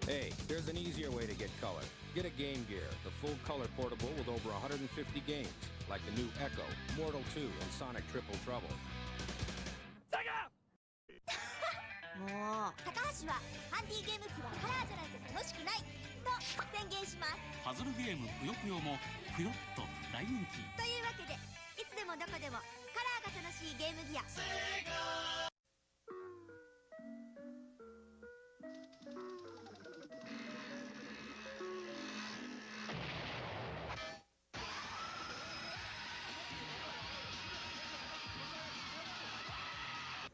Hey, there's an easier way to get color. Get a Game Gear, the full color portable with over 150 games, like the new Echo, Mortal 2, and Sonic Triple Trouble. Sega! もう高橋はハンディゲーム機はカラーじゃないと楽しくないと宣言します。パズルゲームぷよぷよもぷよっと大人気というわけでいつでもどこでもカラーが楽しいゲームギア。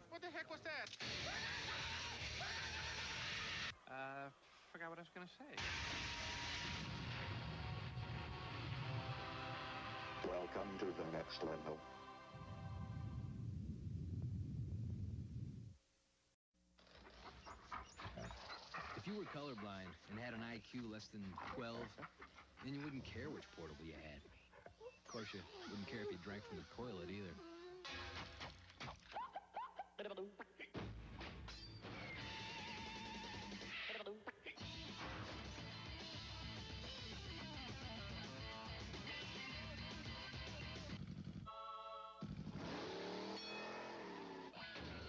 What the heck was that? Forgot what I was gonna say. Welcome to the next level. If you were colorblind and had an IQ less than 12, then you wouldn't care which portable you had. Of course, you wouldn't care if you drank from the toilet either.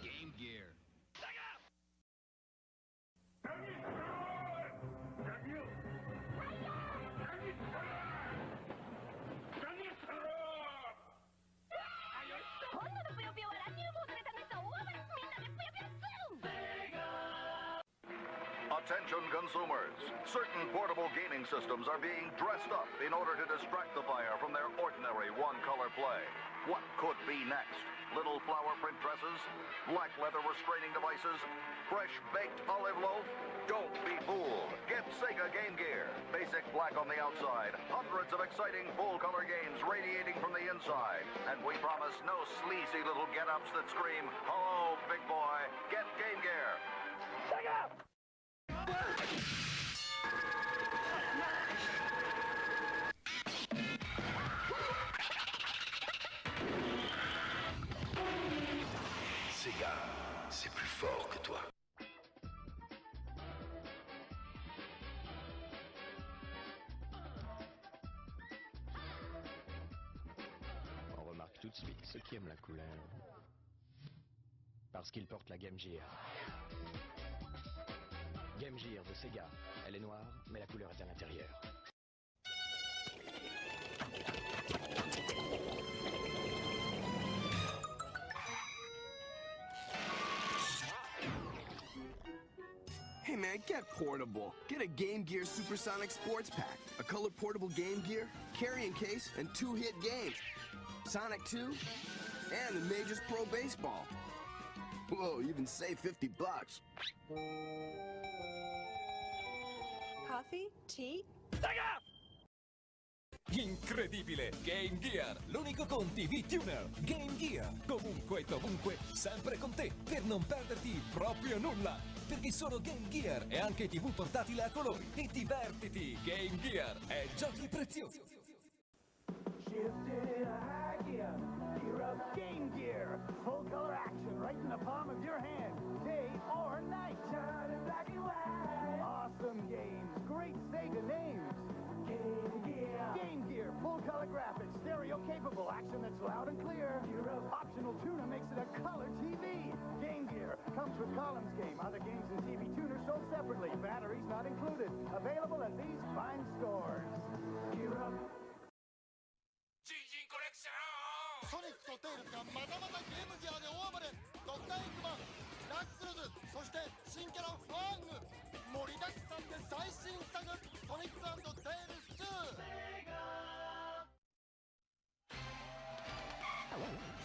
Game Gear. Attention consumers, certain portable gaming systems are being dressed up in order to distract the buyer from their ordinary one-color play. What could be next? Little flower print dresses? Black leather restraining devices? Fresh baked olive loaf? Don't be fooled. Get Sega Game Gear. Basic black on the outside. Hundreds of exciting full-color games radiating from the inside. And we promise no sleazy little get-ups that scream, "Hello, big boy." Get Game Gear. Sega! Sega, c'est plus fort que toi. On remarque tout de suite ceux qui aiment la couleur. Parce qu'ils portent la Game Gear. Game Gear de Sega. Elle est noire, mais la couleur est à l'intérieur. Hey man, get portable. Get a Game Gear Supersonic Sports Pack. A color portable Game Gear, carrying case, and 2 hit games. Sonic 2, and the Majors Pro Baseball. Whoa, you even save $50. Coffee? Tea? Sega! Incredibile! Game Gear, l'unico con TV Tuner. Game Gear, comunque e dovunque, sempre con te, per non perderti proprio nulla. Perché sono Game Gear e anche TV portatile a colori. E divertiti! Game Gear è giochi preziosi. Game Gear, full color action right in the palm of your hand, day or night. Black and white. Awesome games, great Sega names. Game Gear, full color graphics, stereo capable, action that's loud and clear. Optional tuner makes it a color TV. Game Gear comes with columns game, other games and TV tuners sold separately, batteries not included. Available at these fine stores. Sonic とテイルズがまたまたゲームギアで大暴れ。ドクターエッグマン、ナックルズ、そして新キャラファング。盛りだくさんで最新作ソニック&テイルズ2。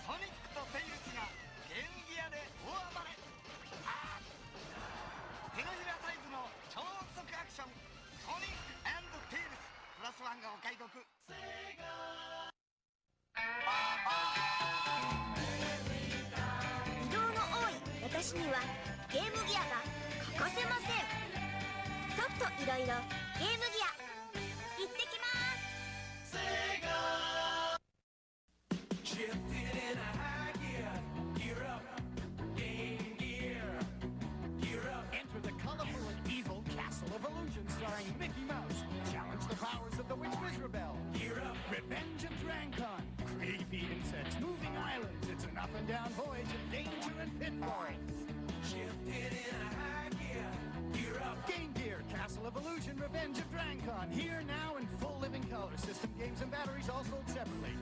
ソニックとテイルズがゲームギアで大暴れ。手のひらサイズの超速アクションソニック&テイルズプラス1がお買い得。移動の多い私にはゲームギアが欠かせません。ソフトいろいろゲームギア行ってきます。Enter the colorful and evil castle of illusion. up and down voyage of danger and pitfall. Shifted in a high gear. Gear up. Game Gear, Castle of Illusion, Revenge of Drancon. Here now in full living color. System, games, and batteries all sold separately.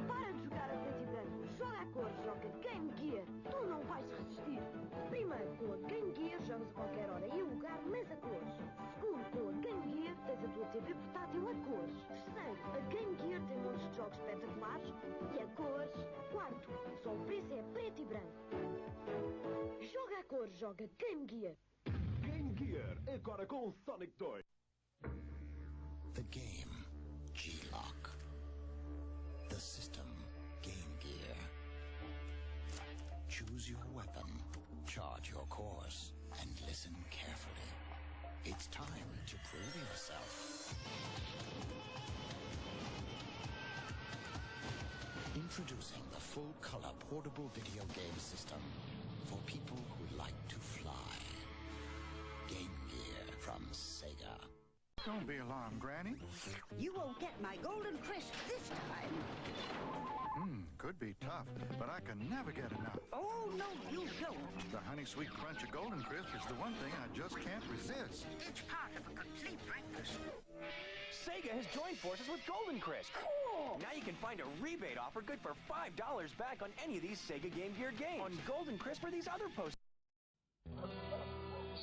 Para de jogar a preto e branco. Joga a cor, joga Game Gear. Tu não vais resistir. Primeiro cor, Game Gear, jogas a qualquer hora e lugar, mas a cores. Segundo cor, Game Gear, tens a tua TV portátil a cores. Terceiro, a Game Gear tem montes de jogos espetaculares e a cores. Quarto, só o preço é preto e branco. Joga a cor, joga Game Gear. Game Gear, agora com Sonic 2. The game, G-Lock. The system, Game Gear. Choose your weapon, charge your course, and listen carefully. It's time to prove yourself. Introducing the full-color portable video game system for people who like to fly. Game Gear from Sega. Don't be alarmed, Granny. You won't get my golden crisp this time. Could be tough, but I can never get enough. Oh, no, you don't. The honey sweet crunch of Golden Crisp is the one thing I just can't resist. It's part of a complete breakfast. Sega has joined forces with Golden Crisp. Cool! Now you can find a rebate offer good for $5 back on any of these Sega Game Gear games. On Golden Crisp or these other posts.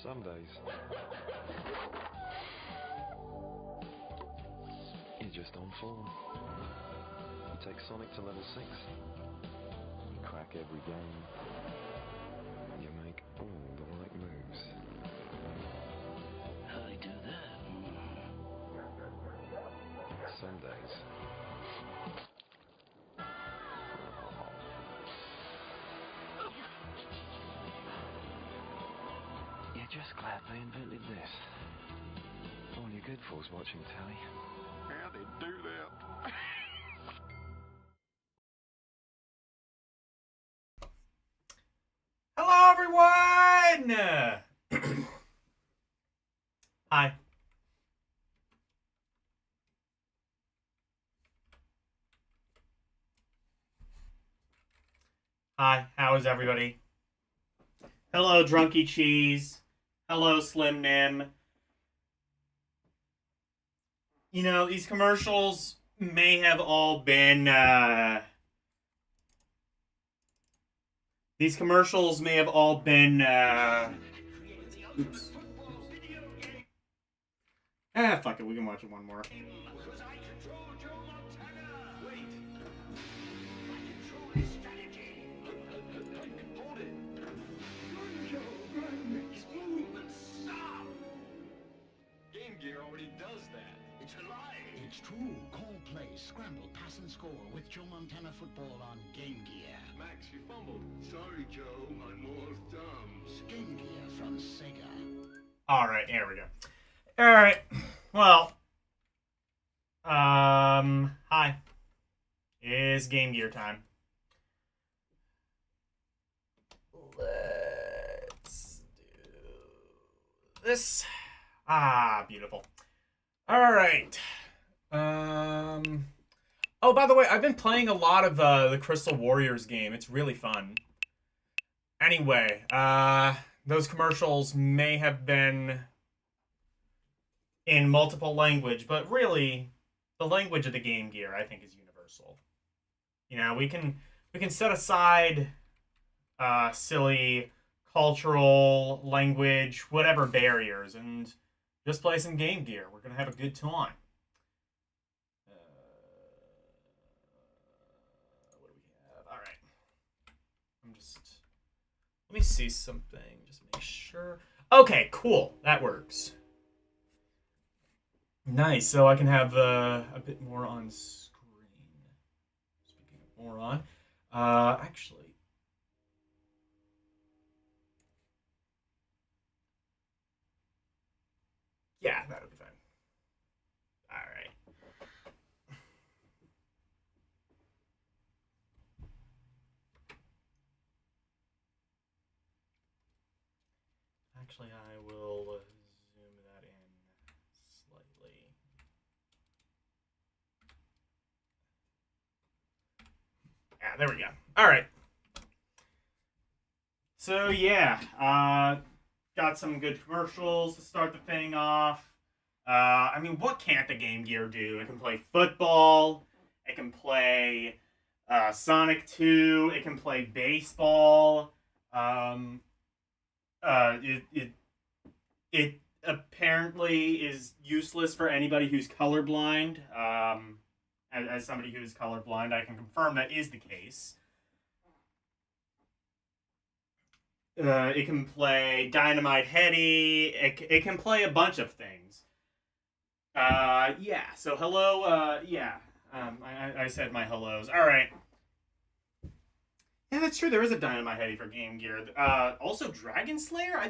Some days you're just on form. You take Sonic to level 6. You crack every game. You make all the right moves. How do you do that? Some days you're just glad they invented this. All you're good for is watching telly. Yeah, they do that. Hello, everyone! Hi. Hi, how is everybody? Hello, Drunky Cheese. Hello, Slim Nim. You know, these commercials may have all been, oops. Fuck it, we can watch it one more. Game Gear already does that. It's a lie. It's true. Call, play, scramble, pass, and score with Joe Montana football on Game Gear. Max, you fumbled. Sorry, Joe. I'm all thumbs. Game Gear from Sega. Alright, here we go. Alright, well. Hi. It's Game Gear time. Let's do this. Beautiful. Alright. Oh, by the way, I've been playing a lot of the Crystal Warriors game. It's really fun. Anyway, those commercials may have been in multiple language, but really, the language of the Game Gear, I think, is universal. You know, we can set aside silly cultural, language, whatever barriers, and just play some Game Gear. We're gonna have a good time. What do we have? All right. Let me see something. Just make sure. Okay, cool. That works. Nice. So I can have a bit more on screen. Speaking of more on, actually. Yeah, that'll be fine. All right. Actually, I will zoom that in slightly. Yeah, there we go. All right. So yeah, got some good commercials to start the thing off. I mean, what can't the Game Gear do? It can play football. It can play Sonic 2. It can play baseball. It apparently is useless for anybody who's colorblind. As somebody who is colorblind, I can confirm that is the case. It can play Dynamite Heady. It can play a bunch of things. Yeah. So hello. Yeah. I said my hellos. All right. Yeah, that's true. There is a Dynamite Heady for Game Gear. Also Dragon Slayer.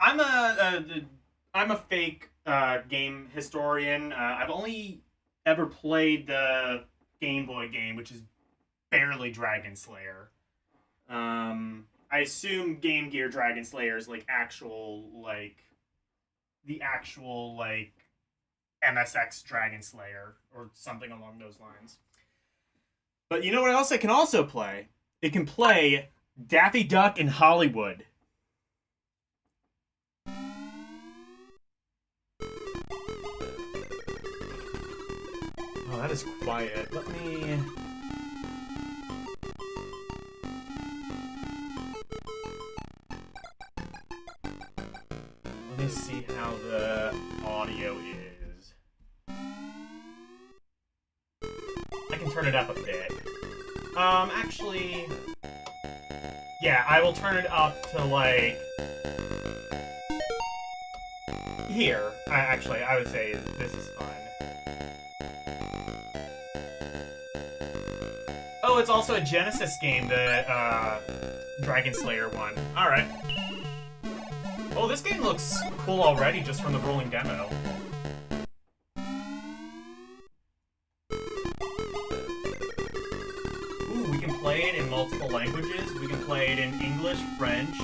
I'm a fake game historian. I've only ever played the Game Boy game, which is barely Dragon Slayer. I assume Game Gear Dragon Slayer is like the actual MSX Dragon Slayer or something along those lines. But you know what else it can also play? It can play Daffy Duck in Hollywood. Oh, that is quiet. Let me see how the audio is. I can turn it up a bit. Actually, yeah, I will turn it up to here. I would say this is fine. Oh, it's also a Genesis game, the Dragon Slayer one. Alright. Oh, this game looks cool already just from the rolling demo. Ooh, we can play it in multiple languages. We can play it in English, French.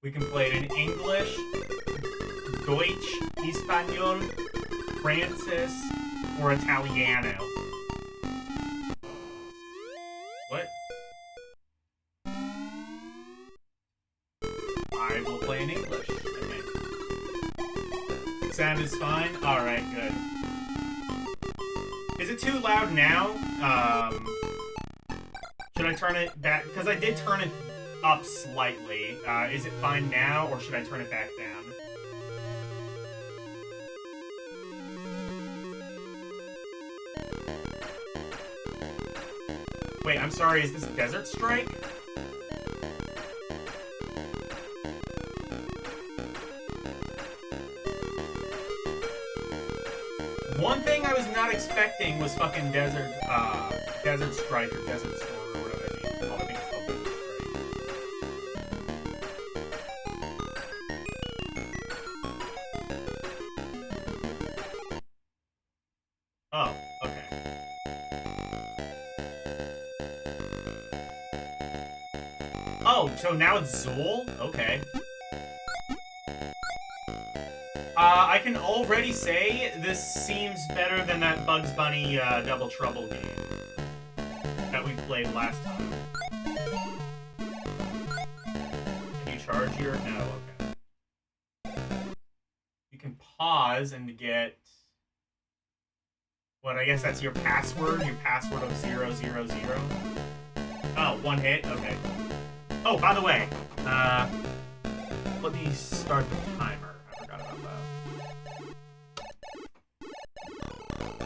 We can play it in English, Deutsch, Espanol, Francis, or Italiano. What? I will play in English, I think. Sound is fine? Alright, good. Is it too loud now? Should I turn it back? Because I did turn it up slightly. Is it fine now, or should I turn it back down? Wait, I'm sorry, is this Desert Strike? One thing I was not expecting was fucking Desert Strike or Desert Storm or whatever I think it's called. I think it's called Desert Strike. Oh, okay. Oh, so now it's Zool? Okay. I can already say this seems better than that Bugs Bunny Double Trouble game that we played last time. Can you charge your... No, okay. You can pause and get... What, I guess that's your password of 000? Oh, one hit? Okay. Oh, by the way, let me start the timer. I forgot about that.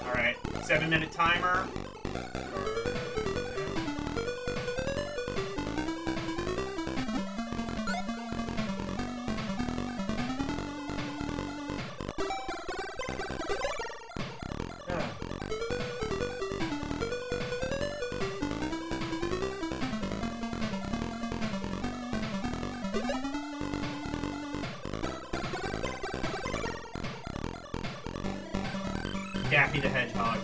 Alright, 7-minute timer. Daffy the Hedgehog.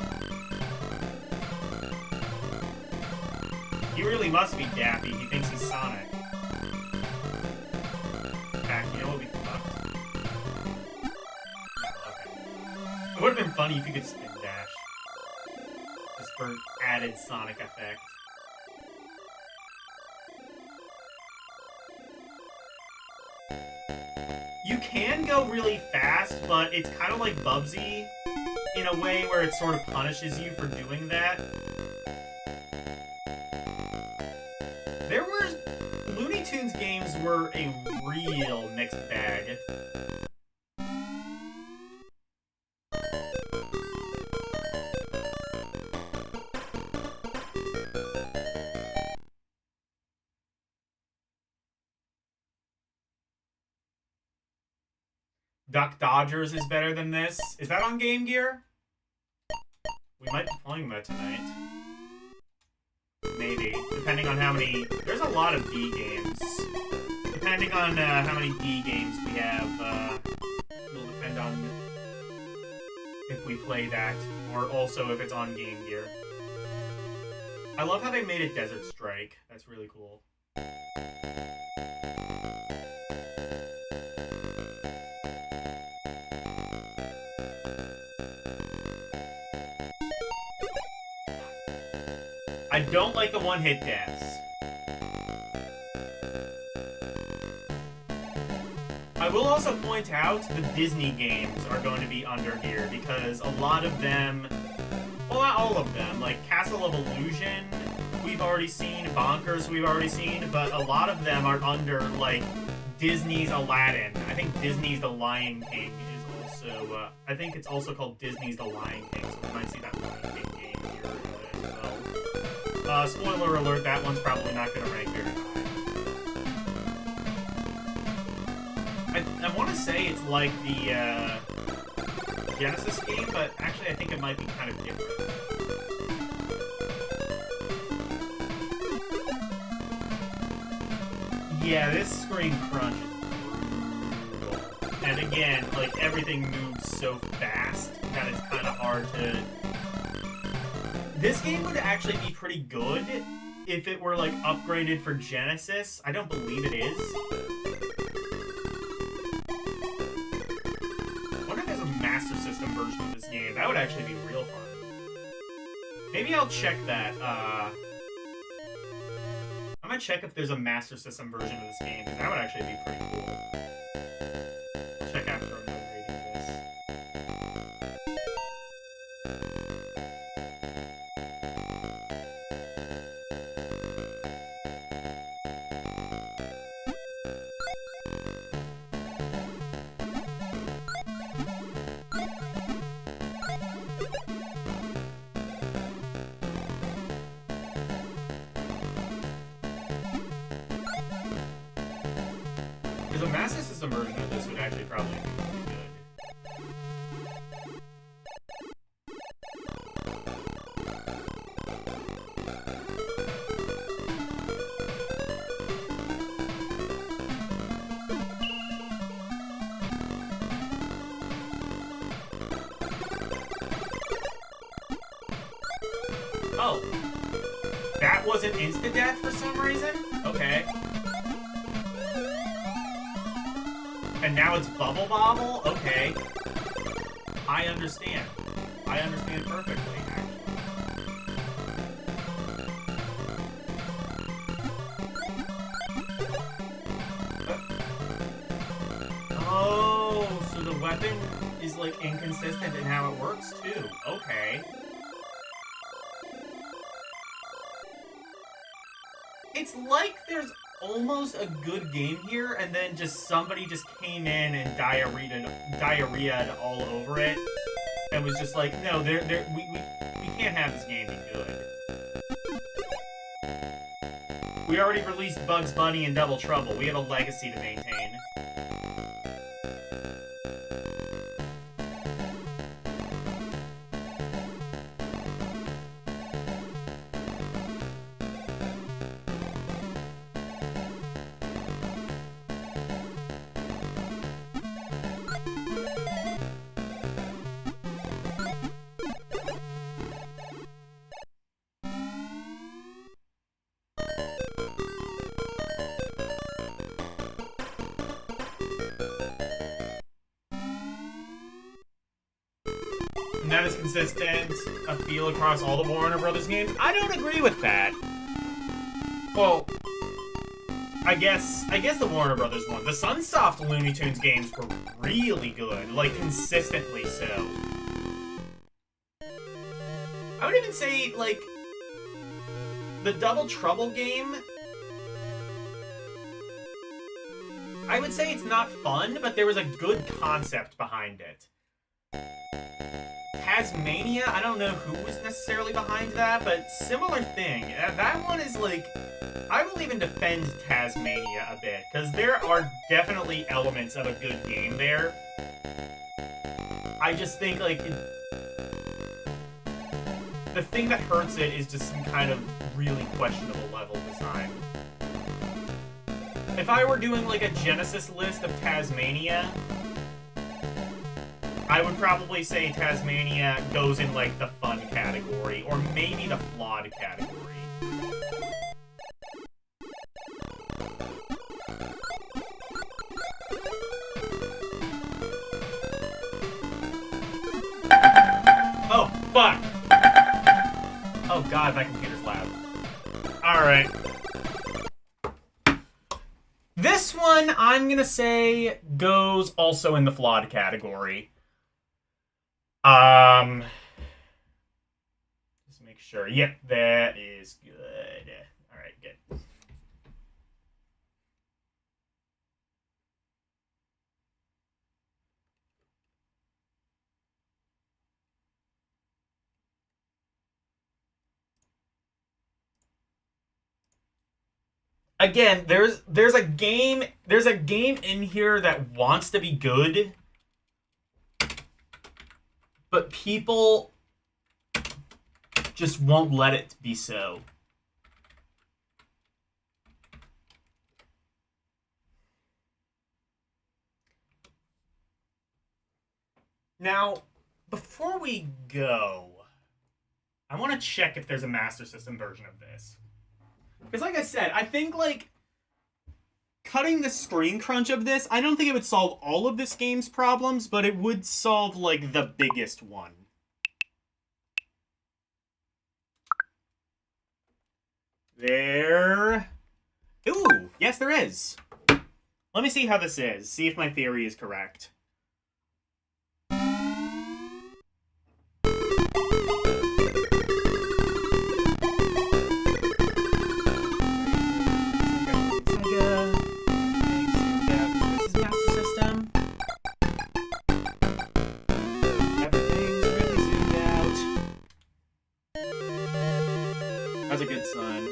He really must be Daffy. He thinks he's Sonic. would have been funny if you could spin dash. Just for added Sonic effect. You can go really fast, but it's kind of like Bubsy in a way where it sort of punishes you for doing that. Looney Tunes games were a real mixed bag. Duck Dodgers is better than this. Is that on Game Gear? We might be playing that tonight. Maybe. Depending on how many... There's a lot of D games. Depending on how many D games we have, will depend on if we play that, or also if it's on Game Gear. I love how they made it Desert Strike. That's really cool. I don't like the one-hit deaths. I will also point out the Disney games are going to be under here because a lot of them, well, not all of them, like Castle of Illusion we've already seen, Bonkers we've already seen, but a lot of them are under like Disney's Aladdin. I think Disney's The Lion King is also, I think it's also called Disney's The Lion King, so we might see that Lion King game here as well. Spoiler alert, that one's probably not going to rank very high. I want to say it's like the Genesis game, but actually I think it might be kind of different. Yeah, this screen crunch is brutal. And again, like, everything moves so fast that it's kind of hard to... This game would actually be pretty good if it were, like, upgraded for Genesis. I don't believe it is. I wonder if there's a Master System version of this game. That would actually be real fun. Maybe I'll check that. I'm gonna check if there's a Master System version of this game, because that would actually be pretty cool. I'll check after I'm done reading this. Because a Master System version of this would actually probably be pretty good. Oh. That was an insta-death for some reason? Okay. And now it's Bubble Bobble? Okay. I understand. I understand perfectly, Oh, so the weapon is, like, inconsistent in how it works, too. Okay. It's like there's almost a good game here, and then just somebody just came in and diarrhea'd all over it, and was just like, no, we can't have this game be good. We already released Bugs Bunny and Double Trouble. We have a legacy to maintain. have as consistent a feel across all the Warner Brothers games. I don't agree with that. Well, I guess the Warner Brothers one. The Sunsoft Looney Tunes games were really good, like consistently so. I would even say, like, the Double Trouble game, I would say it's not fun, but there was a good concept behind it. Tasmania, I don't know who was necessarily behind that, but similar thing. That one is like, I will even defend Tasmania a bit, because there are definitely elements of a good game there. I just think, like, the thing that hurts it is just some kind of really questionable level design. If I were doing, like, a Genesis list of Tasmania, I would probably say Tasmania goes in, like, the fun category, or maybe the flawed category. Oh, fuck! Oh god, my computer's loud. Alright. This one, I'm gonna say, goes also in the flawed category. Just make sure. Yep, that is good. Alright, good. Again, there's a game in here that wants to be good, but people just won't let it be so. Now, before we go, I want to check if there's a Master System version of this. Because like I said, I think, like, cutting the screen crunch of this, I don't think it would solve all of this game's problems, but it would solve, like, the biggest one. There... Ooh, yes there is. Let me see how this is, see if my theory is correct. That's a good sign.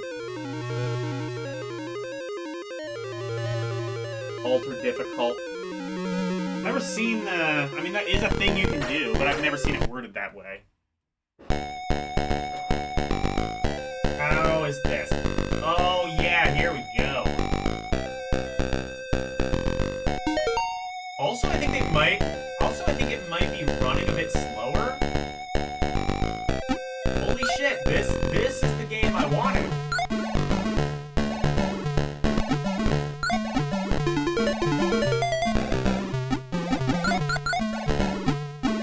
Ultra difficult. I've never seen the... I mean, that is a thing you can do, but I've never seen it worded that way. How is this? Oh, yeah, here we go. Also, I think they might... Also, I think it might be running a bit slower. Holy shit, this is the game I wanted.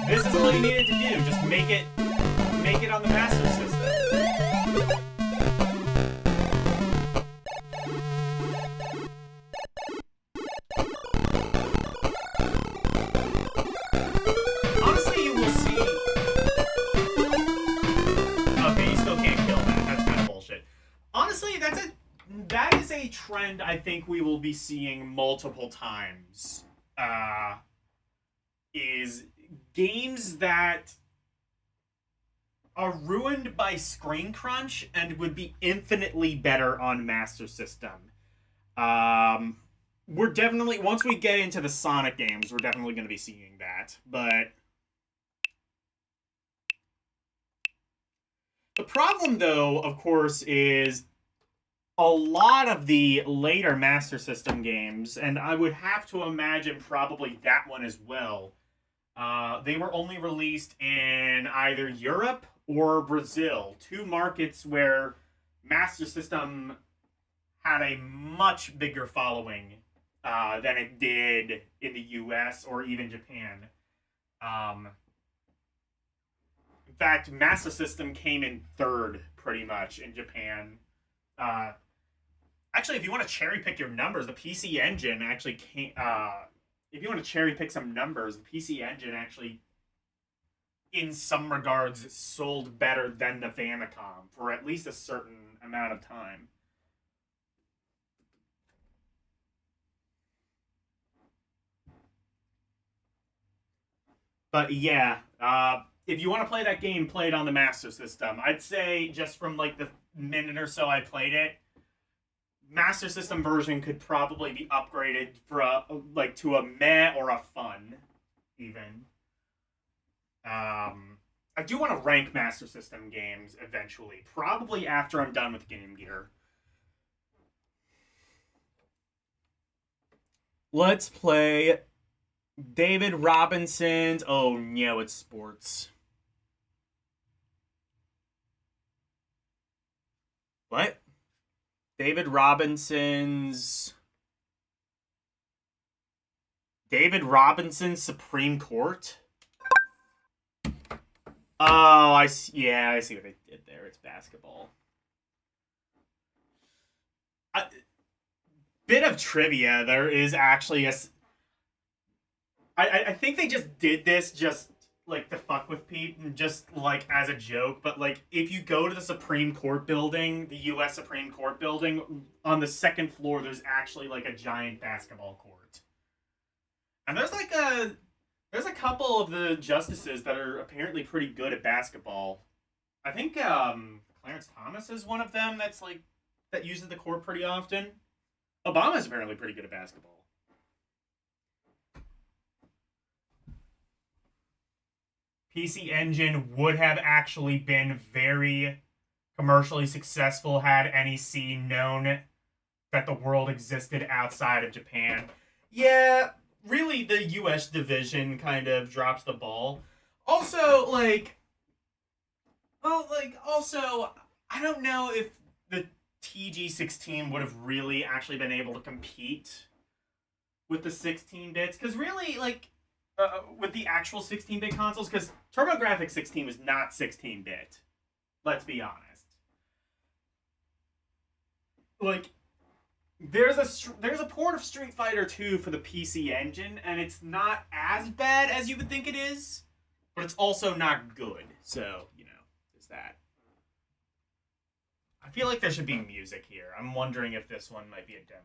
This is all you needed to do. Just make it on the Master System. Honestly, you will see. Okay, you still can't kill that. That's kind of bullshit. Honestly, that is a trend I think we will be seeing multiple times. Is games that are ruined by screen crunch and would be infinitely better on Master System. We're definitely, once we get into the Sonic games, we're definitely going to be seeing that. But the problem, though, of course, is a lot of the later Master System games, and I would have to imagine probably that one as well, they were only released in either Europe or Brazil, two markets where Master System had a much bigger following than it did in the US or even Japan. fact, Master System came in third, pretty much, in Japan. Actually, if you want to cherry pick your numbers, the PC Engine actually came... if you want to cherry pick some numbers, the PC Engine actually, in some regards, sold better than the Famicom for at least a certain amount of time. But yeah, if you want to play that game, play it on the Master System. I'd say, just from like the minute or so I played it, Master System version could probably be upgraded for like to a meh or a fun, even. I do want to rank Master System games eventually, probably after I'm done with Game Gear. Let's play David Robinson's... Oh, no, it's sports. What? David Robinson's Supreme Court? Oh, I see. Yeah, I see what they did there. It's basketball. Bit of trivia. There is actually a... I think they just did this just, like, to fuck with people, just, like, as a joke. But, like, if you go to the Supreme Court building, the U.S. Supreme Court building, on the second floor, there's actually, like, a giant basketball court. And there's, like, there's a couple of the justices that are apparently pretty good at basketball. I think, Clarence Thomas is one of them that's, like, that uses the court pretty often. Obama's apparently pretty good at basketball. PC Engine would have actually been very commercially successful had NEC known that the world existed outside of Japan. Yeah, really, the US division kind of dropped the ball. Also, also, I don't know if the TG16 would have really actually been able to compete with the 16 bits, because really, with the actual 16-bit consoles, because TurboGrafx 16 was not 16-bit. Let's be honest. Like, there's a port of Street Fighter 2 for the PC Engine, and it's not as bad as you would think it is, but it's also not good. So, you know, there's that. I feel like there should be music here. I'm wondering if this one might be a demo.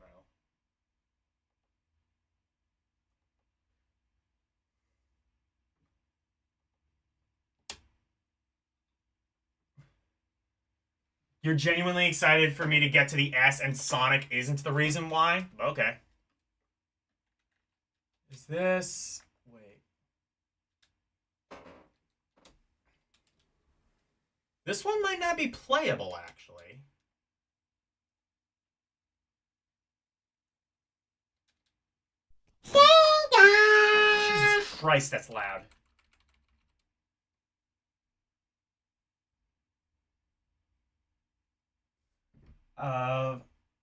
You're genuinely excited for me to get to the S and Sonic isn't the reason why? Okay. Is this... Wait. This one might not be playable, actually. Sega! Jesus Christ, that's loud.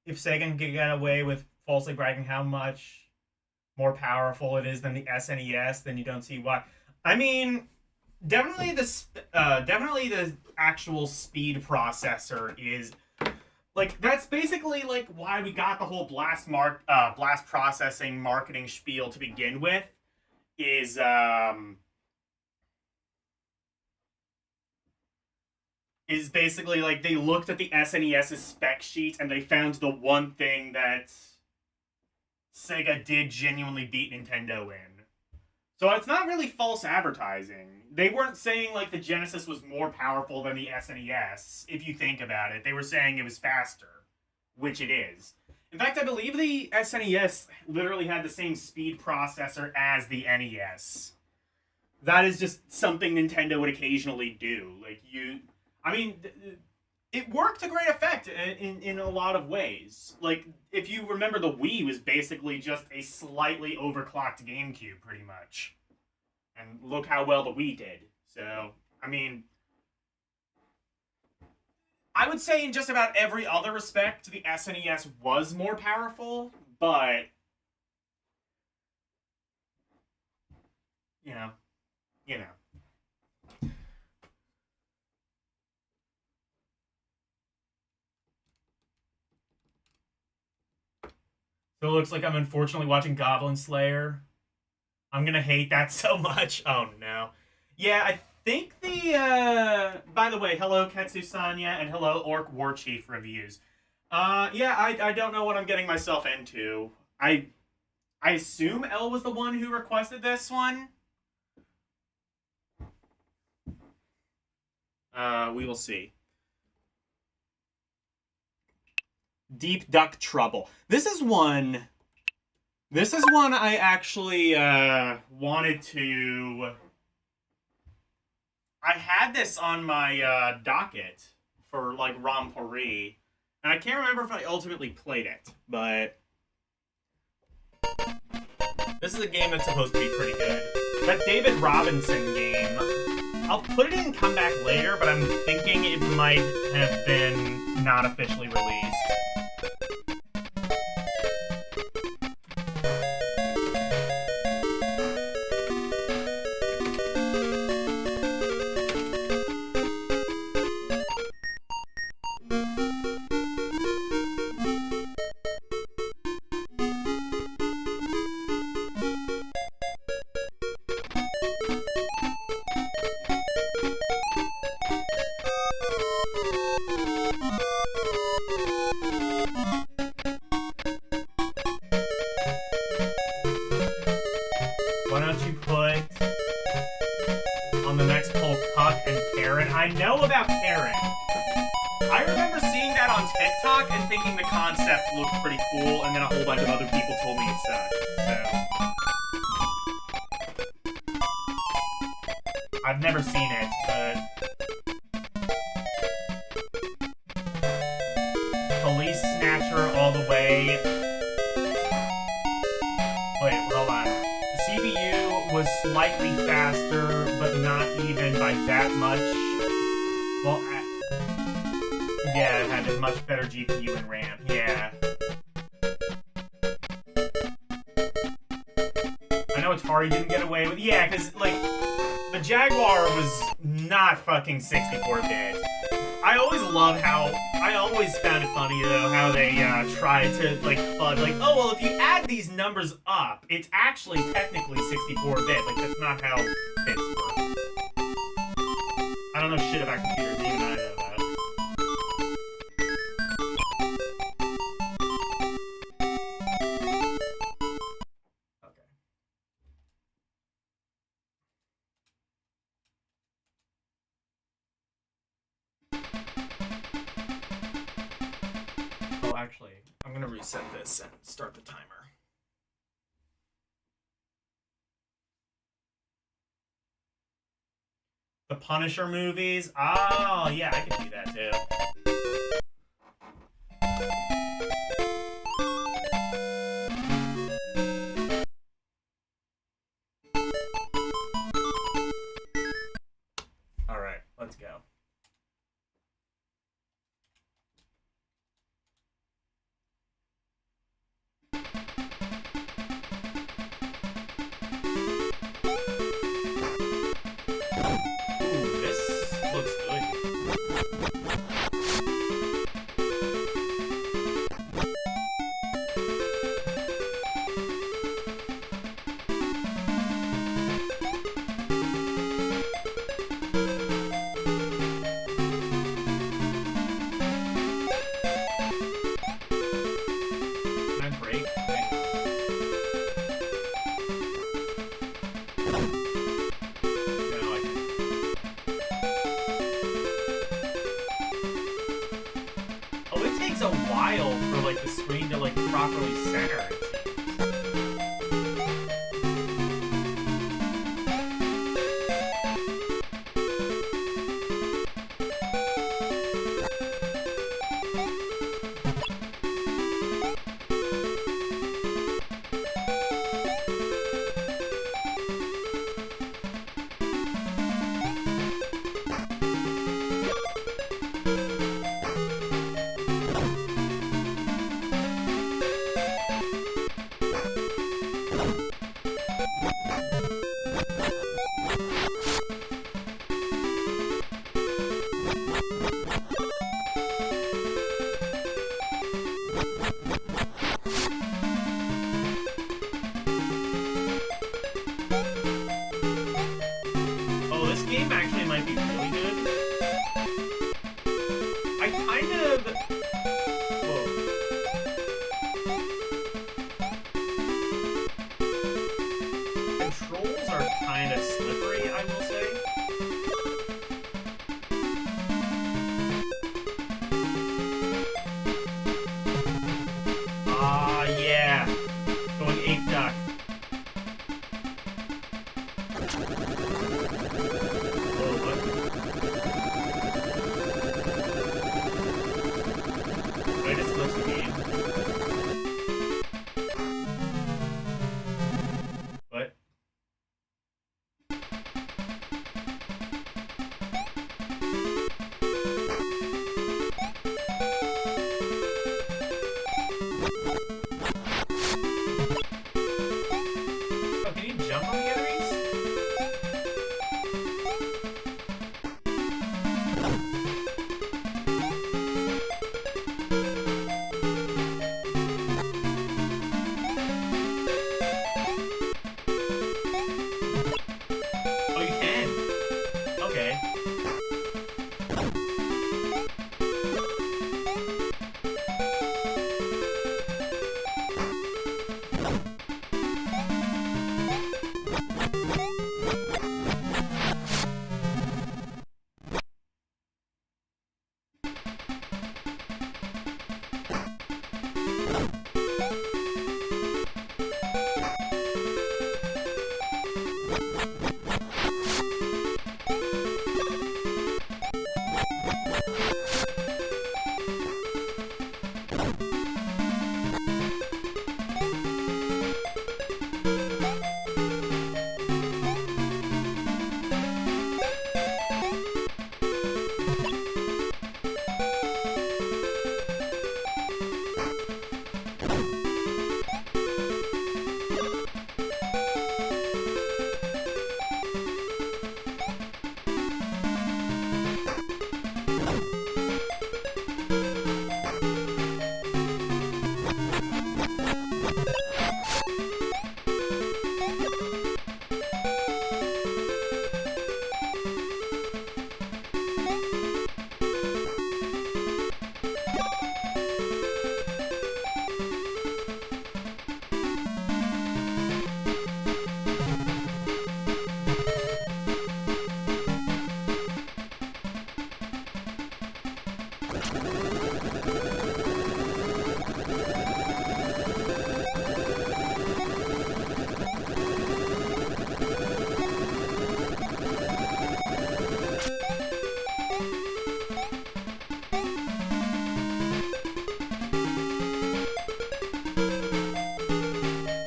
If Sega can get away with falsely bragging how much more powerful it is than the SNES, then you don't see why. I mean, definitely the actual speed processor is, like, that's basically, like, why we got the whole blast processing marketing spiel to begin with, is basically, like, they looked at the SNES's spec sheet and they found the one thing that Sega did genuinely beat Nintendo in. So it's not really false advertising. They weren't saying, like, the Genesis was more powerful than the SNES, if you think about it. They were saying it was faster, which it is. In fact, I believe the SNES literally had the same speed processor as the NES. That is just something Nintendo would occasionally do. Like, I mean, it worked to great effect in a lot of ways. Like, if you remember, the Wii was basically just a slightly overclocked GameCube, pretty much. And look how well the Wii did. So, I mean, I would say in just about every other respect, the SNES was more powerful, but, you know. So it looks like I'm unfortunately watching Goblin Slayer. I'm gonna hate that so much. Oh no. Yeah, I think the by the way, hello Ketsu Sanya and hello Orc War Chief reviews. Yeah, I don't know what I'm getting myself into. I assume Elle was the one who requested this one. We will see. Deep Duck Trouble. This is one I actually wanted to... I had this on my docket for like Rompori, and I can't remember if I ultimately played it, but this is a game that's supposed to be pretty good. That David Robinson game, I'll put it in Comeback later, but I'm thinking it might have been not officially released. Looked pretty cool, and then a whole bunch of other people told me it sucked, so... I've never seen it, but... Police Snatcher all the way... Wait, hold on. The CPU was slightly faster, but not even by that much. Well, yeah, it had a much better GPU and RAM, yeah. I know Atari didn't get away with... Yeah, because, like, the Jaguar was not fucking 64-bit. I always love how... I always found it funny, though, how they tried to, like, fudge, like, oh, well, if you add these numbers up, it's actually technically 64-bit. Like, that's not how bits work. I don't know shit about computers, even I know that. Actually, I'm gonna reset this and start the timer. The Punisher movies? Oh, yeah, I can do that too. Alright, let's go. kind of slippery, I will say. Ah, yeah. Going ape duck. Oh, what? Wait, it's supposed to be. What? Oh, can you jump on the enemies? Oh, you can. Okay.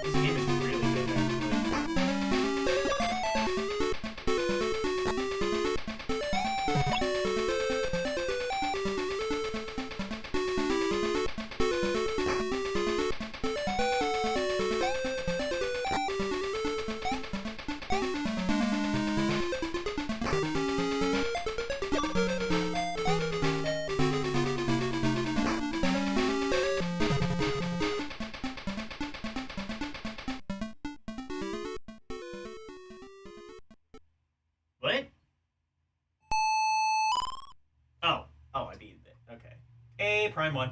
This game is really good, actually. What? Oh. Oh, I beat it. Okay. A Prime 1.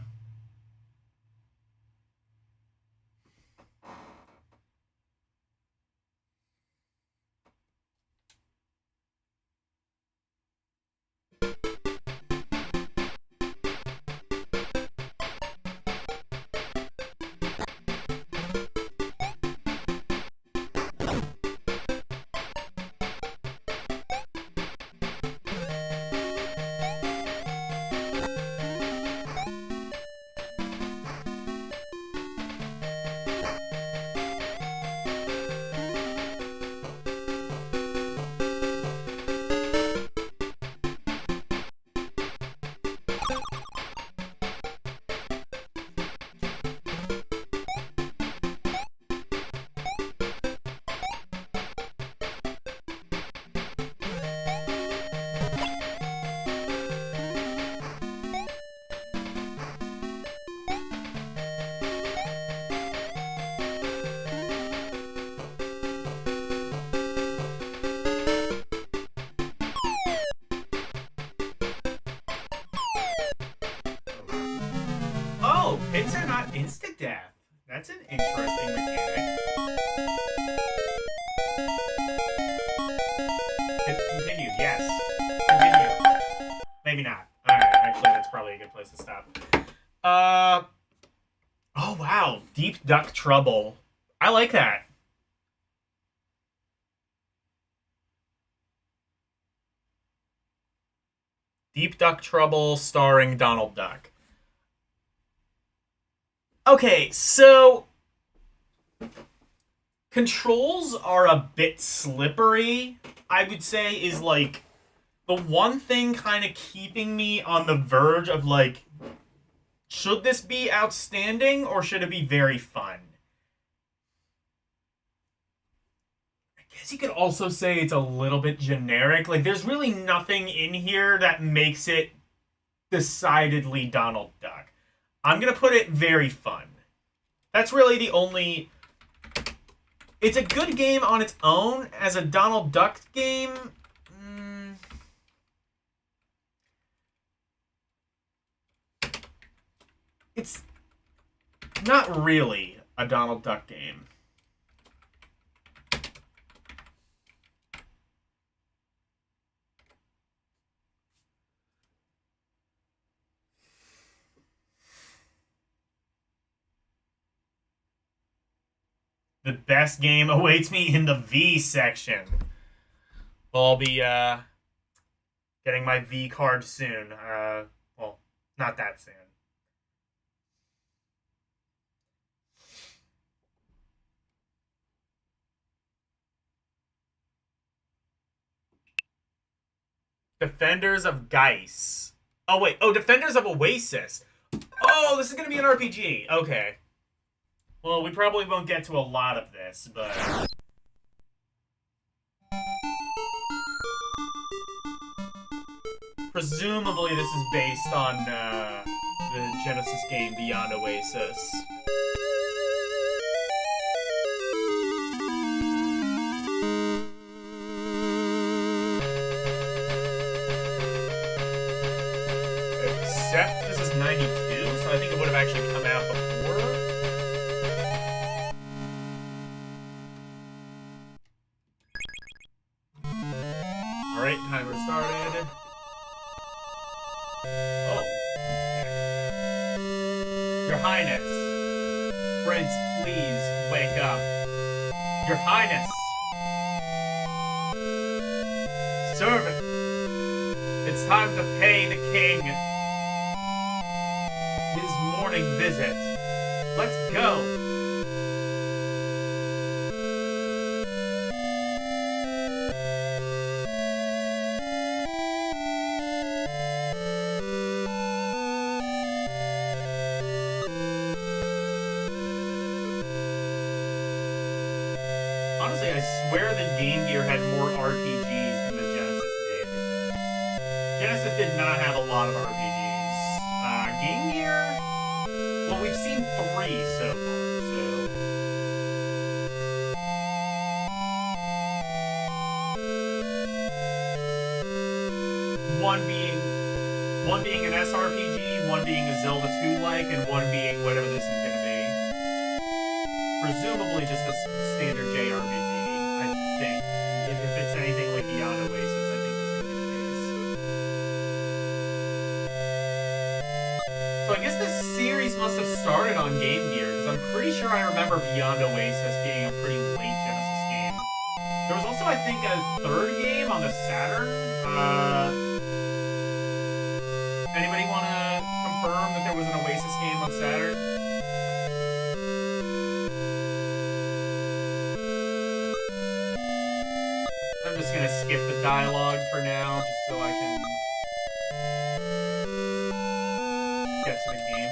Oh, hits are not insta-death. That's an interesting mechanic. Oh, wow. Deep Duck Trouble. I like that. Deep Duck Trouble starring Donald Duck. Okay, so controls are a bit slippery, I would say, is like the one thing kind of keeping me on the verge of like, should this be outstanding or should it be very fun? I guess you could also say it's a little bit generic. Like, there's really nothing in here that makes it decidedly Donald Duck. I'm going to put it very fun. That's really the only... It's a good game on its own. As a Donald Duck game... It's not really a Donald Duck game. The best game awaits me in the V section. Well, I'll be getting my V card soon. Well, not that soon. Defenders of Geis. Oh, wait. Oh, Defenders of Oasis. Oh, this is going to be an RPG. Okay. Well, we probably won't get to a lot of this, but... Presumably this is based on the Genesis game Beyond Oasis. Except this is 92, so I think it would have actually come out before. Alright, timer started. Oh. Your Highness. Prince, please, wake up. Your Highness. Servant. It's time to pay the king his morning visit. Let's go. Honestly, I swear that Game Gear had more RPGs than the Genesis did. Genesis did not have a lot of RPGs. Game Gear? Well, we've seen 3 so far, so... One being an SRPG, one being a Zelda 2-like, and one being whatever this is gonna be. Presumably just a standard JRPG, I think. If it's anything like Beyond Oasis, I think that's gonna be the case. So I guess this series must have started on Game Gear, because I'm pretty sure I remember Beyond Oasis being a pretty late Genesis game. There was also, I think, a 3rd game on the Saturn. Anybody want to confirm that there was an Oasis game on Saturn? I'm just gonna skip the dialogue for now, just so I can get to the game.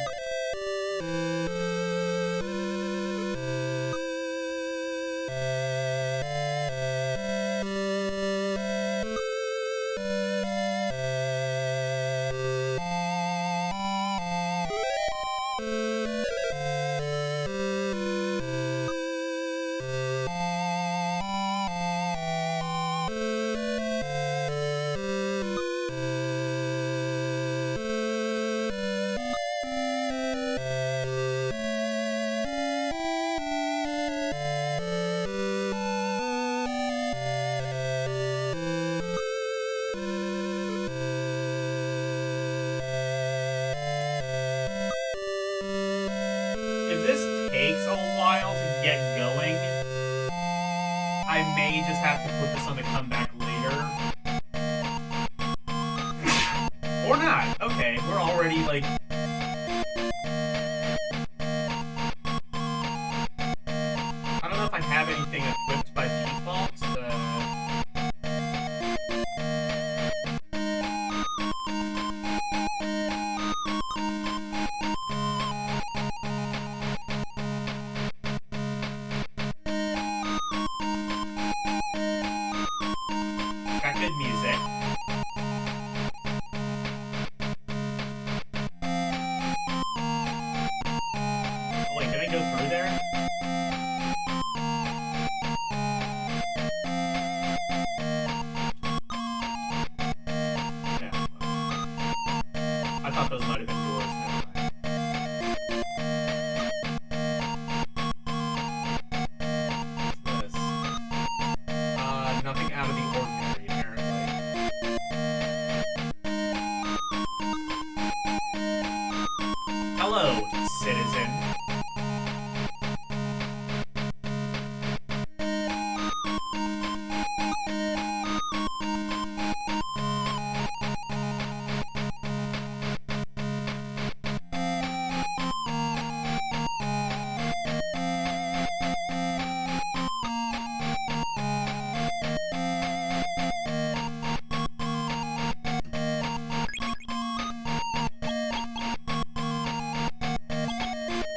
get going, I may just have to put this on the comeback later. Or not. Okay, we're already, like... I don't know if I have anything equipped by default. Got good music. Oh wait, did I go through there? Yeah. I thought those might have been doors. What's this? Nothing out of the ordinary, apparently. Hello, citizen.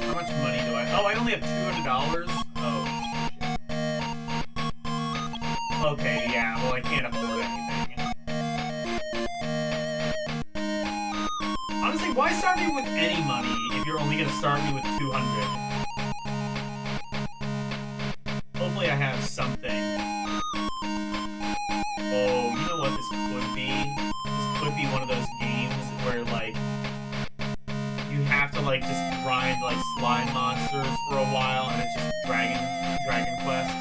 How much money do I... Oh, I only have $200? Oh, shit. Okay, yeah, well, I can't afford anything. Honestly, why start me with any money if you're only gonna start me with 200? Hopefully I have something. Oh, you know what this could be? This could be one of those games where, like, you have to, like, just grind, like, slime monsters for a while, and it's just Dragon Quest.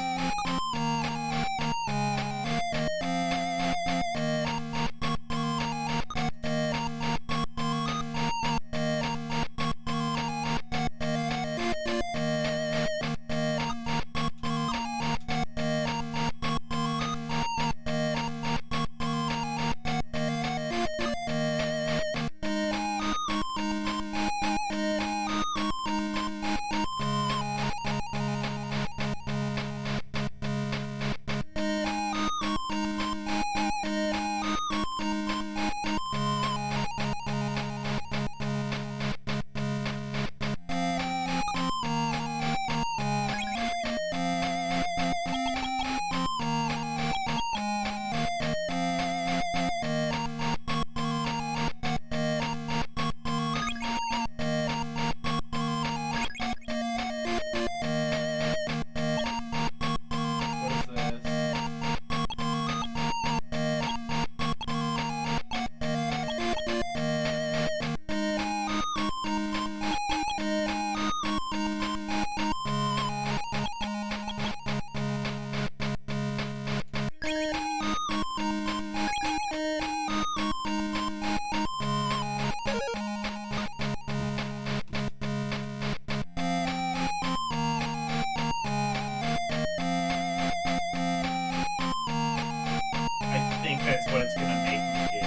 That's what it's gonna make me do.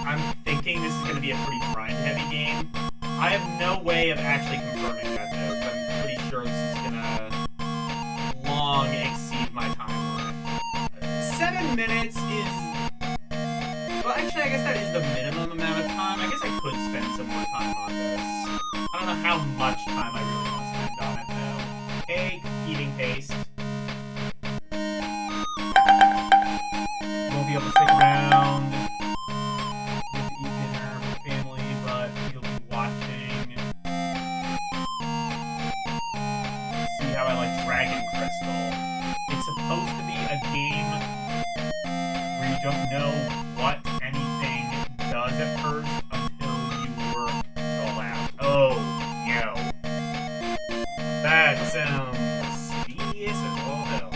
I'm thinking this is gonna be a pretty grind-heavy game. I have no way of actually confirming that, though, 'cause I'm pretty sure this is gonna long exceed my timeline. 7 minutes is... Well, actually, I guess that is the minimum amount of time. I guess I could spend some more time on this. I don't know how much time I really want to spend on it, though. Hey, eating paste. Won't be able to stick around. You have to eat dinner with family, but you'll be watching. See how I like Dragon Crystal. It's supposed to be a game where you don't know what anything does at first until you work it all out. Oh, yo. That sounds tedious as all hell.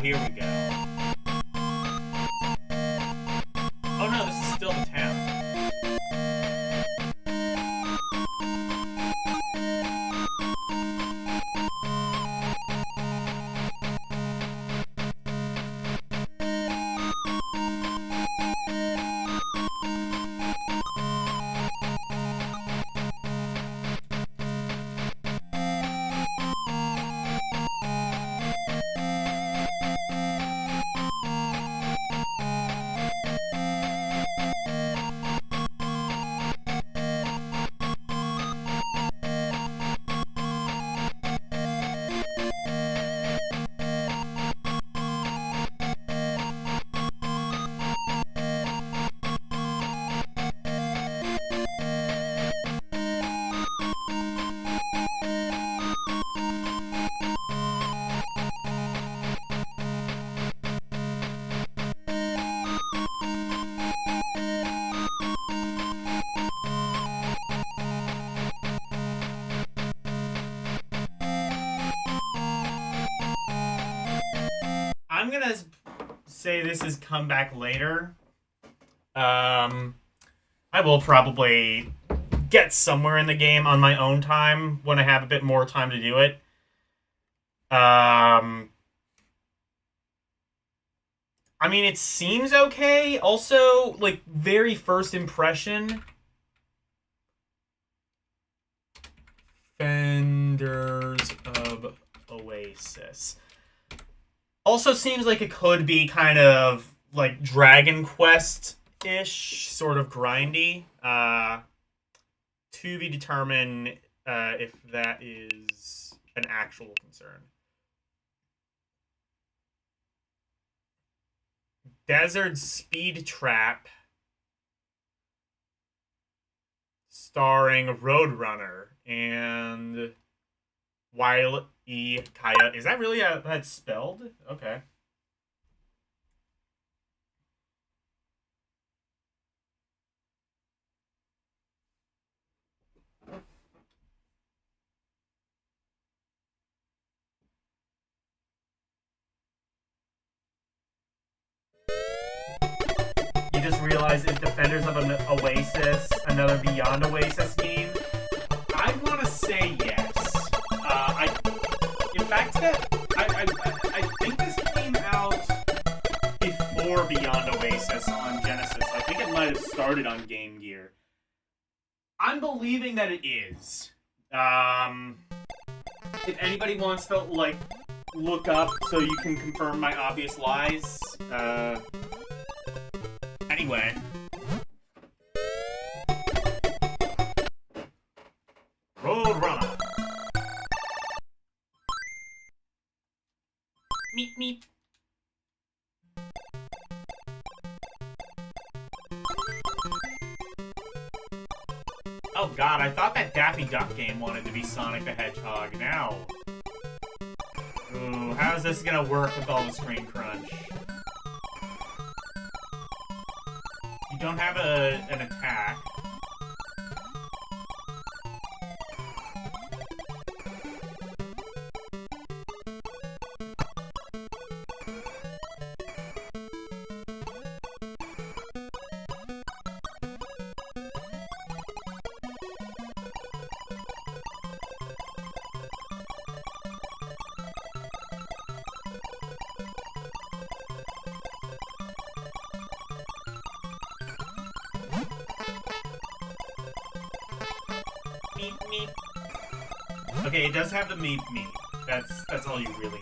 here we go. Oh no, this is still the town. I'm gonna say this is come back later. I will probably get somewhere in the game on my own time when I have a bit more time to do it. I mean, it seems okay. Also, like, very first impression. Fenders of Oasis. Also seems like it could be kind of like Dragon Quest-ish, sort of grindy. To be determined if that is an actual concern. Desert Speed Trap, starring Roadrunner and Wile E. Coyote. Is that really how that's spelled? Okay. You just realized it's Defenders of an Oasis, another Beyond Oasis game? I want to say yes. In fact, I think this came out before Beyond Oasis on Genesis. I think it might have started on Game Gear. I'm believing that it is. If anybody wants to, like, look up so you can confirm my obvious lies, anyway. Roadrunner. Meep, meep. Oh god, I thought that Daffy Duck game wanted to be Sonic the Hedgehog. Now. Ooh, how's this gonna work with all the screen crunch? You don't have an attack. Meep, meep. Okay, it does have the meep, meep. That's all you really need.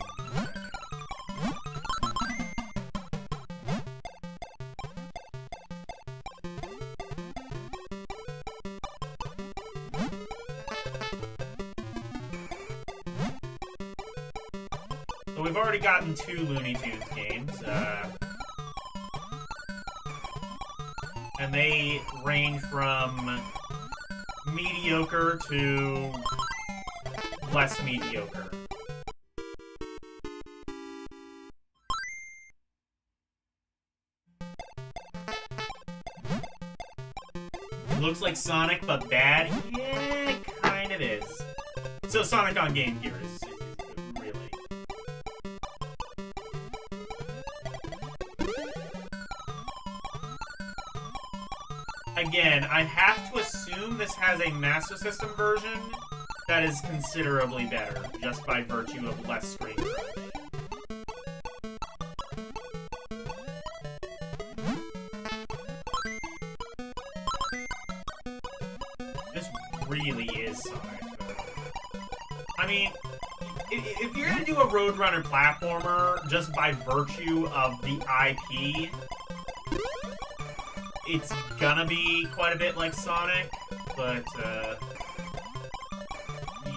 So we've already gotten 2 Looney Tunes games, and they range from mediocre to less mediocre. It looks like Sonic, but bad? Yeah, it kind of is. So Sonic on Game Gear is really... again, I have to assume this has a Master System version that is considerably better, just by virtue of less screen crunch. This really is Sonic, though. I mean, if you're gonna do a Roadrunner platformer just by virtue of the IP, it's gonna be quite a bit like Sonic, but,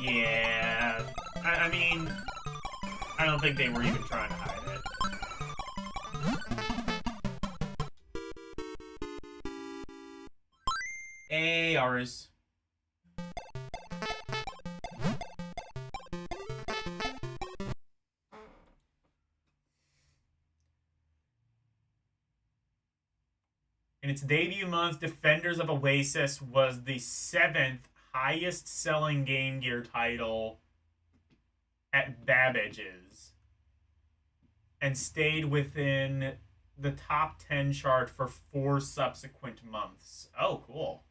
yeah. I mean, I don't think they were even trying to hide it. Hey, Aris. In its debut month, Defenders of Oasis was the 7th highest-selling Game Gear title at Babbage's, and stayed within the top 10 chart for 4 subsequent months. Oh, cool.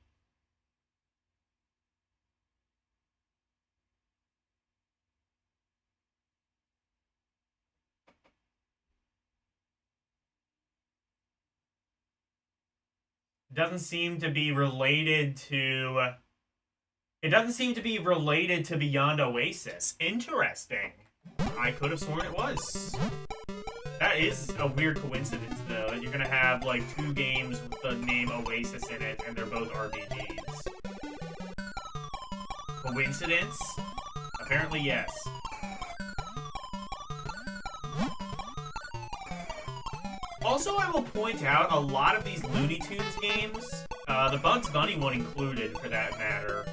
Doesn't seem to be related to... It doesn't seem to be related to Beyond Oasis. Interesting. I could have sworn it was. That is a weird coincidence, though, that you're gonna have, like, 2 games with the name Oasis in it, and they're both RPGs. Coincidence? Apparently, yes. Also, I will point out, a lot of these Looney Tunes games, the Bugs Bunny one included, for that matter,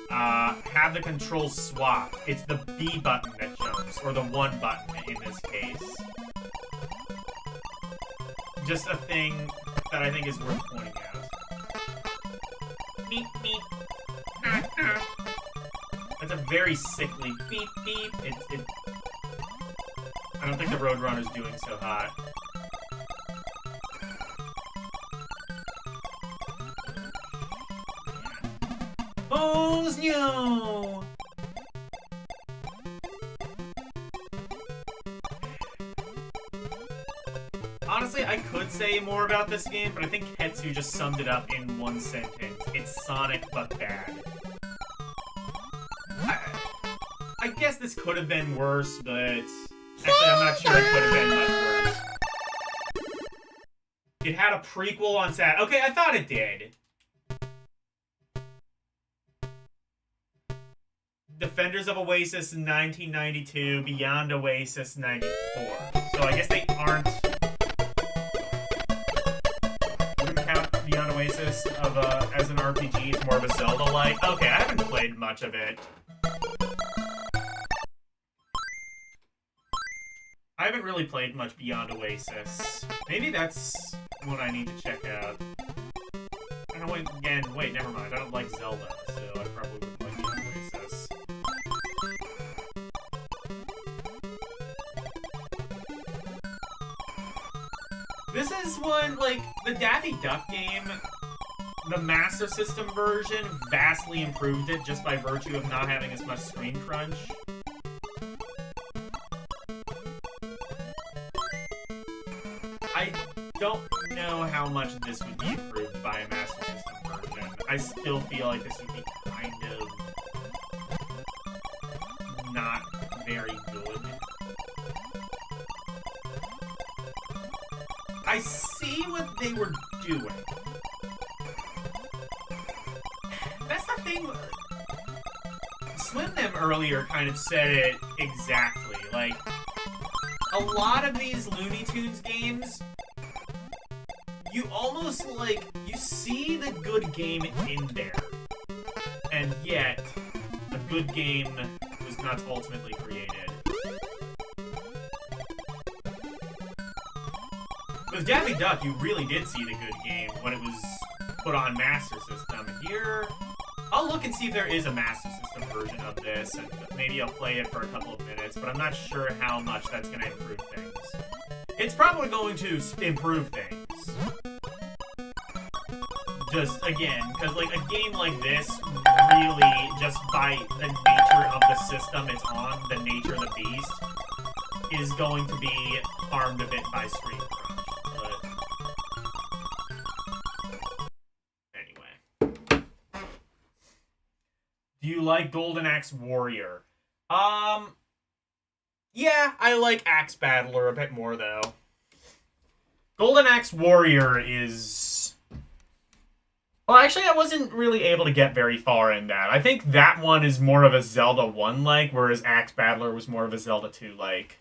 have the controls swap. It's the B button that jumps, or the 1 button in this case. Just a thing that I think is worth pointing out. Beep, beep. That's a very sickly beep, beep. I don't think the Roadrunner's doing so hot. Oh, no! Honestly, I could say more about this game, but I think Hetsu just summed it up in one sentence. It's Sonic, but bad. I guess this could have been worse, but... Actually, I'm not sure it could have been much worse. It had a prequel on Sat. Okay, I thought it did. Defenders of Oasis in 1992, Beyond Oasis 94. So I guess they aren't... Wouldn't count Beyond Oasis as an RPG, it's more of a Zelda-like. Okay, I haven't played much of it. I haven't really played much Beyond Oasis. Maybe that's what I need to check out. I don't know, wait, never mind. I don't like Zelda, so I probably wouldn't like Beyond Oasis. This is one, like, the Daffy Duck game, the Master System version vastly improved it just by virtue of not having as much screen crunch. I don't know how much this would be improved by a Master System version. I still feel like this would be kind of not very good. I see what they were doing. That's the thing. Slim Them earlier kind of said it exactly. Like, a lot of these Looney Tunes games, you almost, like, you see the good game in there. And yet, a good game was not ultimately created. With Daffy Duck, you really did see the good game when it was put on Master System. And here, I'll look and see if there is a Master System version of this, and maybe I'll play it for a couple of minutes, but I'm not sure how much that's going to improve things. It's probably going to improve things. just, again, because, like, a game like this, really, just by the nature of the system it's on, the nature of the beast, is going to be harmed a bit by screen crunch. But anyway. Do you like Golden Axe Warrior? Yeah, I like Axe Battler a bit more, though. Golden Axe Warrior is... Well, actually, I wasn't really able to get very far in that. I think that one is more of a Zelda 1-like, whereas Axe Battler was more of a Zelda 2-like.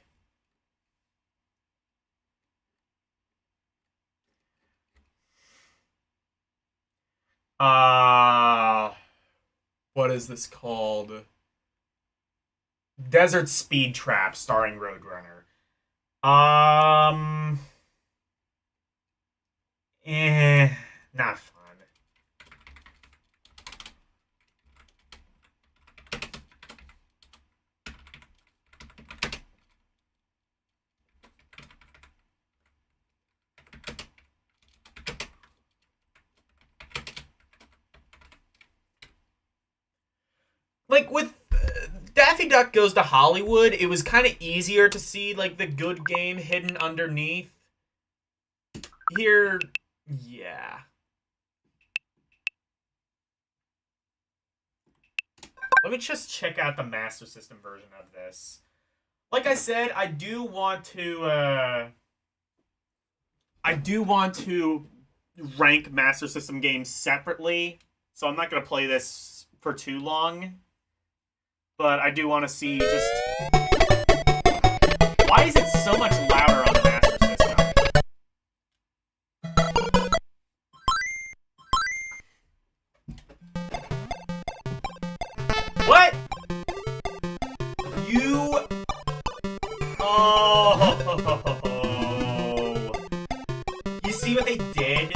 What is this called? Desert Speed Trap, starring Roadrunner. Not fun. Like, with Daffy Duck Goes to Hollywood, it was kind of easier to see, like, the good game hidden underneath. Here, yeah. Let me just check out the Master System version of this. Like I said, I do want to rank Master System games separately, so I'm not going to play this for too long. But I do want to see just... Why is it so much louder on the Master System? What? You... Oh... You see what they did?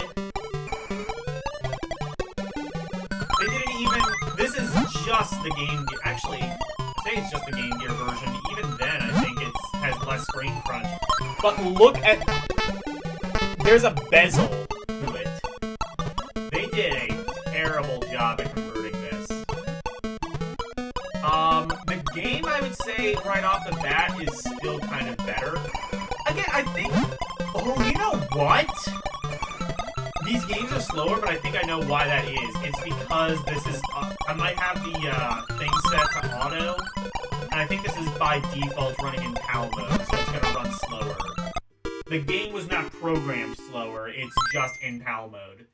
They didn't even... This is just the Game Gear. Actually, I say it's just the Game Gear version. Even then, I think it has less screen crunch. But look at... There's a bezel to it. They did a terrible job at converting this. The game, I would say, right off the bat, is still kind of better. Again, I think... Oh, you know what? These games are slower, but I think I know why that is. It's because this is... I might have the thing set to auto, and I think this is by default running in PAL mode, so it's going to run slower. The game was not programmed slower, it's just in PAL mode.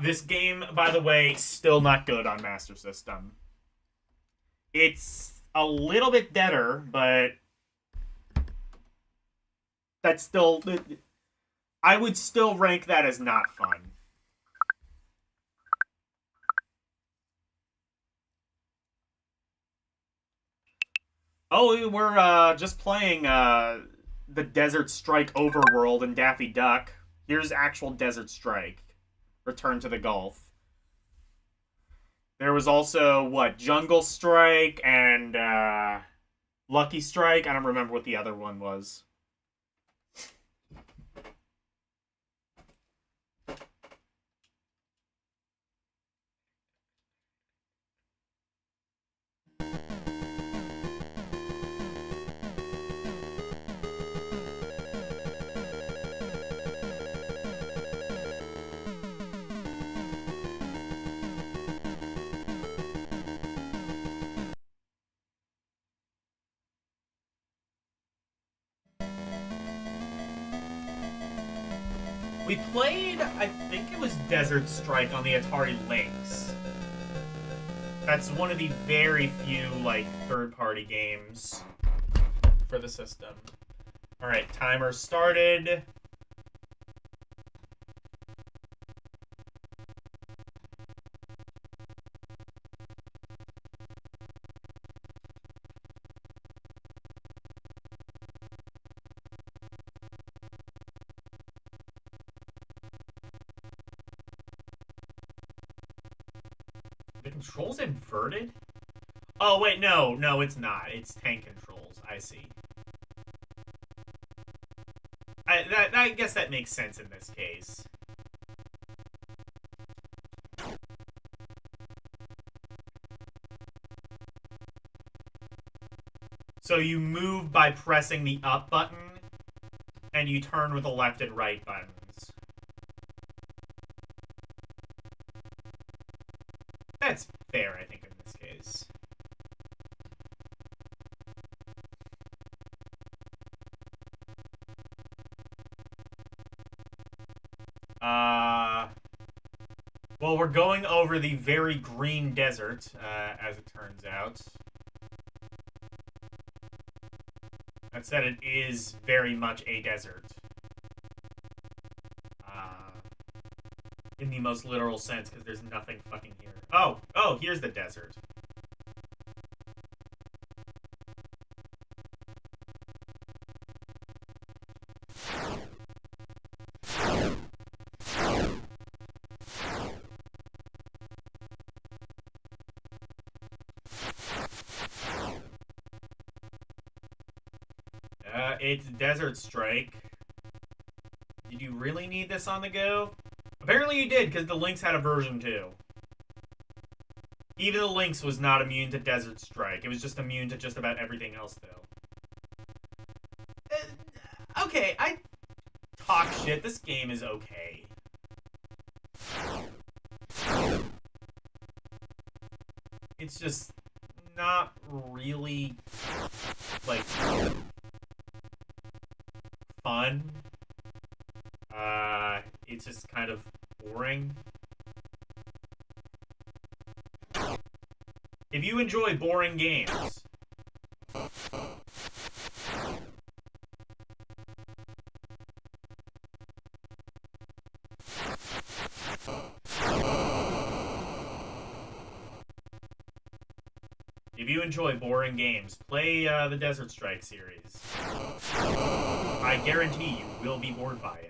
This game, by the way, still not good on Master System. It's a little bit better, but that's still... I would still rank that as not fun. Oh, we're just playing the Desert Strike Overworld in Daffy Duck. Here's actual Desert Strike. Return to the Gulf. There was also, what, Jungle Strike and Lucky Strike? I don't remember what the other one was. We played, I think it was Desert Strike on the Atari Lynx. That's one of the very few, like, third-party games for the system. Alright, timer started. The controls inverted? Oh, wait, no. No, it's not. It's tank controls. I see. I guess that makes sense in this case. So you move by pressing the up button, and you turn with the left and right buttons. That's fair, I think, in this case. Well, we're going over the very green desert, as it turns out. That said, it is very much a desert. In the most literal sense, because there's nothing fucking here. Oh, here's the desert. It's Desert Strike. Did you really need this on the go? Apparently you did, because the Lynx had a version 2. Even the Lynx was not immune to Desert Strike. It was just immune to just about everything else, though. Okay, I talk shit. This game is okay. It's just not really, like, fun. It's just kind of boring. If you enjoy boring games, play the Desert Strike series. I guarantee you will be bored by it.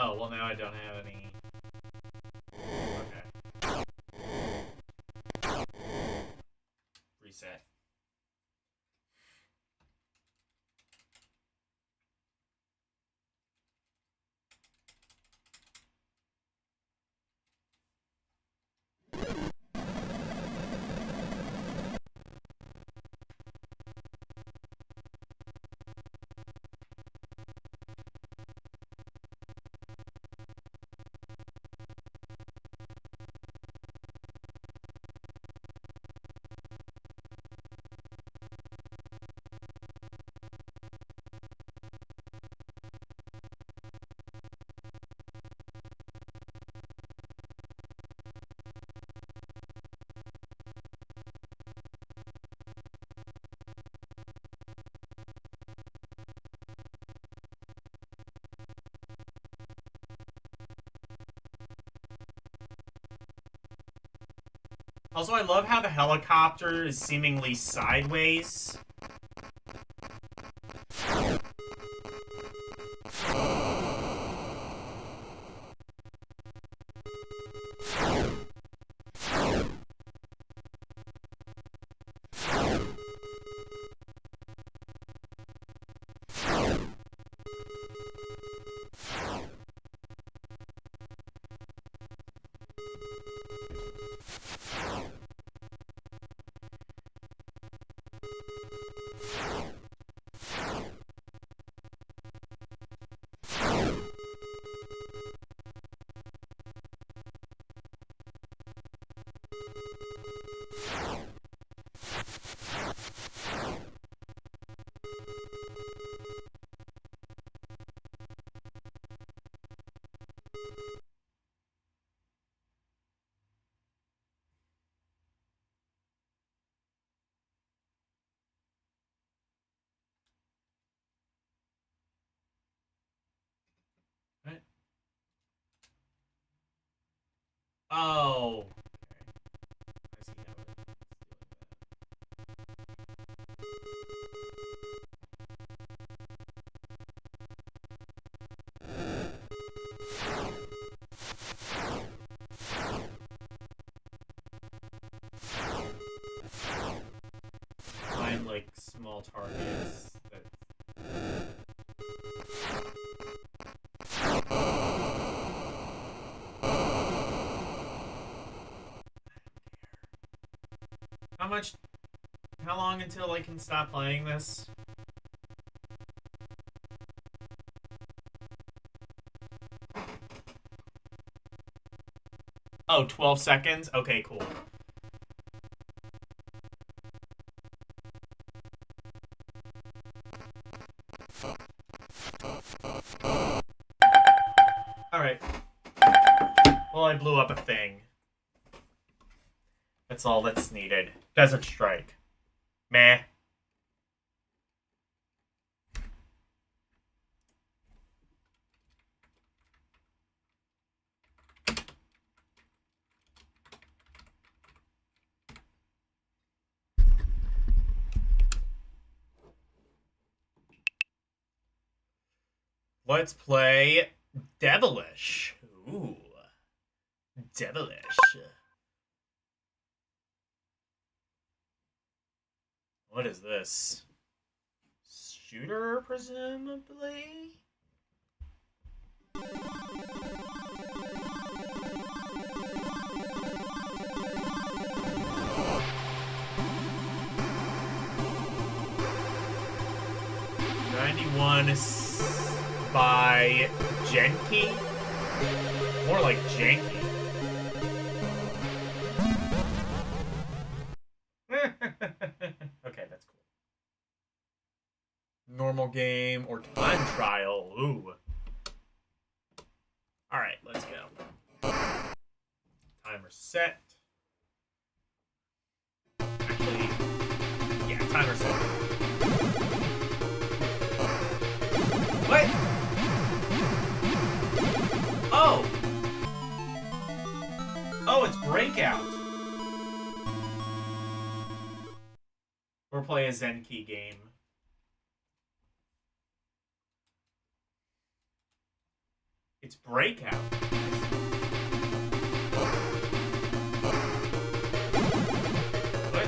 Oh, well now I don't have any. Okay. Reset. Also, I love how the helicopter is seemingly sideways. Oh. I see how find like small targets that how long until I can stop playing this? Oh, 12 seconds? Okay, cool. Alright. Well, I blew up a thing. That's all that's needed. Desert Strike. Meh. Let's play Devilish. Ooh. Devilish. What is this? Shooter, presumably? '91 by Genki? More like Janky. Okay, that's cool. Normal game or time trial. Ooh. Alright, let's go. Timer set. Actually, yeah, timer set. What? Oh! Oh, it's Breakout. Or play a Zenki game. It's Breakout. What?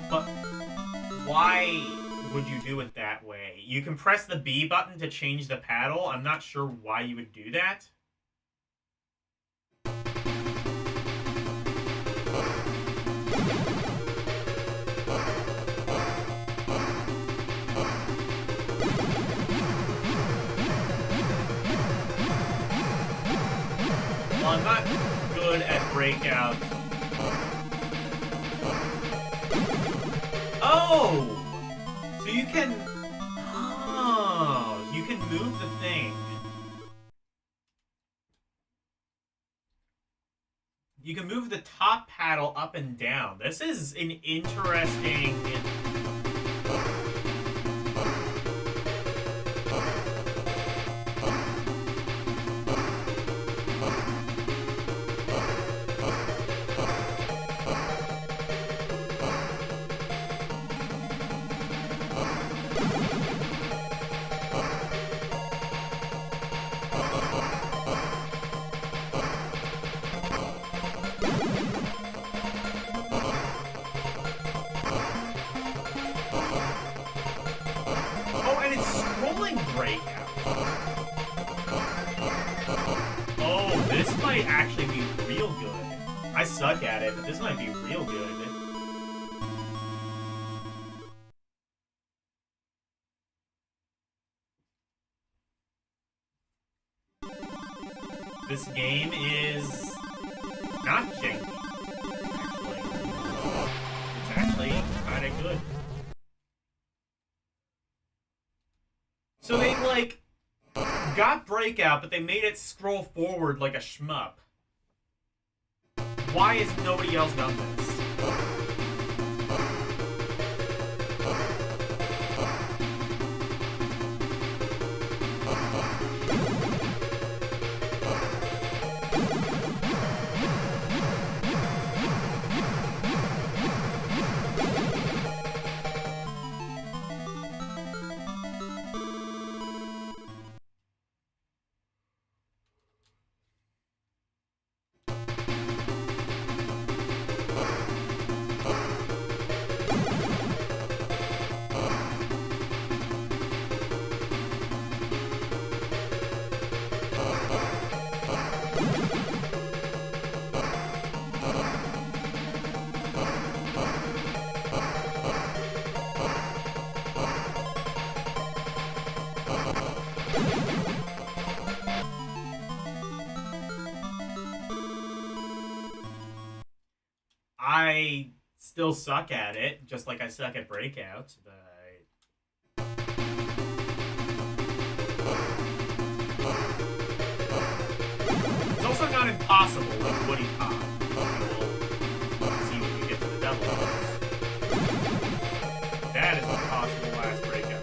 But why would you do it that way? You can press the B button to change the paddle. I'm not sure why you would do that. Well, I'm not good at Breakout. Oh! So you can... Oh, you can move the thing. You can move the top paddle up and down. This is an interesting... actually be real good. I suck at it, but this might be real good. This game is not janky, actually. It's actually kind of good. So they, like, got Breakout, but they made it scroll forward like a shmup. Why has nobody else done this? I still suck at it, just like I suck at breakouts, but it's also not impossible like Woody Pop. We'll see when we get to the double. That is a possible last breakout game.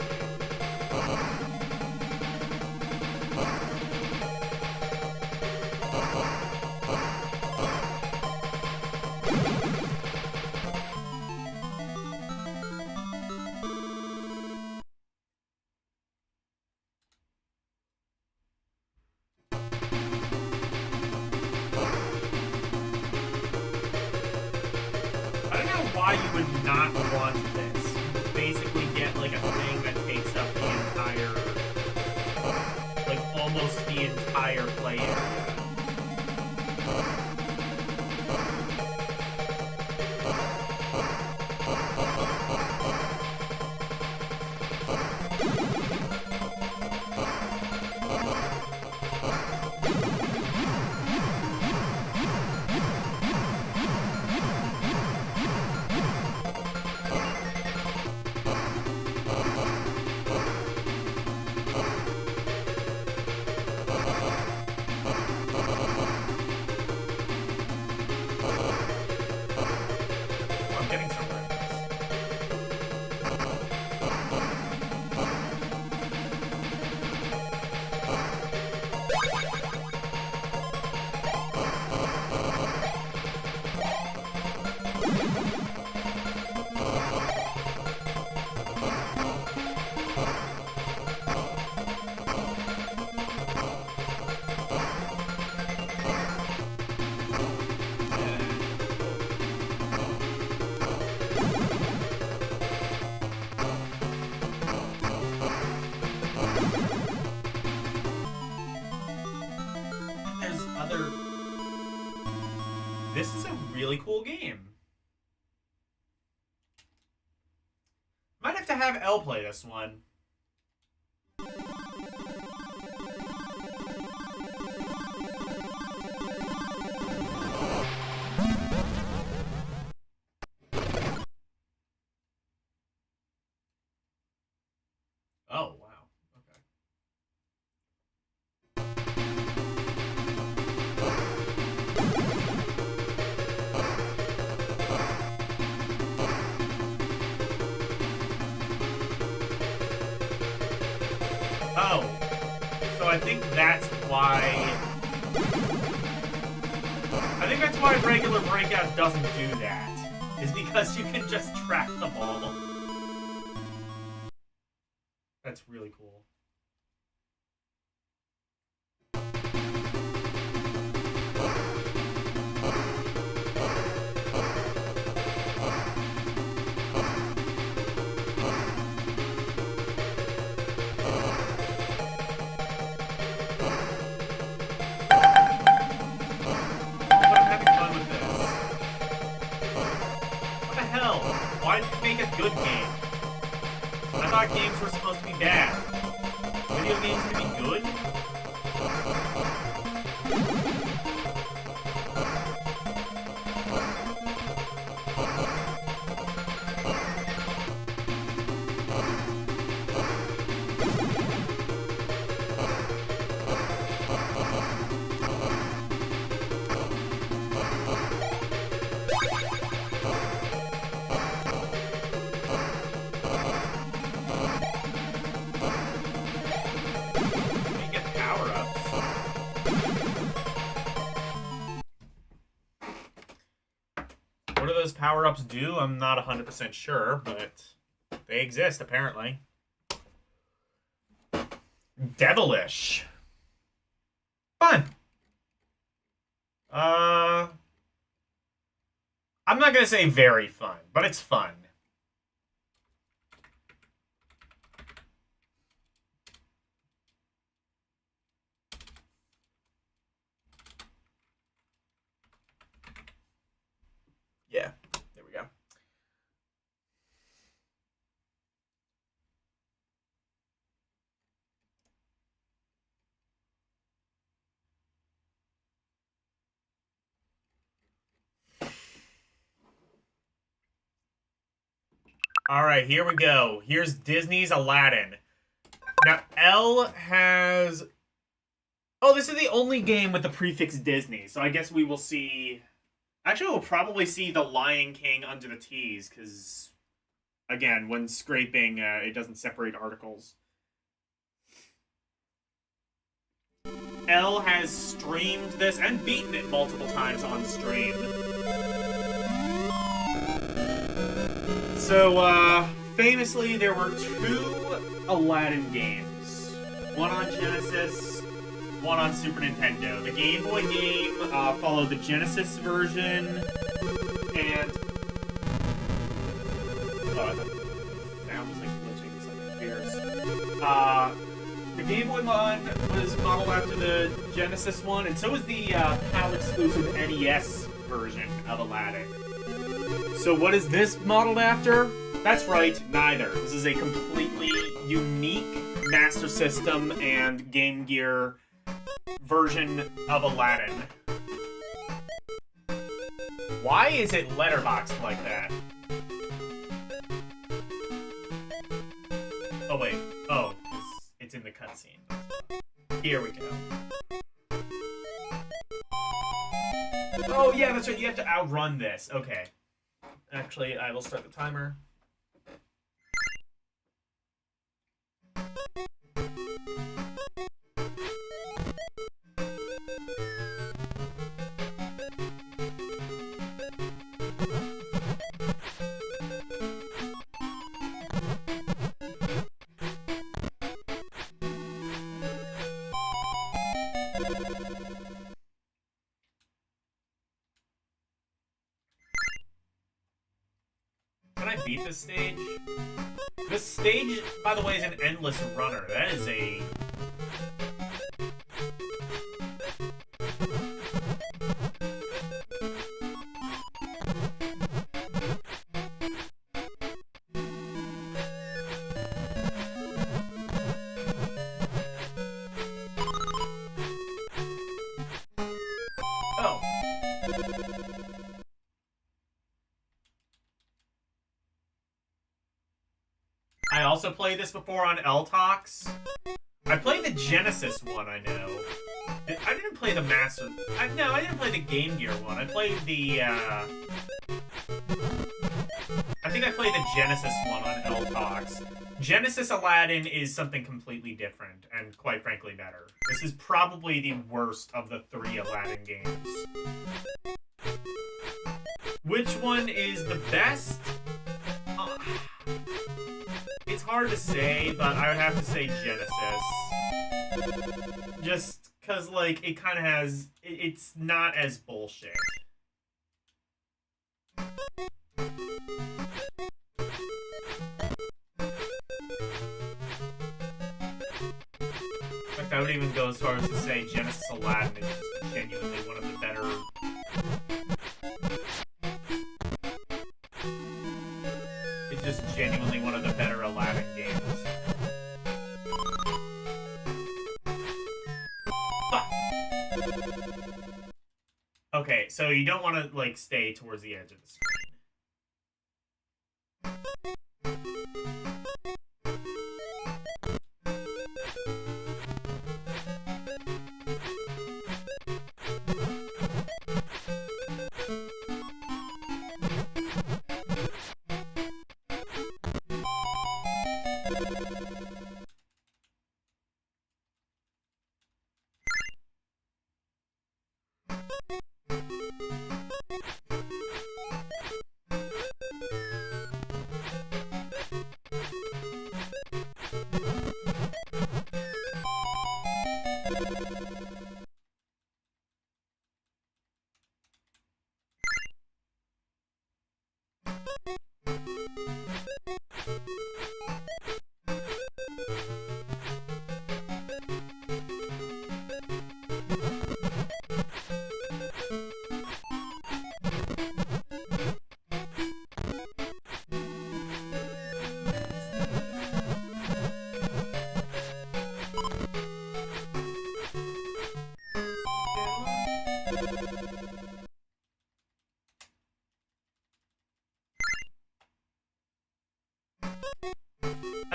I don't know why you would not want this. You basically get like a thing that takes up the entire, like almost the entire play area. I'm getting somewhere. There's other. This is a really cool game. Might have to have L play this one. Oh, wow. Okay. Oh. So I think that's why... I think that's why regular Breakout doesn't do that. Is because you can just track the ball. That's really cool. Why did you make a good game? I thought games were supposed to be bad. Video games can be good? What do those power-ups do? I'm not 100% sure, but they exist, apparently. Devilish. Fun. I'm not going to say very fun, but it's fun. Yeah, there we go. Alright, here we go. Here's Disney's Aladdin. Now, L has... Oh, this is the only game with the prefix Disney, so I guess we will see... Actually, we'll probably see The Lion King under the T's, because, again, when scraping, it doesn't separate articles. L has streamed this and beaten it multiple times on stream. So, famously, there were 2 Aladdin games. One on Genesis, one on Super Nintendo. The Game Boy game followed the Genesis version, and... Oh, the sound was like glitching, something fierce. The Game Boy one was modeled after the Genesis one, and so was the PAL-exclusive NES version of Aladdin. So what is this modeled after? That's right, neither. This is a completely unique Master System and Game Gear version of Aladdin. Why is it letterboxed like that? Oh wait, oh, it's in the cutscene. Here we go. Oh yeah, that's right, you have to outrun this. Okay. Actually, I will start the timer. Can I beat this stage? This stage, by the way, is an endless runner. That is a... Oh. I also played this before on L-Tox. I played the Genesis one, I know. I didn't play the Master... No, I didn't play the Game Gear one. I played the, I think I played the Genesis one on L-Tox. Genesis Aladdin is something completely different, and quite frankly better. This is probably the worst of the 3 Aladdin games. Which one is the best? It's hard to say, but I would have to say Genesis. Just because, like, it kind of has... It's not as bullshit. In fact, I would even go as far as to say Genesis Aladdin is just genuinely one of the better... It's just genuinely one of the better Aladdin games. Fuck! Okay, so you don't want to, like, stay towards the edge of the screen.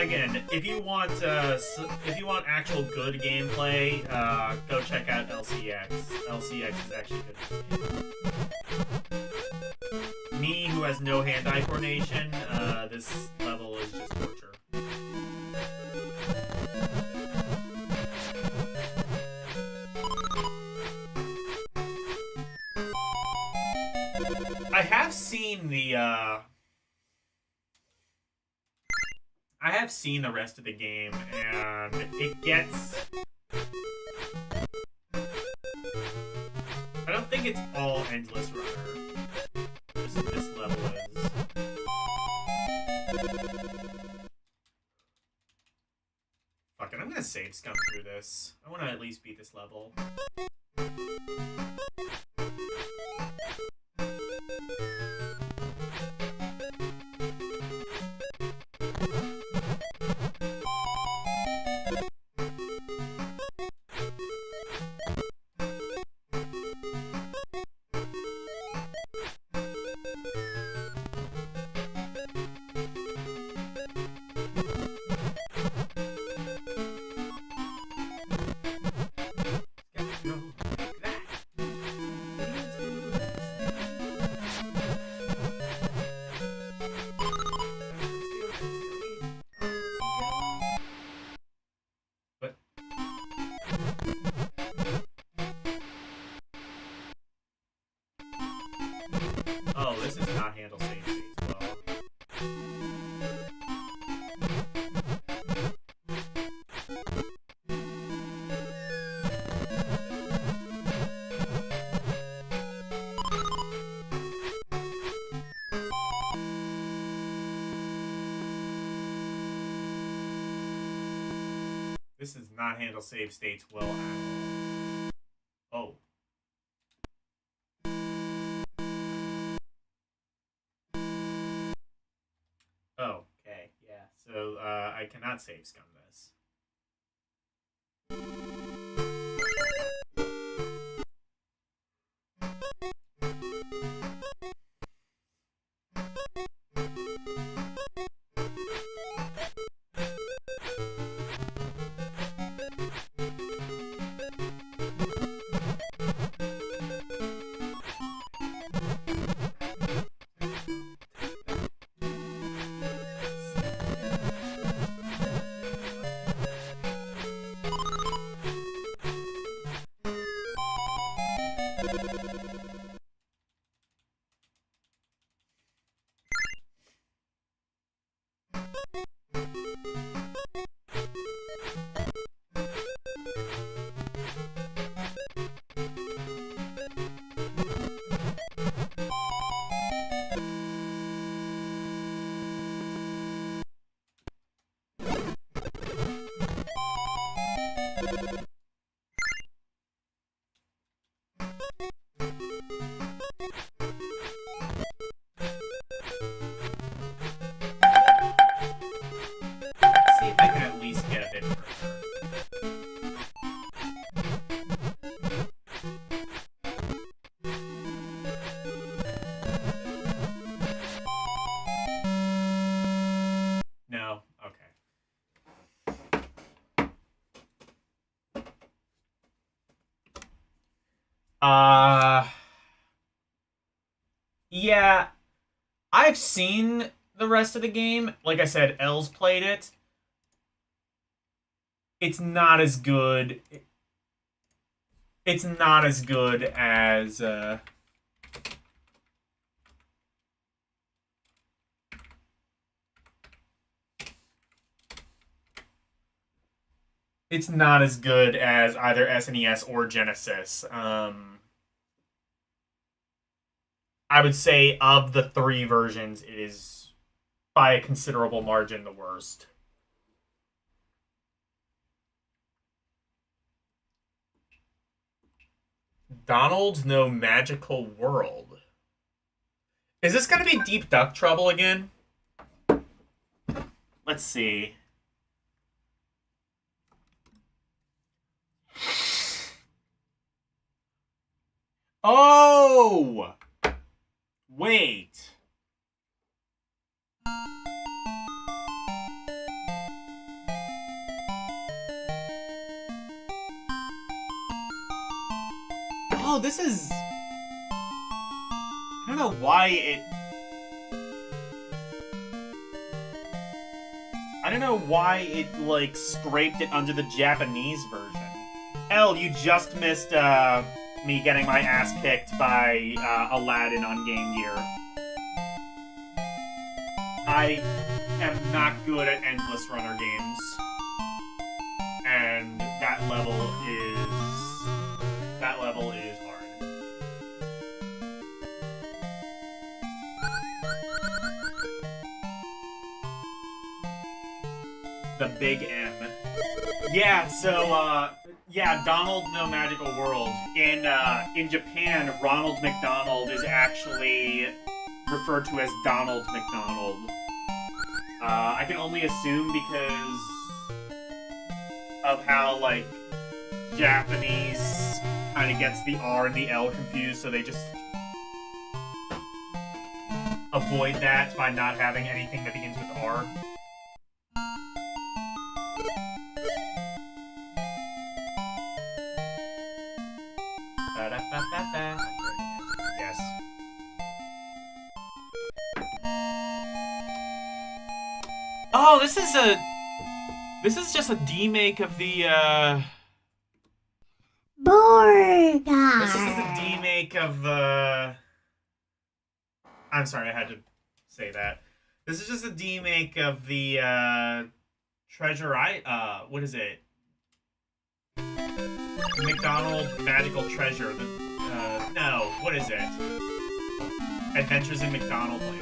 again, if you want actual good gameplay, go check out LCX. LCX is actually good. Me, who has no hand-eye coordination, this level is just torture. I have seen the rest of the game, and it gets... I don't think it's all endless runner. This level is. Fuck it, I'm gonna save scum through this. I want to at least beat this level. Oh, this is not handle save states well. This does not handle save states well at all. Oh. Oh, okay, yeah. So, I cannot save scum this. No? Okay. Yeah. I've seen the rest of the game. Like I said, L's played it. It's not as good. It's not as good as, it's not as good as either SNES or Genesis. I would say of the three versions, it is by a considerable margin the worst. Donald's No Magical World. Is this going to be Deep Duck Trouble again? Let's see. Oh! Wait. this is... I don't know why it... I don't know why it, like, scraped it under the Japanese version. Hell, you just missed, me getting my ass kicked by, Aladdin on Game Gear. I am not good at endless runner games. And that level is hard. The Big M. Yeah, so, yeah, Donald No Magical World. In Japan, Ronald McDonald is actually referred to as Donald McDonald. I can only assume because of how, like, Japanese kind of gets the R and the L confused, so they just avoid that by not having anything that begins with R. Yes. Oh, this is just a demake of the, Burger. This is the demake of, I'm sorry, I had to say that. This is just a demake of the, Treasure what is it? McDonald Magical Treasure. No, what is it? Adventures in McDonald Land.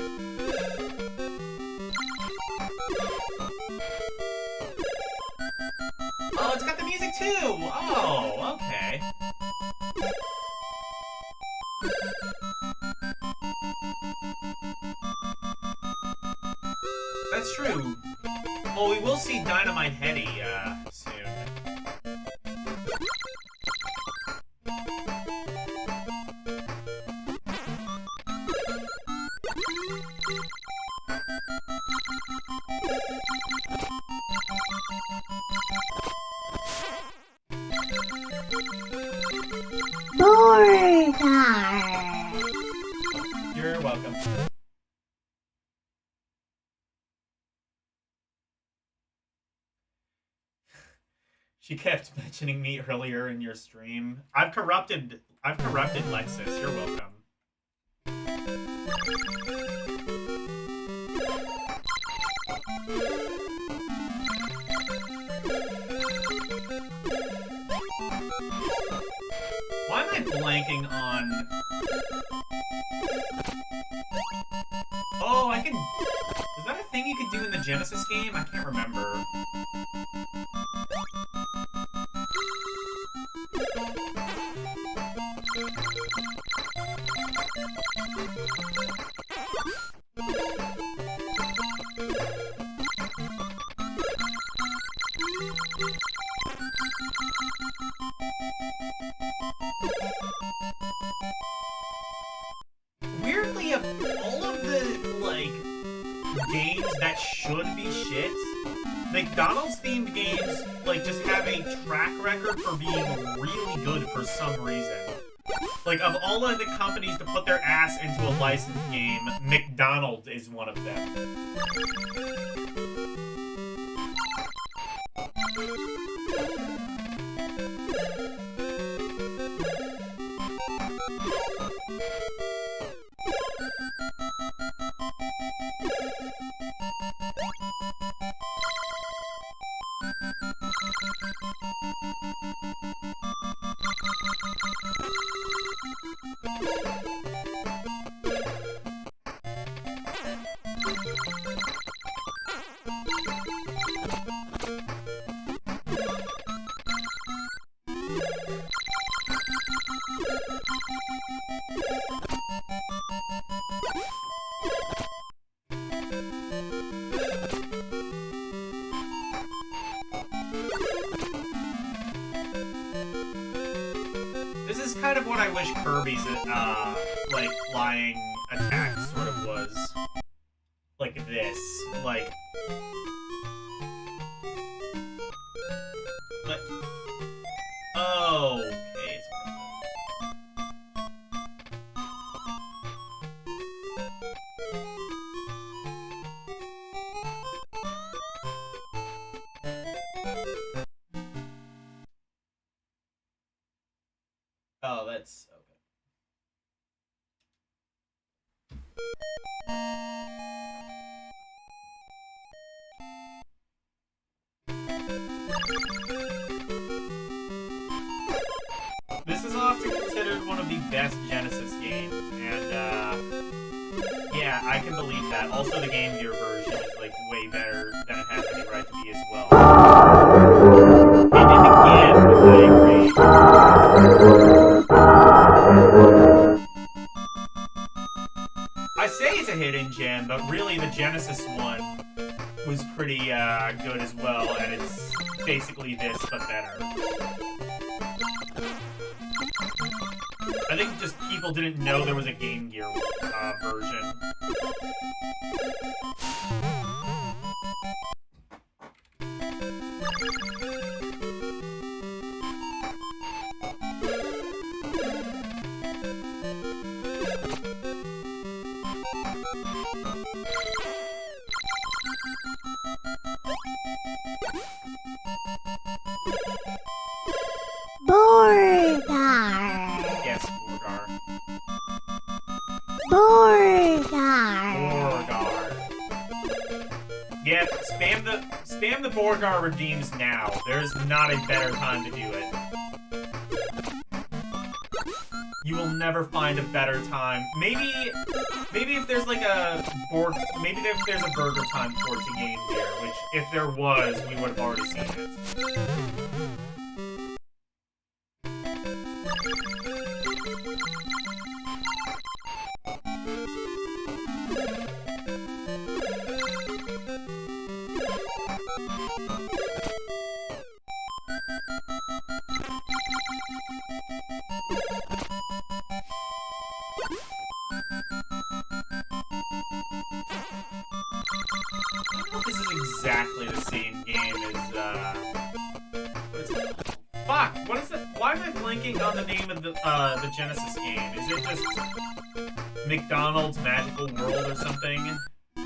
Oh, it's got the music too! Oh, okay. That's true. Well, we will see Dynamite Heady, soon. Burger. You're welcome. She kept mentioning me earlier in your stream. I've corrupted Lexus. You're welcome. Why am I blanking on... Oh, I can... Was that a thing you could do in the Genesis game? I can't remember. Weirdly, of all of the, like, games that should be shit, McDonald's themed games, like, just have a track record for being really good for some reason. Like, of all of the companies to put their ass into a licensed game, McDonald's is one of them. This is kind of what I wish Kirby's, like, flying attack sort of was. Like this. Like... But... Oh, okay. let's... This is often considered one of the best Genesis games, and yeah, I can believe that. Also, the Game Gear version is like way better than it has any right to be as well. They did it again, I agree. I say it's a hidden gem, but really the Genesis one was pretty good as well, and it's basically this, but better. I think just people didn't know there was a Game Gear version. Yes, Borgar. Yeah, spam the Borgar redeems now. There's not a better time to do it. You will never find a better time. Maybe if there's like maybe if there's a Burger Time port to Game Gear, which if there was, we would have already seen it. This is exactly the same game as, what is it? Fuck! What is it? Why am I blanking on the name of the Genesis game? Is it just McDonald's Magical World or something? Do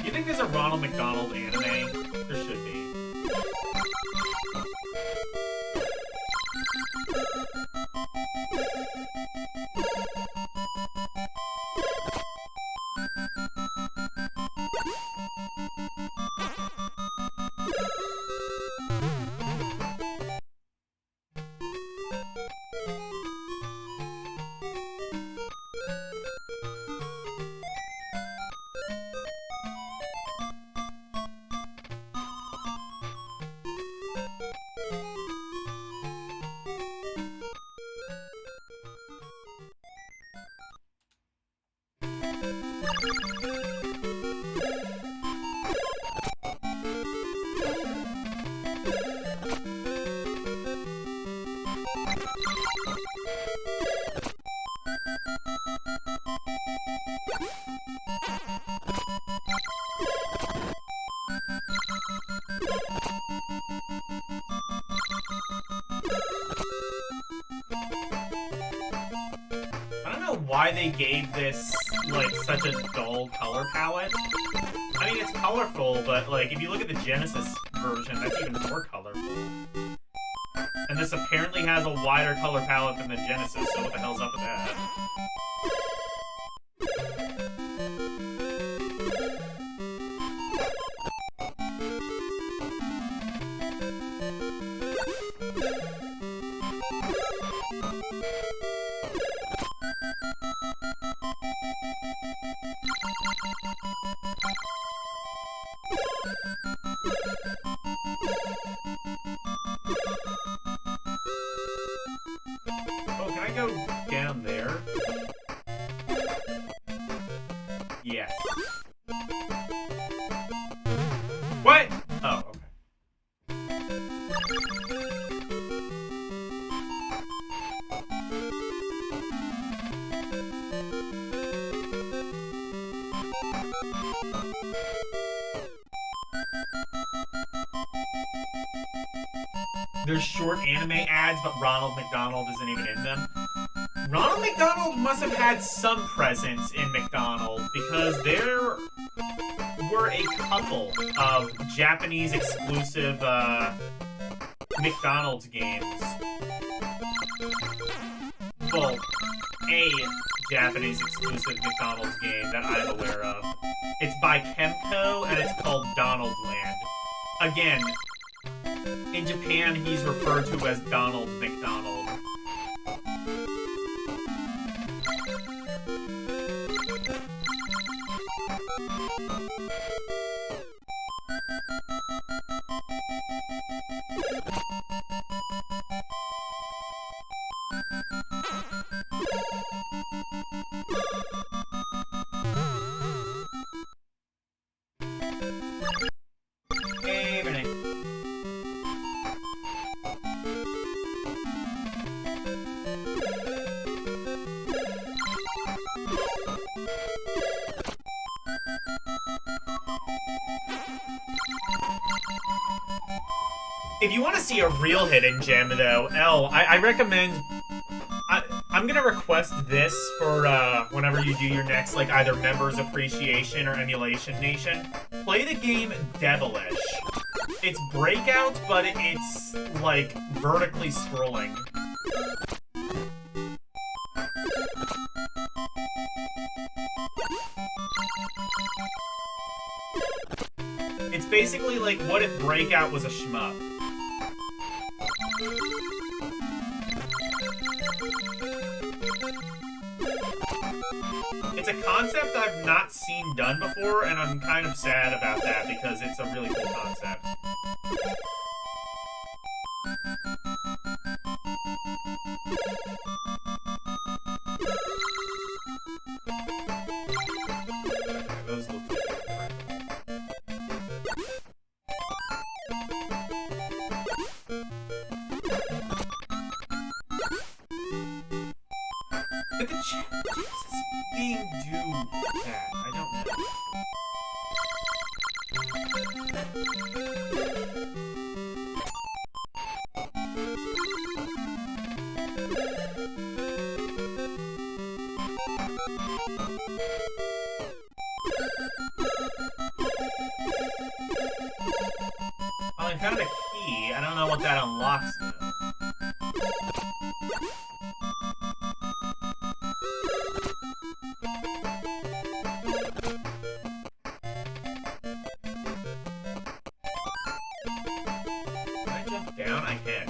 you think there's a Ronald McDonald anime? There should be. Why they gave this, like, such a dull color palette. I mean, it's colorful, but, like, if you look at the Genesis version, that's even more colorful. And this apparently has a wider color palette than the Genesis, so what the hell's up with that? Oh, can I go down there? Yes. What? Oh, okay. There's short anime ads, but Ronald McDonald isn't even in them. Ronald McDonald must have had some presence in McDonald's because there were a couple of Japanese exclusive McDonald's games. Well, a Japanese exclusive McDonald's game that I'm aware of. It's by Kemco and it's called Donald Land. Again, in Japan he's referred to as Donald McDonald. Hey, Renee. If you want to see a real hidden gem, though, I recommend... I'm gonna request this for whenever you do your next, like, either Members Appreciation or Emulation Nation. Play the game Devilish. It's Breakout, but it's, like, vertically scrolling. It's basically like, what if Breakout was a shmup? It's a concept I've not seen done before, and I'm kind of sad about that because it's a really cool concept. Those look different. But the chances being do that, I don't know. Oh, I found a key. I don't know what that unlocks though. Can I jump down? I can.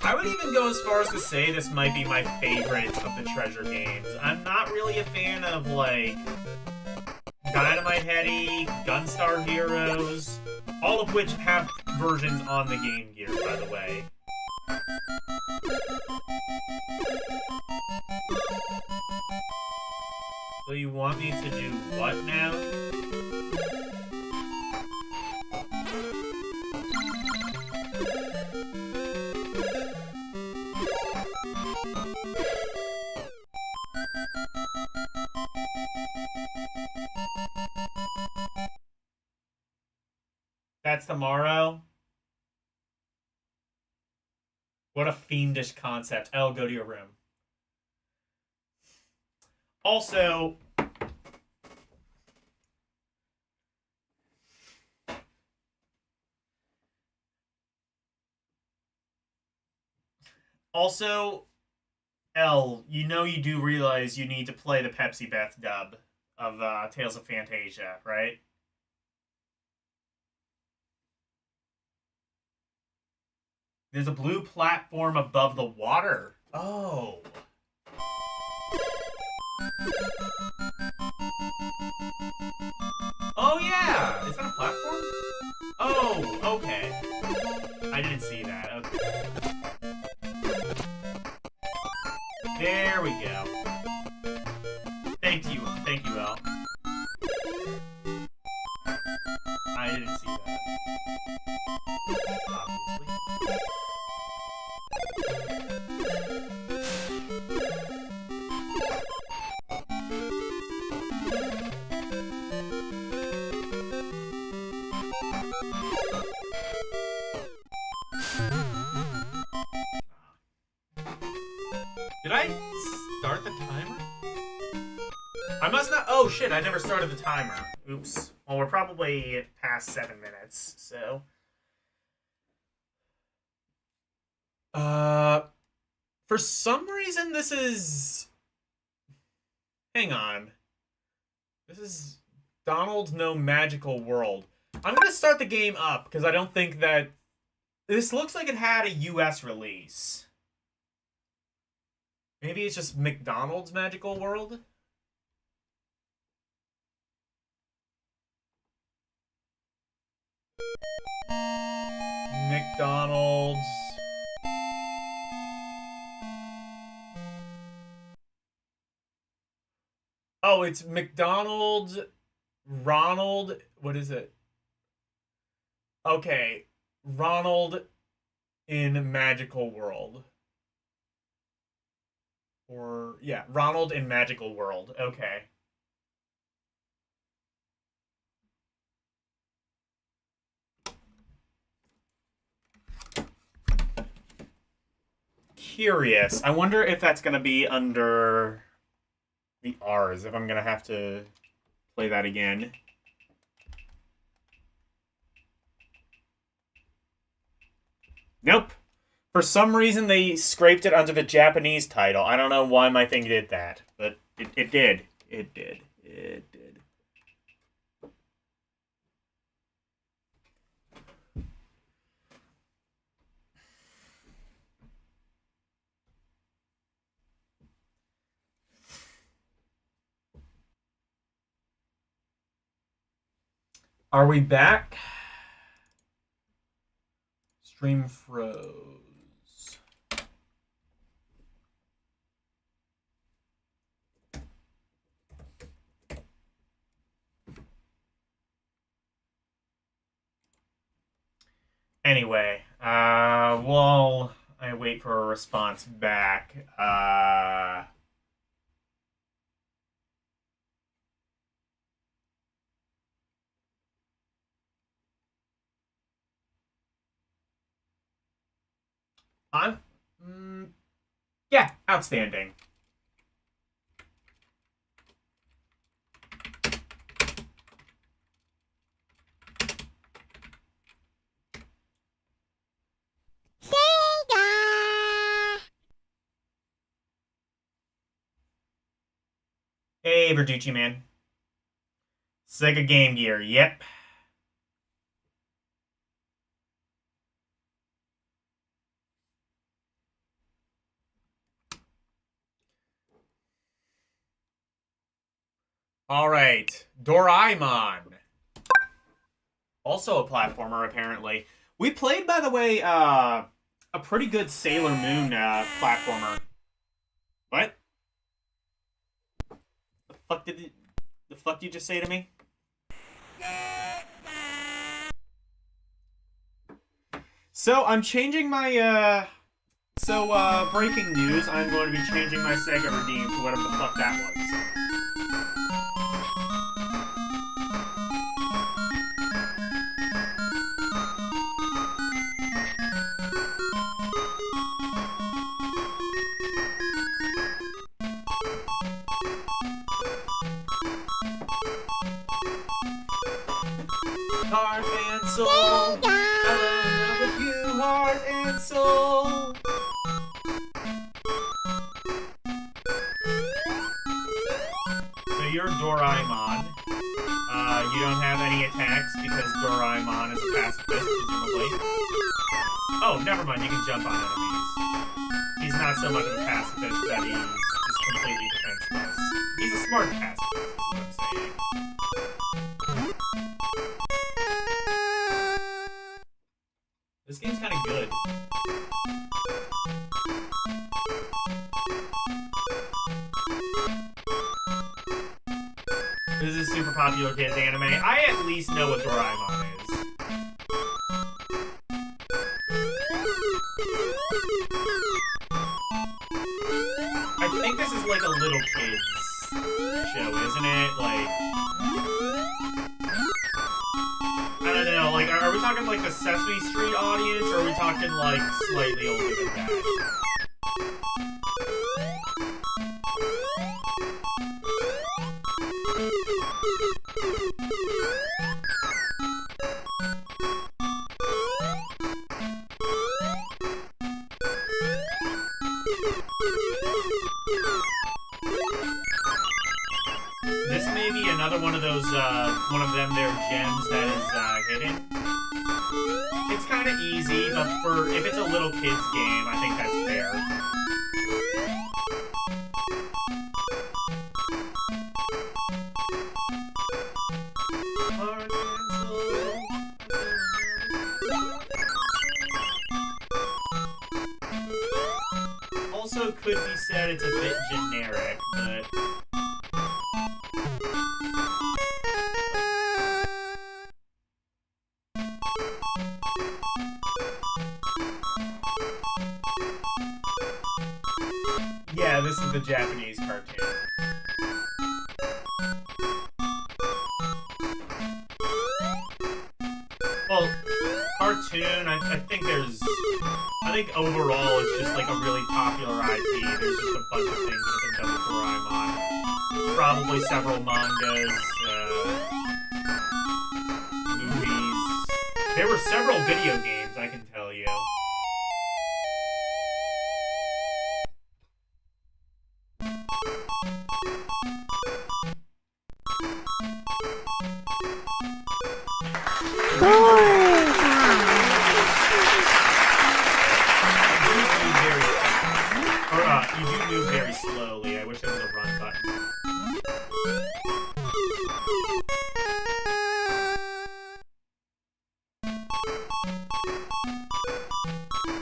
I would even go as far as to say this might be my favorite of the treasure games. I'm not really a fan of, like, Dynamite Heady, Gunstar Heroes, all of which have versions on the Game Gear, by the way. So you want me to do what now? That's tomorrow? What a fiendish concept. Elle, go to your room. Also... Elle, you know you do realize you need to play the Pepsi Beth dub of Tales of Fantasia, right? There's a blue platform above the water. Oh. Oh, yeah. Is that a platform? Oh, okay. I didn't see that. Okay. Thank you, Al. I didn't see that. Obviously. Did I start the timer? I must not. Oh shit! I never started the timer. Oops. Well, we're probably past 7 minutes, so. For some reason, this is. Hang on. This is Donald's No Magical World. I'm gonna start the game up because I don't think that this looks like it had a US release. Maybe it's just McDonald's Magical World? McDonald's. Oh, it's McDonald's Ronald. What is it? Okay. Ronald in Magical World. Or, yeah, Ronald in Magical World. Okay. Curious. I wonder if that's going to be under the R's, if I'm going to have to play that again. Nope. For some reason, they scraped it under the Japanese title. I don't know why my thing did that, but it did. It did. It did. Are we back? Stream froze. Anyway, while I wait for a response back, yeah, outstanding. Hey, Verducci man. Sega Game Gear, yep. Alright, Doraemon. Also a platformer, apparently. We played, by the way, a pretty good Sailor Moon platformer. What? The fuck did you just say to me? So, I'm changing my, breaking news, I'm going to be changing my Sega Redeem to whatever the fuck that was. Heart and soul, I love with you, heart and soul. So you're Doraemon. You don't have any attacks because Doraemon is a pacifist, presumably. Oh, never mind, you can jump on enemies. He's not so much of a pacifist that he's just completely defenseless. He's a smart pacifist, is what I'm saying. This game's kind of good. This is a super popular kids anime. I at least know what Doraemon is. I think this is like a little kids show, isn't it? Like, I don't know, like, are we talking like the Sesame Street audience, or are we talking like slightly older than that? This may be another one of those, one of them their gems that is, hidden. It's kind of easy, but if it's a little kid's game, I think that's fair. Also could be said it's a bit generic, but... Yeah, this is the Japanese cartoon. Well, cartoon, I think overall it's just like a really popular IP. There's just a bunch of things that have been done with Doraemon. Probably several mangas, movies. There were several video games, I can tell you. You do move very slowly. I wish there was a run button.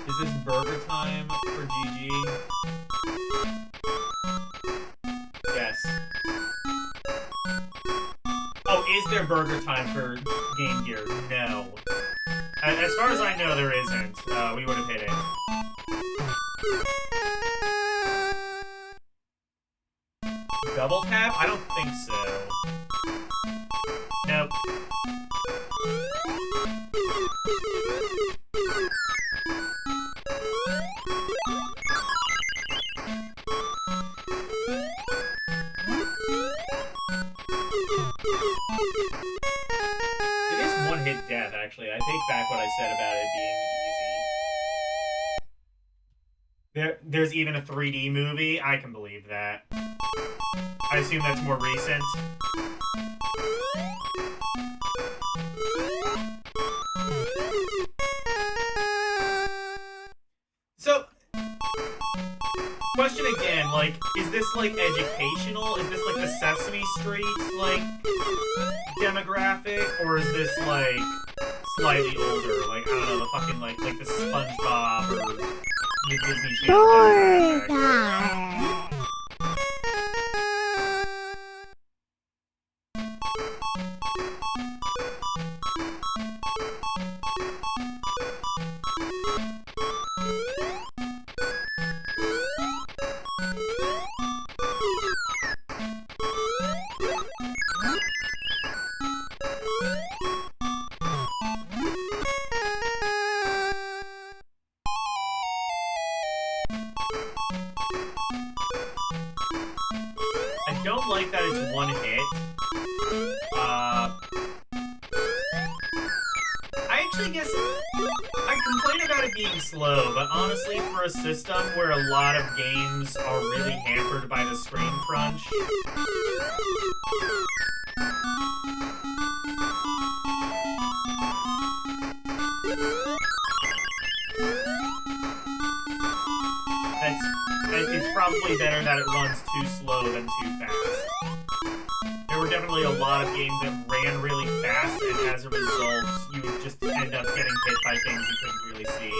Is this burger time for GG? Yes. Oh, is there burger time for Game Gear? No. As far as I know, there isn't. We would have hit it. Double tap? I don't think so. Nope. It is one-hit death, actually. I take back what I said about it being easy. There's even a 3D movie? I can believe that. I assume that's more recent. So, question again, like, is this, like, educational? Is this, like, the Sesame Street, like, demographic? Or is this, like, slightly older? Like, I don't know, the fucking, like the SpongeBob or the Disney Channel demographic? I don't like that it's one hit. I actually guess I complain about it being slow, but honestly, for a system where a lot of games are really hampered by the screen crunch, it's probably better that it runs too slow than too fast. There were definitely a lot of games that ran really fast, and as a result, you would just end up getting hit by things you couldn't really see.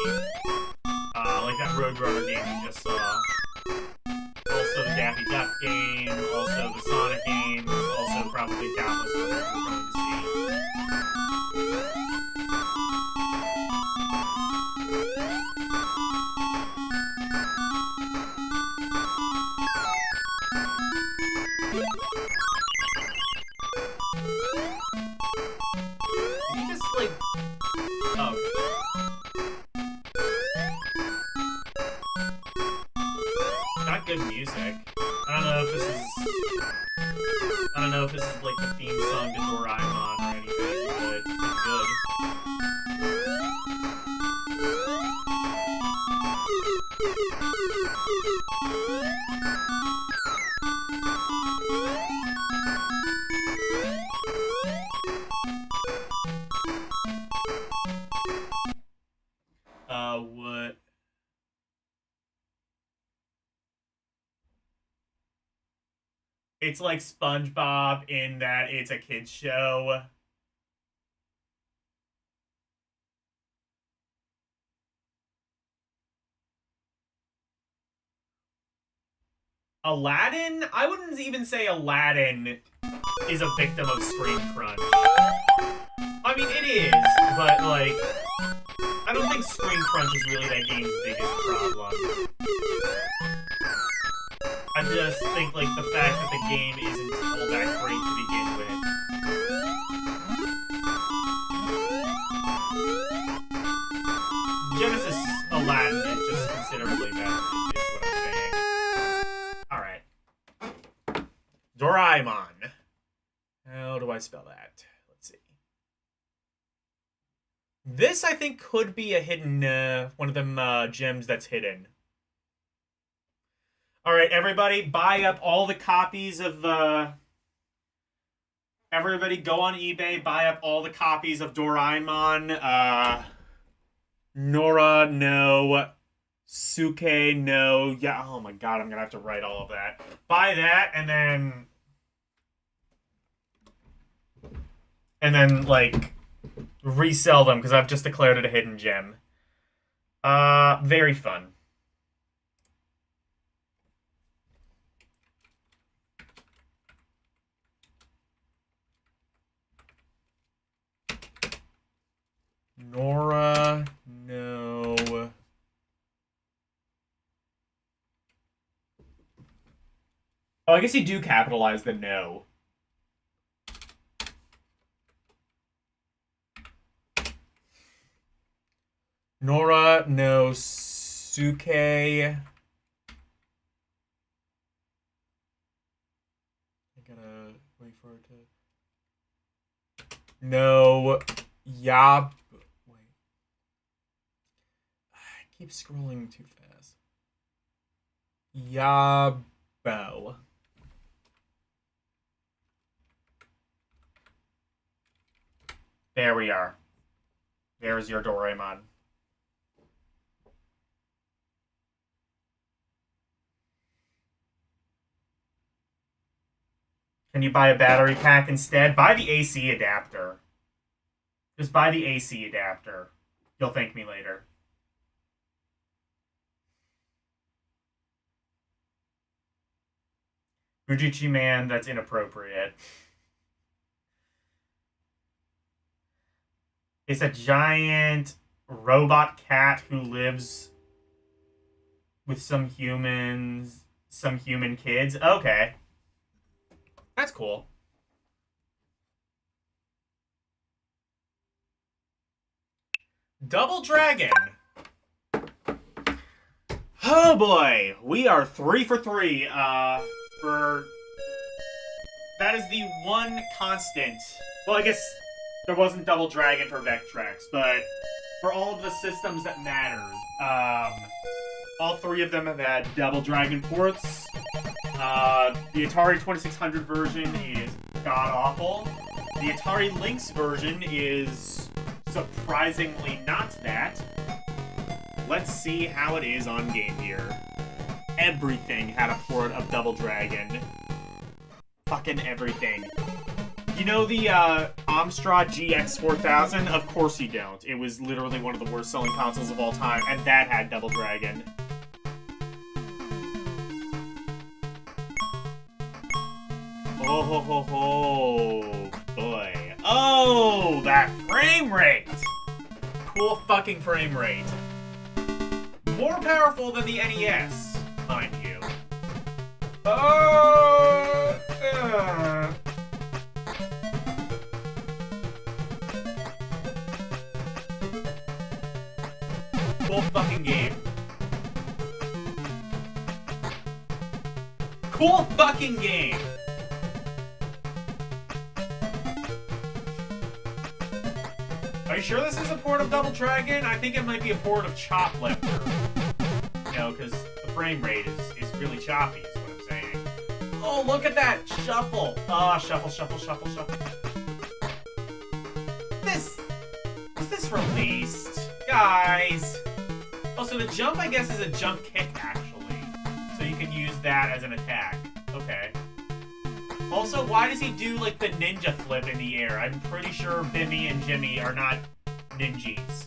Like that Roadrunner game you just saw. Also the Daffy Duck game, also the Sonic games, also probably doubtless what we're going to see. Did he just, like... Oh. Not good music. I don't know if this is... I don't know if this is like the theme song to Doraemon or anything, but it's good. What? It's like SpongeBob in that it's a kid's show. Aladdin? I wouldn't even say Aladdin is a victim of screen crunch. I mean, it is, but, like, I don't think screen crunch is really that game's biggest problem. I just think, like, the fact that the game isn't all that great to begin with. Genesis Aladdin is just considerably better, is what I'm saying. Alright. Doraemon. How do I spell that? Let's see. This, I think, could be a hidden, one of them gems that's hidden. Alright, everybody, buy up all the copies of, everybody go on eBay, buy up all the copies of Doraemon, Nora, no, Suke, no, yeah, oh my god, I'm gonna have to write all of that. Buy that, and then, like, resell them, because I've just declared it a hidden gem. Very fun. Nora, no. Oh, I guess you do capitalize the no. Nora, no. Suke. I gotta wait for it to... No. Yab. Wait. I keep scrolling too fast. Yabo. There we are. There's your Doraemon. Can you buy a battery pack instead? Buy the AC adapter. Just buy the AC adapter. You'll thank me later. Fujichi Man, that's inappropriate. It's a giant robot cat who lives with some humans, some human kids. Okay. That's cool. Double Dragon. Oh boy, we are 3 for 3. That is the one constant. Well, I guess there wasn't Double Dragon for Vectrex, but for all of the systems that matter, all 3 of them have had Double Dragon ports. The Atari 2600 version is god-awful. The Atari Lynx version is surprisingly not that. Let's see how it is on Game Gear. Everything had a port of Double Dragon. Fucking everything. You know the Amstrad GX 4000? Of course you don't. It was literally one of the worst selling consoles of all time, and that had Double Dragon. Oh, boy. Oh, that frame rate! Cool fucking frame rate. More powerful than the NES, mind you. Cool fucking game. Cool fucking game. Are you sure this is a port of Double Dragon? I think it might be a port of Choplifter. You know, because the frame rate is really choppy, is what I'm saying. Oh, look at that! Shuffle! Ah, shuffle, shuffle, shuffle, shuffle. Was this released? Guys! Oh, so the jump, I guess, is a jump kick, actually. So you can use that as an attack. Okay. Also, why does he do, like, the ninja flip in the air? I'm pretty sure Bimmy and Jimmy are not ninjas.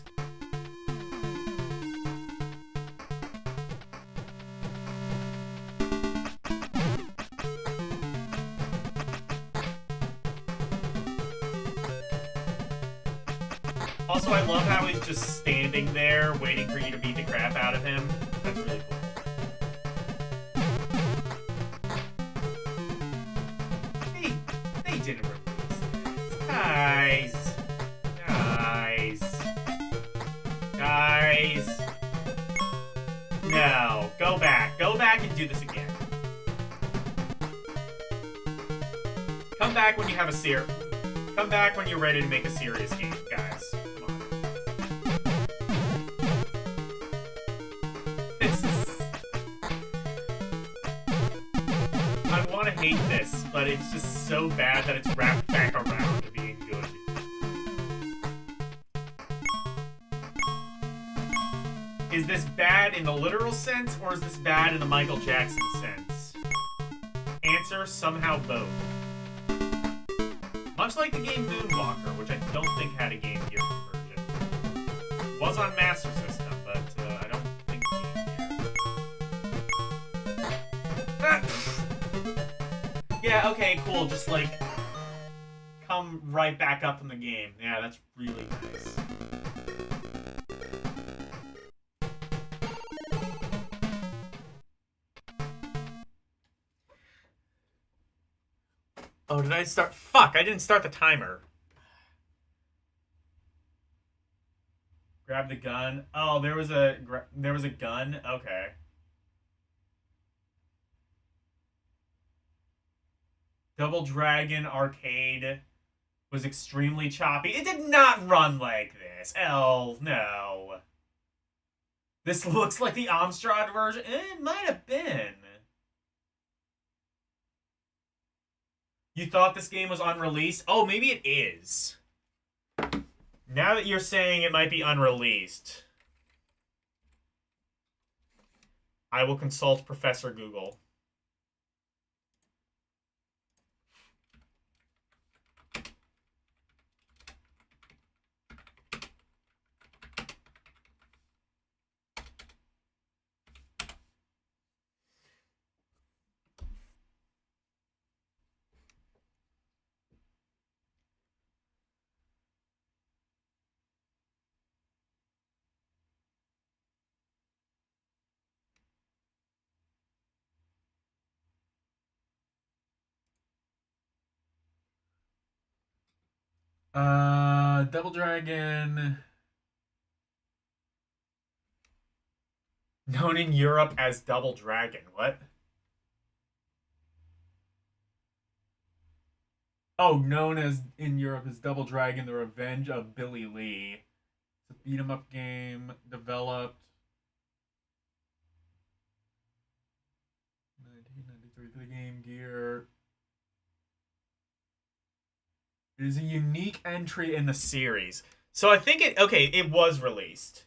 Also, I love how he's just standing there waiting for you to beat the crap out of him. That's really cool. They didn't release this. Guys. No. Go back. Go back and do this again. Come back when you have a Come back when you're ready to make a serious game, guys. Come on. This is... I want to hate this, but it's just so bad that it's wrapped back around to being good. Is this bad in the literal sense, or is this bad in the Michael Jackson sense? Answer, somehow both. Much like the game Moonwalker, which I don't think had a Game Gear conversion. It was on Master System, but I don't think Game Gear. Yeah, okay, cool. Just, like, come right back up from the game. Yeah, that's really nice. Oh, did I start? Fuck, I didn't start the timer. Grab the gun. Oh, there was a gun? Okay. Double Dragon Arcade was extremely choppy. It did not run like this. No. This looks like the Amstrad version. It might have been. You thought this game was unreleased? Oh, maybe it is. Now that you're saying it might be unreleased, I will consult Professor Google. Double Dragon. Known in Europe as Double Dragon. What? Oh, known as in Europe as Double Dragon, The Revenge of Billy Lee. It's a beat-em-up game developed 1993 for the Game Gear. It is a unique entry in the series. So I think it was released.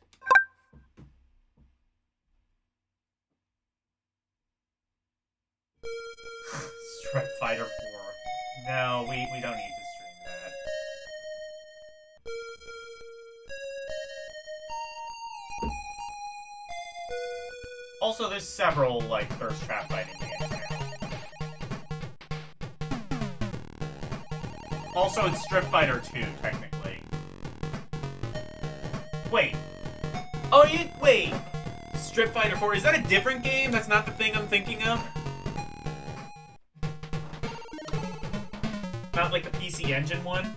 Street Fighter 4. No, we don't need to stream that. Also, there's several, like, thirst trap fighting games there. Also, it's Street Fighter 2, technically. Wait. Oh, wait. Street Fighter 4. Is that a different game? That's not the thing I'm thinking of? Not like the PC Engine one?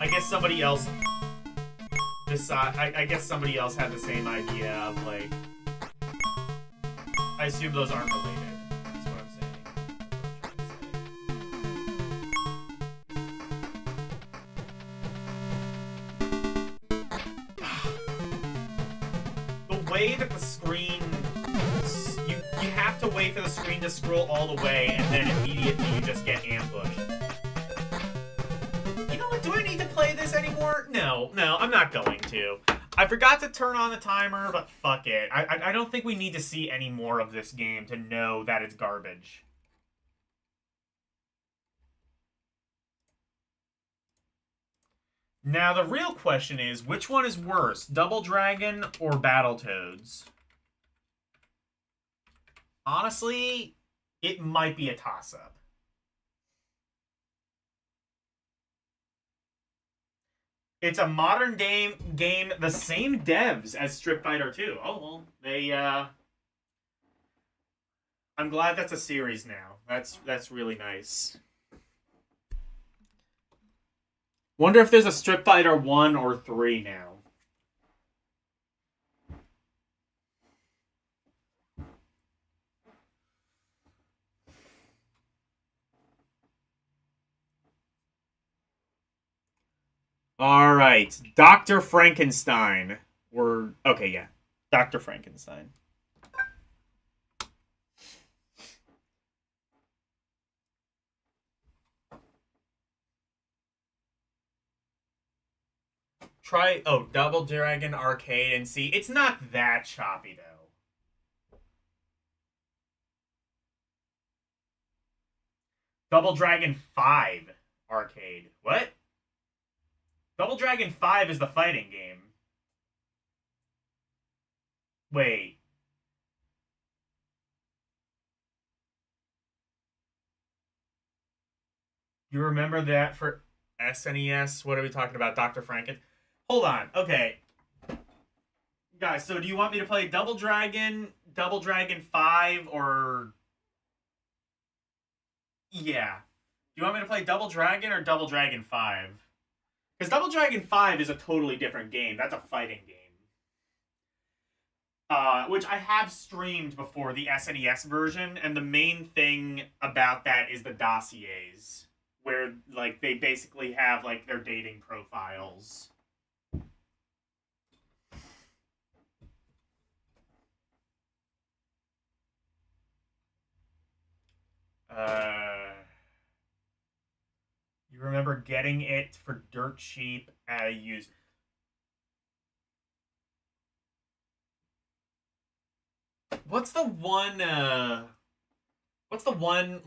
I guess somebody else I guess somebody else had the same idea of, like... I assume those aren't related. That's what I'm saying. The way that the screen... You have to wait for the screen to scroll all the way, and then immediately you just get ambushed. You know what? Do I need to play this anymore? No, I'm not going to. I forgot to turn on the timer, but fuck it. I don't think we need to see any more of this game to know that it's garbage. Now, the real question is, which one is worse, Double Dragon or Battletoads? Honestly, it might be a toss-up. It's a modern game, the same devs as Street Fighter 2. Oh, well, they, I'm glad that's a series now. That's really nice. Wonder if there's a Street Fighter 1 or 3 now. All right, Dr. Frankenstein. Okay, yeah, Dr. Frankenstein. Try Double Dragon Arcade and see. It's not that choppy though. Double Dragon 5 Arcade. What? Double Dragon 5 is the fighting game. Wait. You remember that for SNES? What are we talking about? Dr. Franken? Hold on. Okay. Guys, so do you want me to play Double Dragon 5, or... Yeah. Do you want me to play Double Dragon or Double Dragon 5? Because Double Dragon 5 is a totally different game. That's a fighting game. Which I have streamed before, the SNES version, and the main thing about that is the dossiers, where, like, they basically have, like, their dating profiles. You remember getting it for dirt cheap at a used... What's the one, what's the one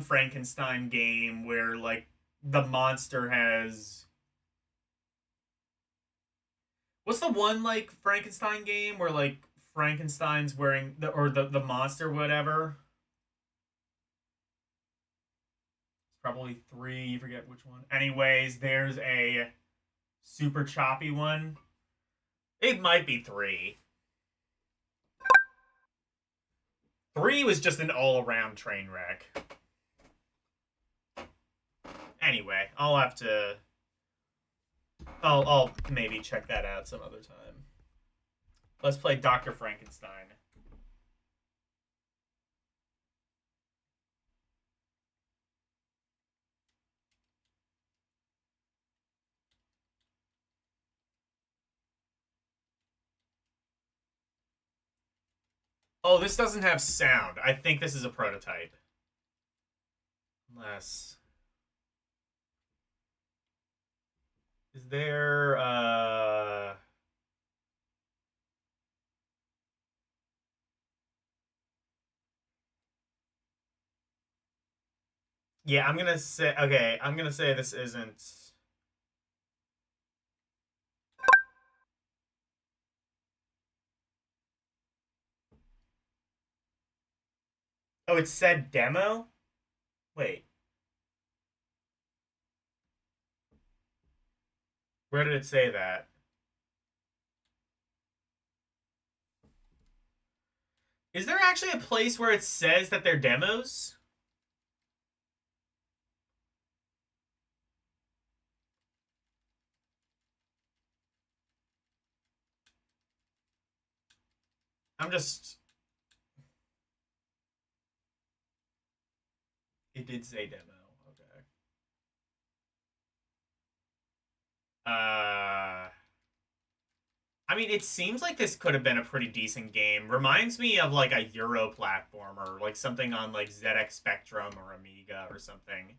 Frankenstein game where, like, the monster has... What's the one, like, Frankenstein game where, like, Frankenstein's wearing, the monster, whatever? Probably 3, you forget which one. Anyways, there's a super choppy one. It might be 3. 3 was just an all-around train wreck. Anyway, I'll have to... I'll maybe check that out some other time. Let's play Dr. Frankenstein. Oh, this doesn't have sound. I think this is a prototype. Unless... Is there, Yeah, I'm gonna say... Okay, I'm gonna say this isn't... Oh, it said demo? Wait. Where did it say that? Is there actually a place where it says that they're demos? I'm just... It did say demo. Okay. I mean, it seems like this could have been a pretty decent game. Reminds me of like a Euro platformer, like something on like ZX Spectrum or Amiga or something.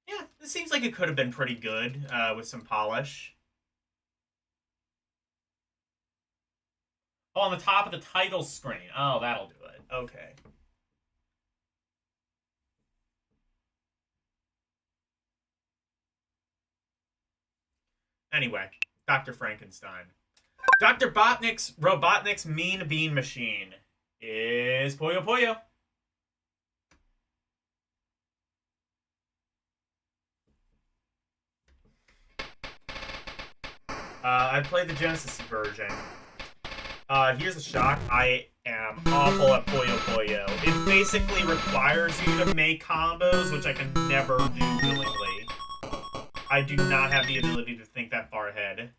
Yeah, it seems like it could have been pretty good with some polish. Oh, on the top of the title screen. Oh, that'll do it. Okay. Anyway, Dr. Frankenstein. Dr. Robotnik's Mean Bean Machine is Puyo Puyo. I played the Genesis version. Here's a shock. I am awful at Puyo Puyo. It basically requires you to make combos, which I can never do willingly. I do not have the ability to think that far ahead.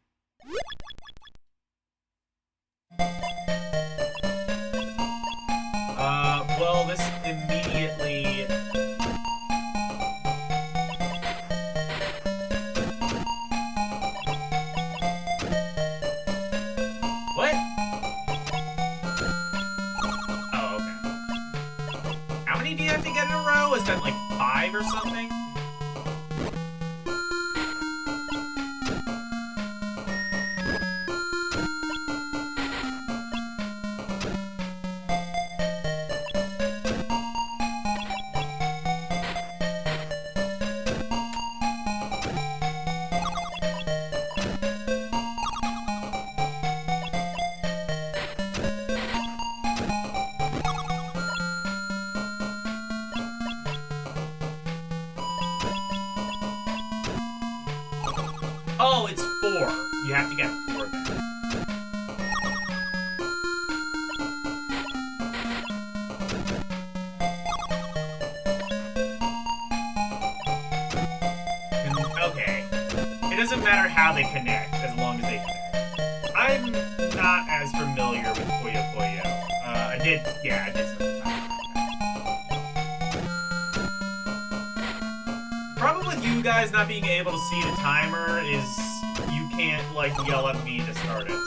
Well, this immediately... What? Oh, okay. How many do you have to get in a row? Is that like 5 or something? Oh, it's 4. You have to get 4 then. Okay. It doesn't matter how they connect, as long as they connect. I'm not as familiar with Puyo Puyo. I did some time. Problem with you guys not being able to see the timer is you can't, like, yell at me to start it.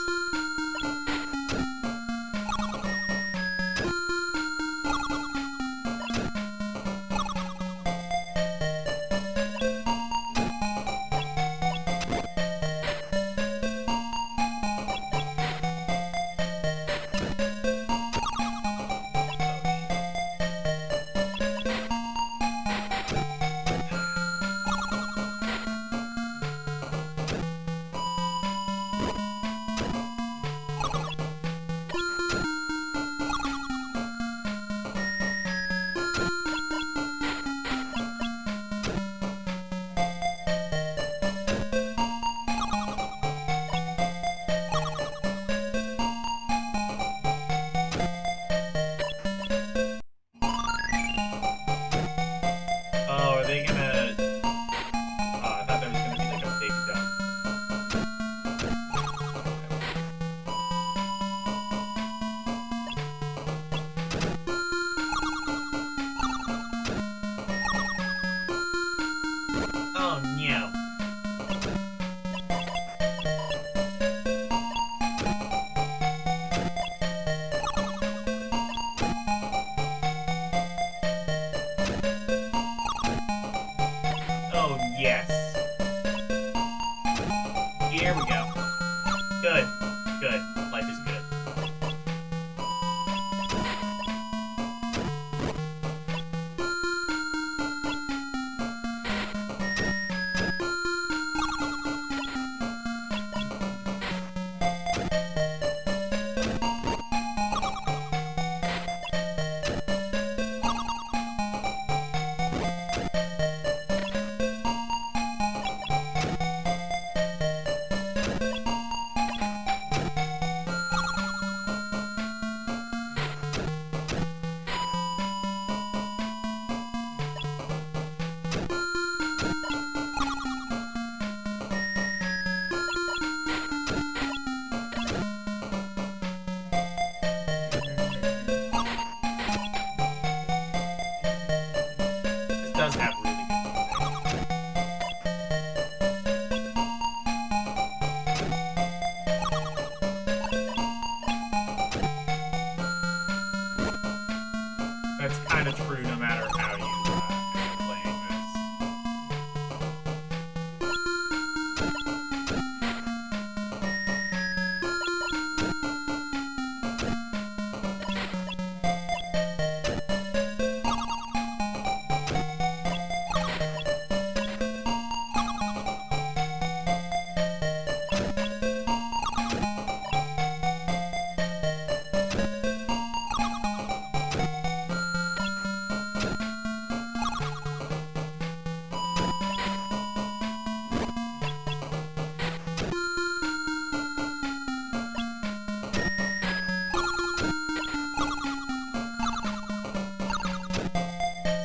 Here we go. Good. Good. Life is good. that's kind of true no matter how you end up playing this.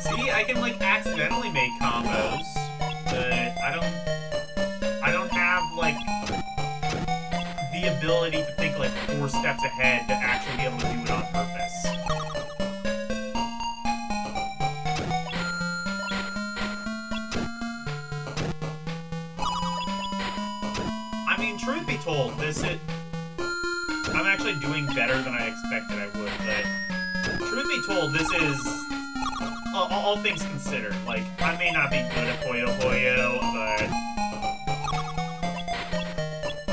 See, I can like accidentally make combos, but I don't have like the ability to think like 4 steps ahead to actually be able to do it on purpose. I mean, truth be told, I'm actually doing better than I expected I would, but truth be told, this is all things considered. Like, I may not be good at Puyo Puyo, but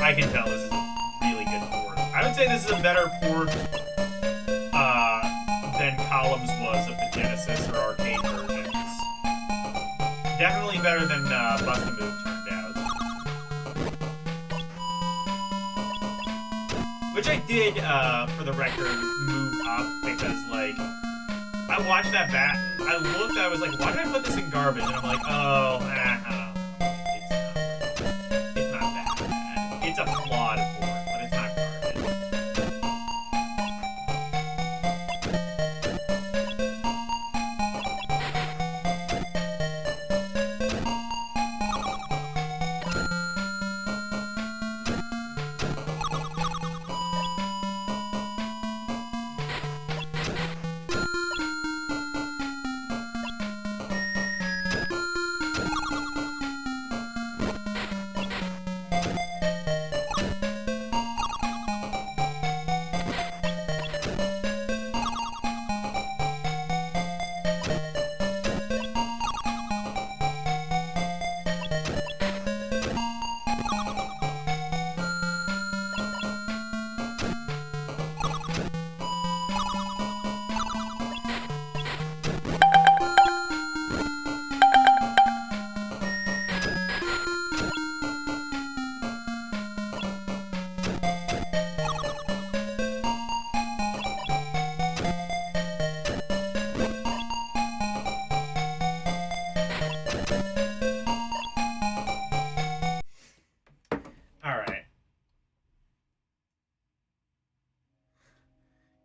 I can tell this is a really good port. I would say this is a better port than Columns was of the Genesis or arcade versions. Definitely better than Bust a Move turned out. Which I did, for the record, move up because, like, I watched that bat. I looked, I was like, why did I put this in garbage? And I'm like, oh, I don't know. It's not that bad. It's a flawed port, but it's not garbage.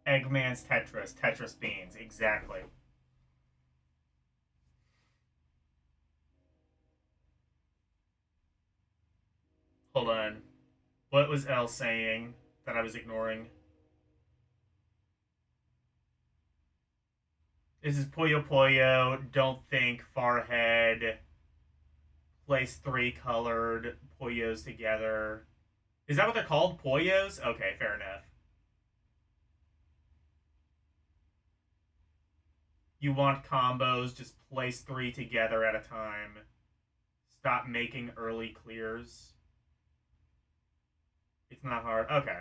Eggman's Tetris, Tetris Beans, exactly. Hold on. What was Elle saying that I was ignoring? This is Puyo Puyo, don't think far ahead. Place 3 colored Puyos together. Is that what they're called? Puyos? Okay, fair enough. You want combos, just place 3 together at a time. Stop making early clears. It's not hard. Okay.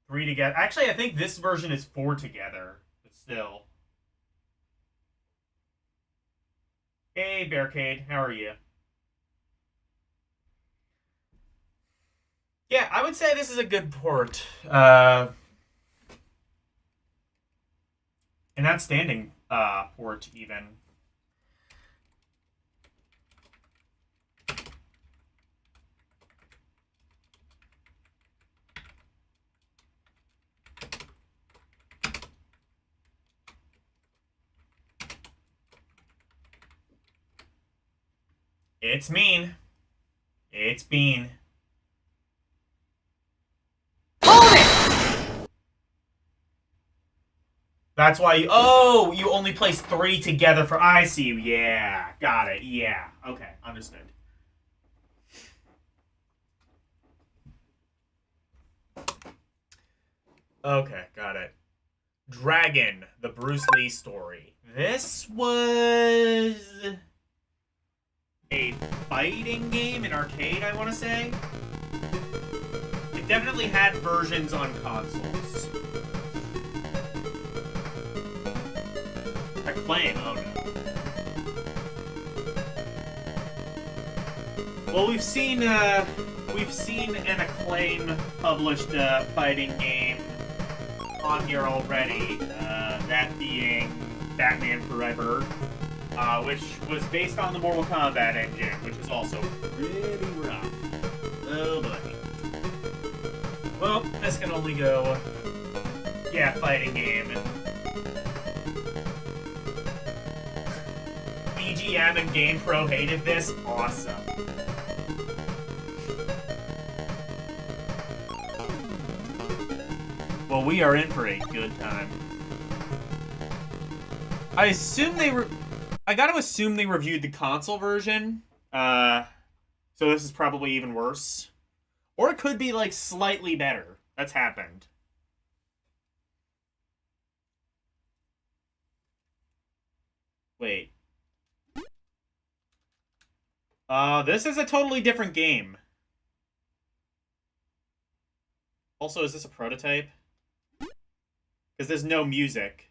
3 together. Actually, I think this version is 4 together, but still. Hey, Bearcade, how are you? Yeah, I would say this is a good port. An outstanding port, even. It's mean. It's Bean. Hold it! That's why you... Oh! You only place 3 together for... I see you. Yeah. Got it. Yeah. Okay. Understood. Okay. Got it. Dragon, the Bruce Lee story. This was a fighting game in arcade, I want to say. It definitely had versions on consoles. Acclaim, oh no. Well, we've seen an Acclaim published fighting game on here already. That being Batman Forever, which was based on the Mortal Kombat engine, which is also pretty rough. Oh boy. Well, this can only go. Yeah, fighting game. EGM and GamePro hated this. Awesome. Well, we are in for a good time. I assume I gotta assume they reviewed the console version. So this is probably even worse. Or it could be, like, slightly better. That's happened. Wait. This is a totally different game. Also, is this a prototype? Because there's no music.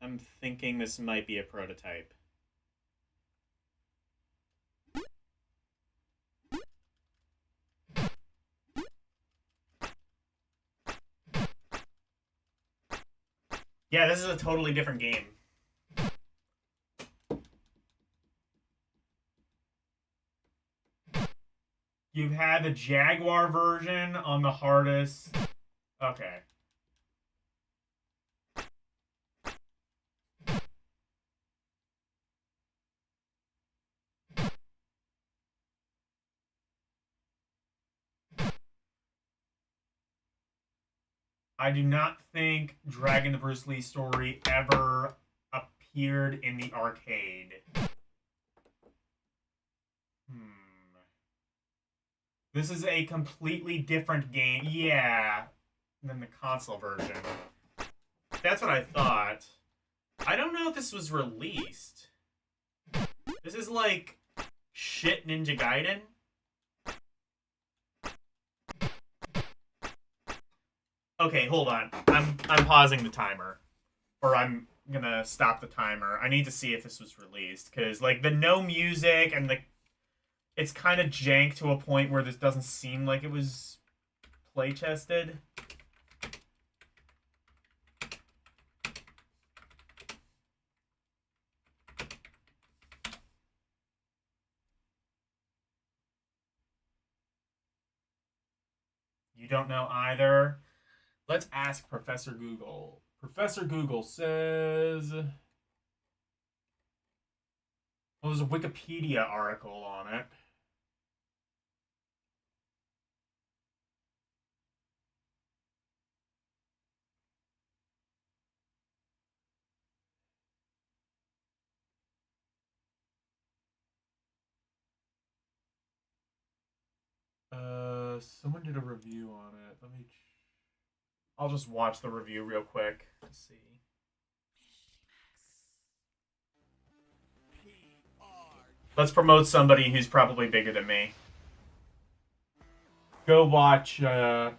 I'm thinking this might be a prototype. Yeah, this is a totally different game. You've had the Jaguar version on the hardest. Okay. I do not think Dragon the Bruce Lee story ever appeared in the arcade. This is a completely different game, yeah, than the console version. That's what I thought. I don't know if this was released. This is like shit Ninja Gaiden. Okay, hold on. I'm pausing the timer. Or I'm gonna stop the timer. I need to see if this was released. Because, like, the no music and the... It's kind of jank to a point where this doesn't seem like it was play-tested. You don't know either? Let's ask Professor Google. Professor Google says... Well, there's a Wikipedia article on it. Someone did a review on it. I'll just watch the review real quick to see. Let's promote somebody who's probably bigger than me. Go watch Mitchie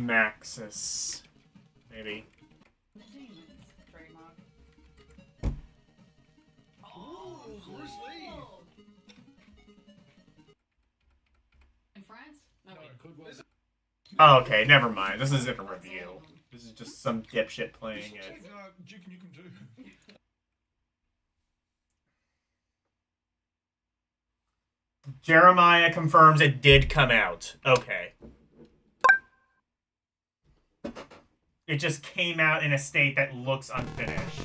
Maxis. Maybe. Oh, okay, never mind. This isn't a review. This is just some dipshit playing it. Jeremiah confirms it did come out. Okay. It just came out in a state that looks unfinished.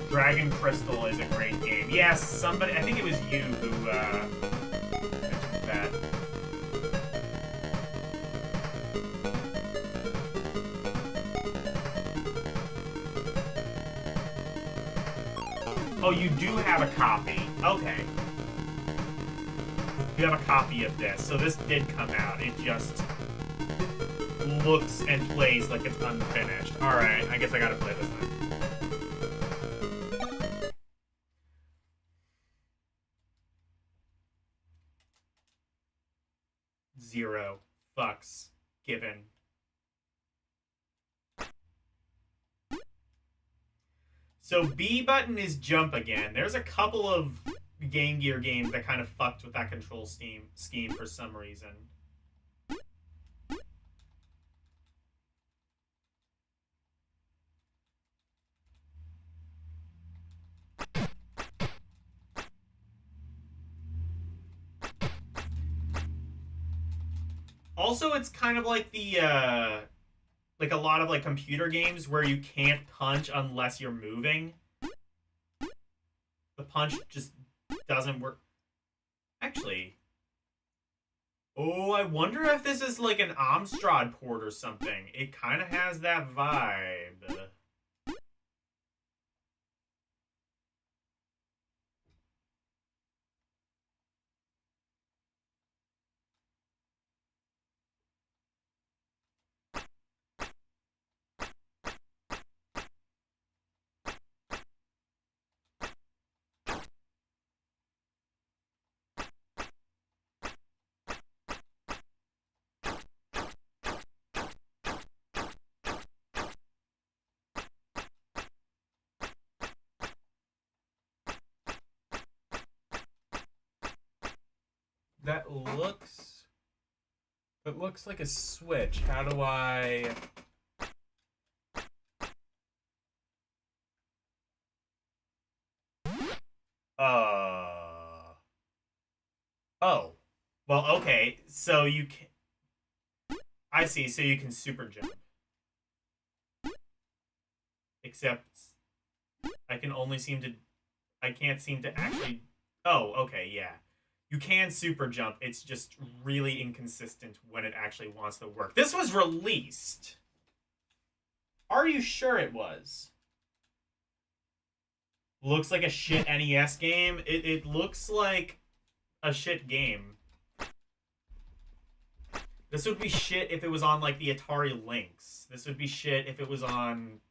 Dragon Crystal is a great game. Yes, somebody, I think it was you who mentioned that. Oh, you do have a copy. Okay. You have a copy of this. So this did come out. It just looks and plays like it's unfinished. Alright, I guess I gotta play this then. Zero fucks given. So B button is jump again. There's a couple of Game Gear games that kind of fucked with that control scheme for some reason. Also, it's kind of like the, like a lot of like computer games where you can't punch unless you're moving. The punch just doesn't work. Actually. Oh, I wonder if this is like an Amstrad port or something. It kind of has that vibe. That looks... It looks like a switch. How do I... Oh. Well, okay. So you can... I see. So you can super jump. Except... I can only seem to... I can't seem to actually... Oh, okay, yeah. You can super jump. It's just really inconsistent when it actually wants to work. This was released. Are you sure it was? Looks like a shit NES game. It looks like a shit game. This would be shit if it was on, like, the Atari Lynx. This would be shit if it was on...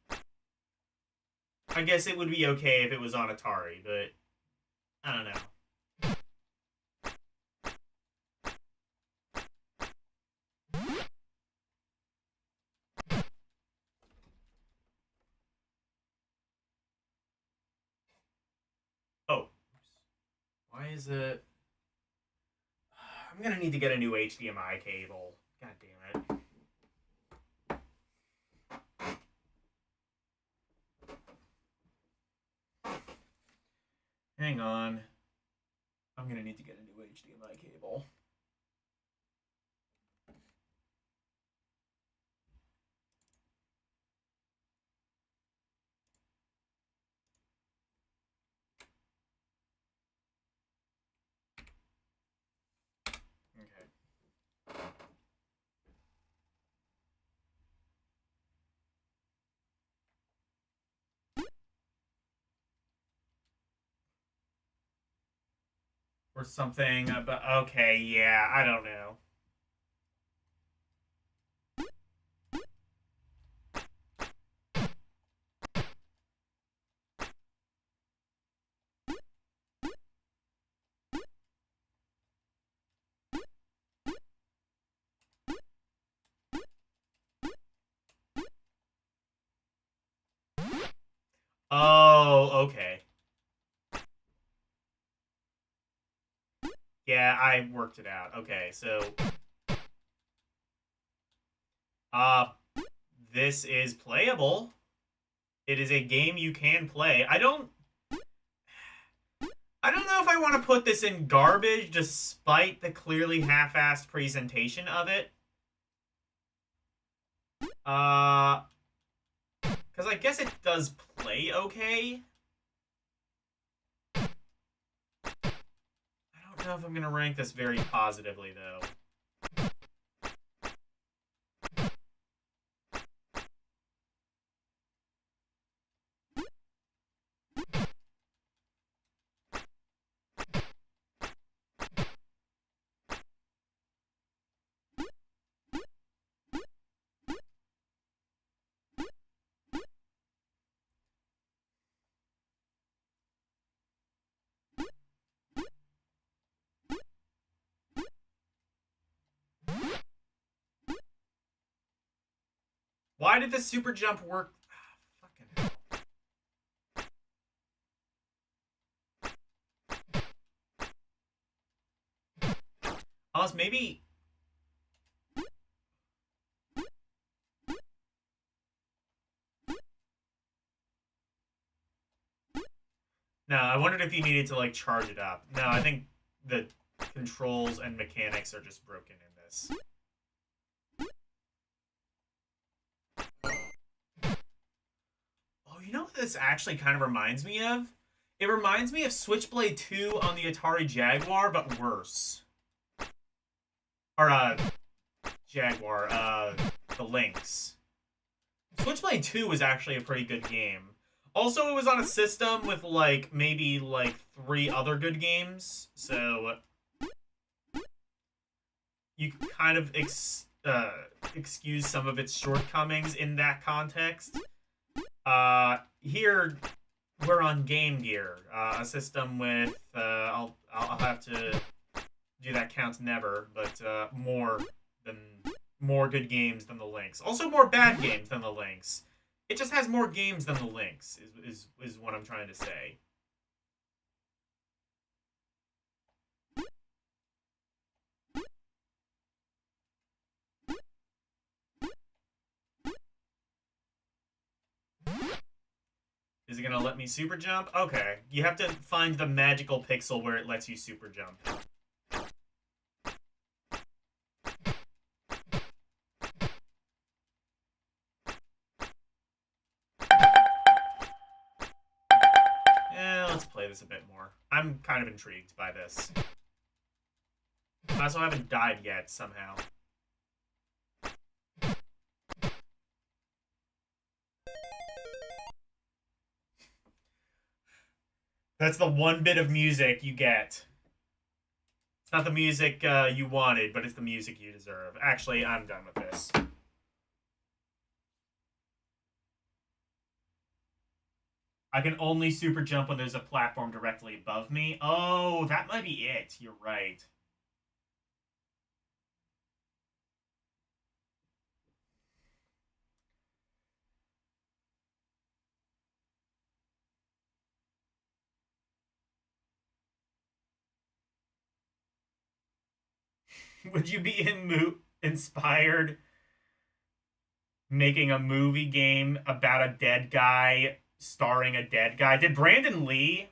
I guess it would be okay if it was on Atari, but... I don't know. Oh. Why is it... I'm gonna need to get a new HDMI cable. God damn it. Hang on. I'm gonna need to get a new HDMI cable. Okay. Or something, but okay, yeah, I don't know. Oh, okay. Yeah, I worked it out. Okay, so... This is playable. It is a game you can play. I don't know if I want to put this in garbage despite the clearly half-assed presentation of it. Because I guess it does play okay. I don't know if I'm going to rank this very positively, though. Why did the super jump work? Fucking hell. Unless maybe... No, I wondered if you needed to, like, charge it up. No, I think the controls and mechanics are just broken in this. Oh, you know what this actually kind of reminds me of? It reminds me of Switchblade 2 on the Atari Jaguar, but worse. Or, Jaguar, the Lynx. Switchblade 2 was actually a pretty good game. Also, it was on a system with, like, maybe, like, 3 other good games, so you can kind of excuse some of its shortcomings in that context. Here, we're on Game Gear, a system with, I'll have to do that count never, but, more good games than the Lynx. Also more bad games than the Lynx. It just has more games than the Lynx, is what I'm trying to say. Is it gonna let me super jump? Okay. You have to find the magical pixel where it lets you super jump. Let's play this a bit more. I'm kind of intrigued by this. I also haven't died yet, somehow. That's the one bit of music you get. It's not the music you wanted, but it's the music you deserve. Actually, I'm done with this. I can only super jump when there's a platform directly above me. Oh, that might be it. You're right. Would you be inspired making a movie game about a dead guy starring a dead guy? Did Brandon Lee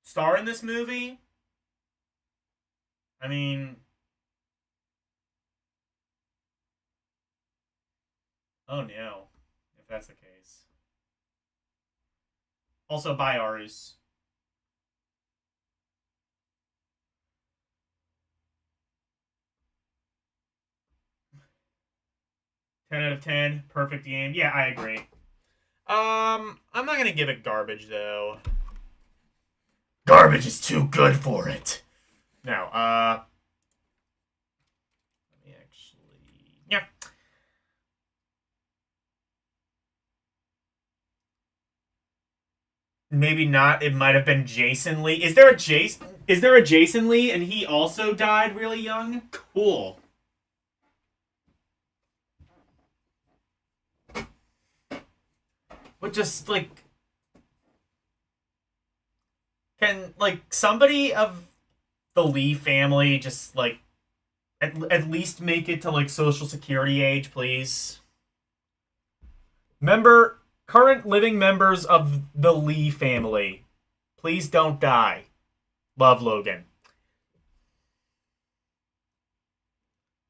star in this movie? I mean... Oh no, if that's the case. Also, bye, Arus. Ten out of 10, perfect game. Yeah, I agree. I'm not gonna give it garbage though. Garbage is too good for it. No, let me actually, yeah. Maybe not. It might have been Jason Lee. Is there a Jason Lee and he also died really young? Cool. But just, like... Can, like, somebody of the Lee family just, like... At least make it to, like, Social Security age, please? Current living members of the Lee family, please don't die. Love, Logan.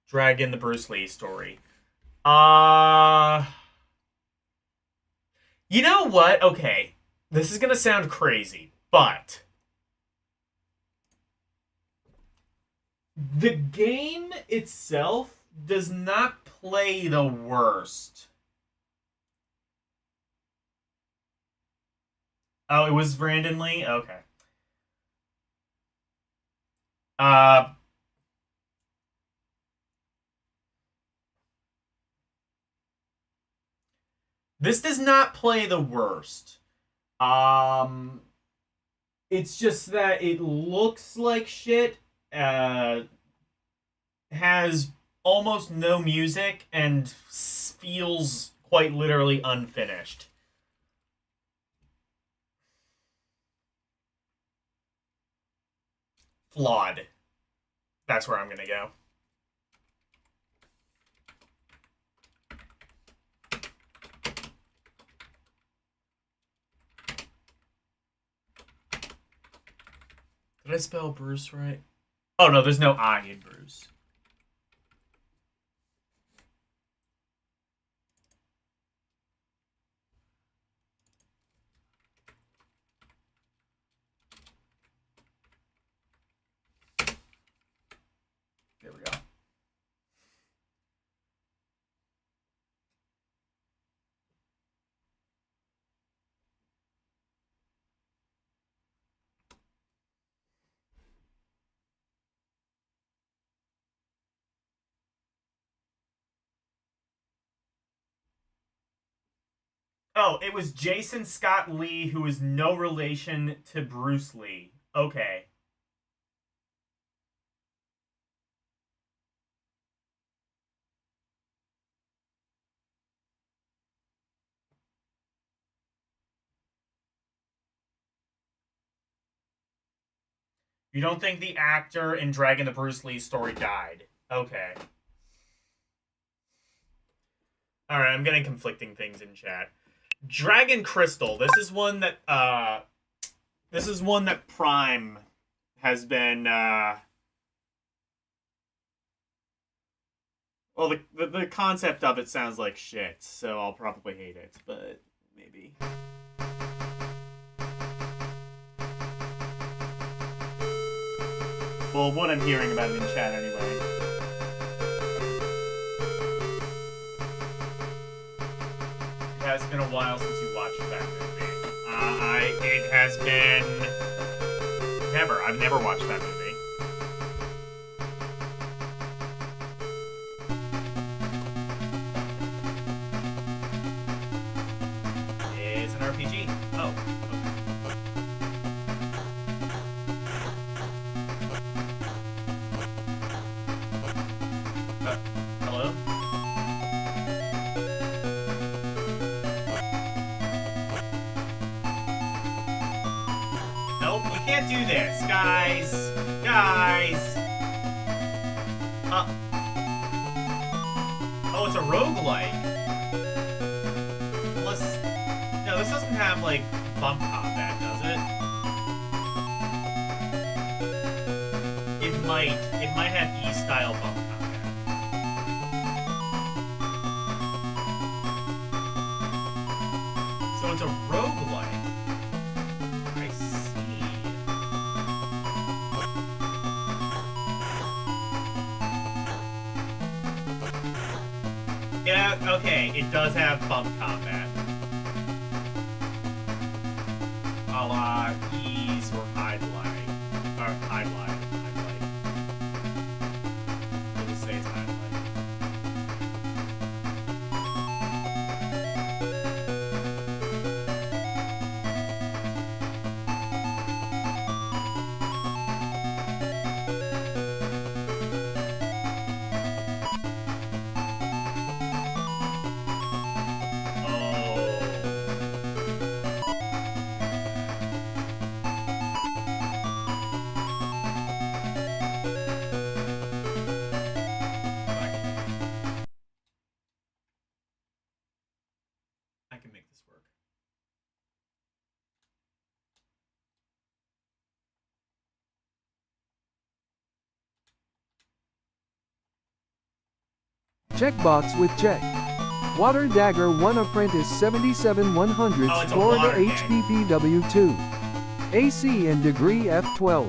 Drag in the Bruce Lee story. You know what? Okay. This is gonna sound crazy, but... the game itself does not play the worst. Oh, it was Brandon Lee? Okay. This does not play the worst. It's just that it looks like shit. Has almost no music and feels quite literally unfinished. Flawed. That's where I'm gonna go. Did I spell Bruce right? Oh no, there's no I in Bruce. There we go. Oh, it was Jason Scott Lee, who is no relation to Bruce Lee. Okay. You don't think the actor in Dragon the Bruce Lee story died? Okay. Alright, I'm getting conflicting things in chat. Dragon Crystal. This is one that Prime has been well, the concept of it sounds like shit, so I'll probably hate it, but maybe. Well, what I'm hearing about it in chat anyway. It has been a while since you watched that movie. It has been... Never. I've never watched that movie. It's an RPG. Oh. Hello? Nope, we can't do this, guys. Guys. Oh, it's a roguelike. No, this doesn't have, like, bump combat, does it? It might have E-style bump combat. So it's a roguelike. I see. Yeah, okay, it does have bump combat. A la ease or hide line. Or hide line. We'll just say it's hide line. I can make this work. Checkbox with check. Water Dagger 1 Apprentice 77100 Florida HPPW2. AC and degree F12.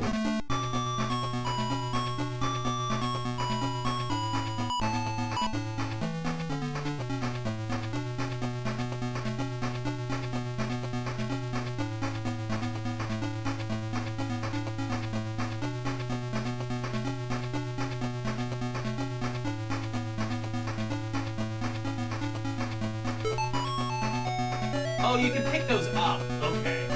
Oh, you can pick those up. Okay.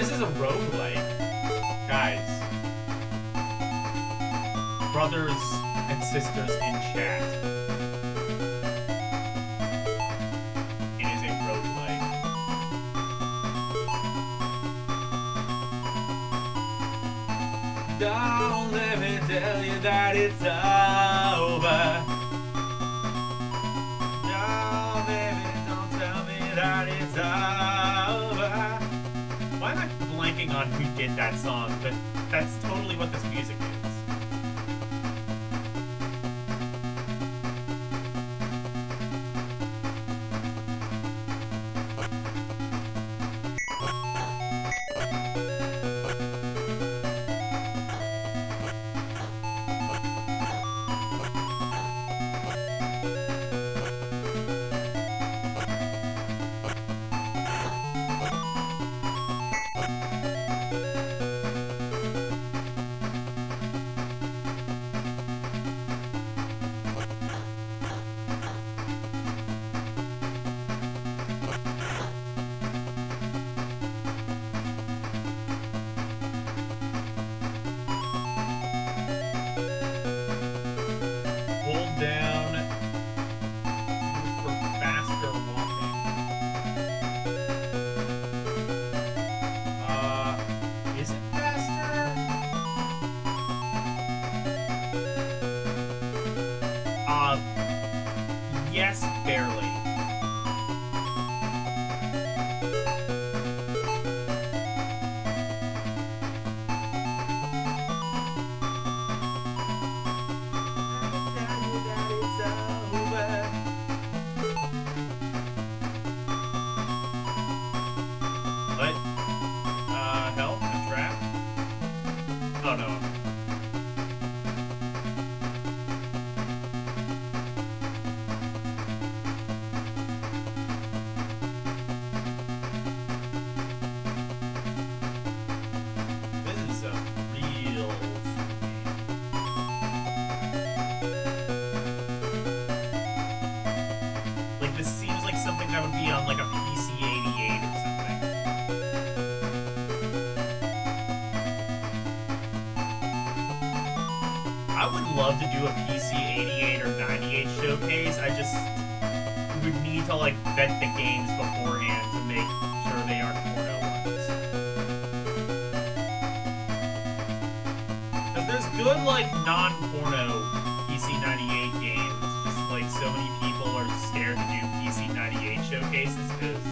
This is a roguelike. Guys. Brothers and sisters in chat. It is a roguelike. Don't let me tell you that it's over. No, baby, don't tell me that it's over. Why am I blanking on who did that song? But that's totally what this music is. Yes, barely. What? Help? I'm trapped? Oh no. That would be on like a PC-88 or something. I would love to do a PC-88 or 98 showcase. I just would need to like vet the games beforehand to make sure they aren't porno ones. Because there's good like non-porno PC-98 games. Just like so many people are scared to do PC-98 showcases because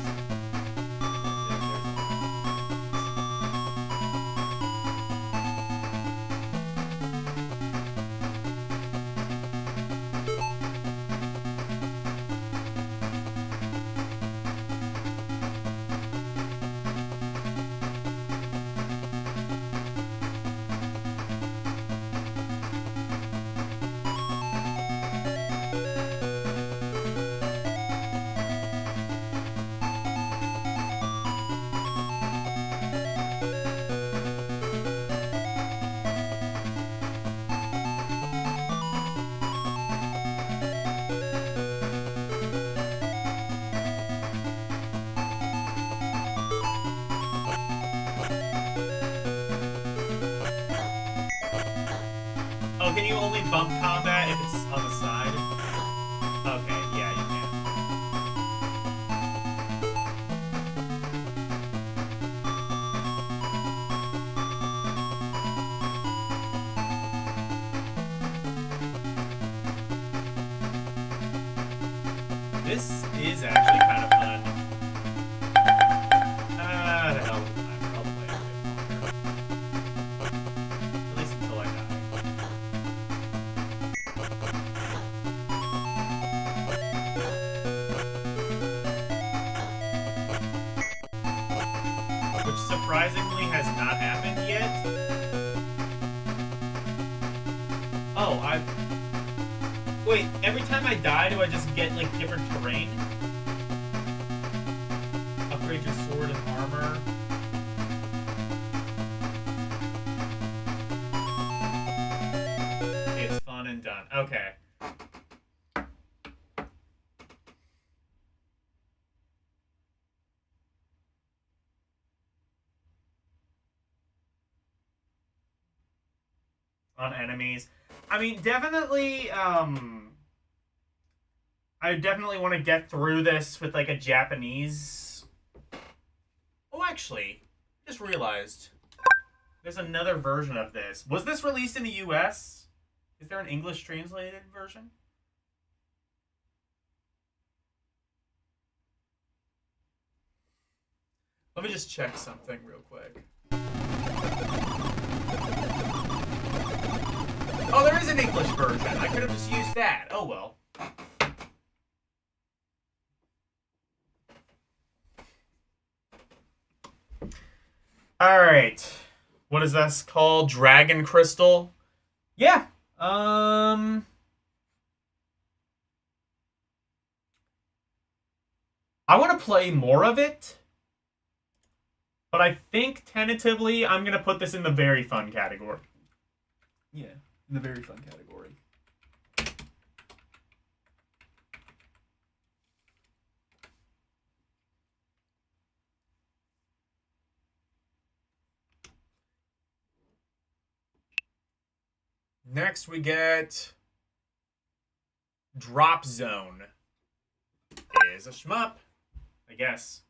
can you only bump combat if it's on the side? Okay, yeah, you can. This is actually kind of fun. The hell with the timer. I'll play it a bit longer. At least until I die. Which surprisingly has not happened yet. Oh, wait, every time I die, do I just get, like, different terrain? Upgrade your sword and armor. It's fun and done. Okay. on enemies. I mean, definitely, I definitely want to get through this with, like, a Japanese... Oh, actually, I just realized there's another version of this. Was this released in the US? Is there an English translated version? Let me just check something real quick. Oh, there is an English version. I could have just used that. Oh, well. Alright. What is this called? Dragon Crystal? Yeah. I want to play more of it. But I think, tentatively, I'm going to put this in the very fun category. Yeah, in the very fun category. Next, we get Drop Zone. Is a shmup, I guess.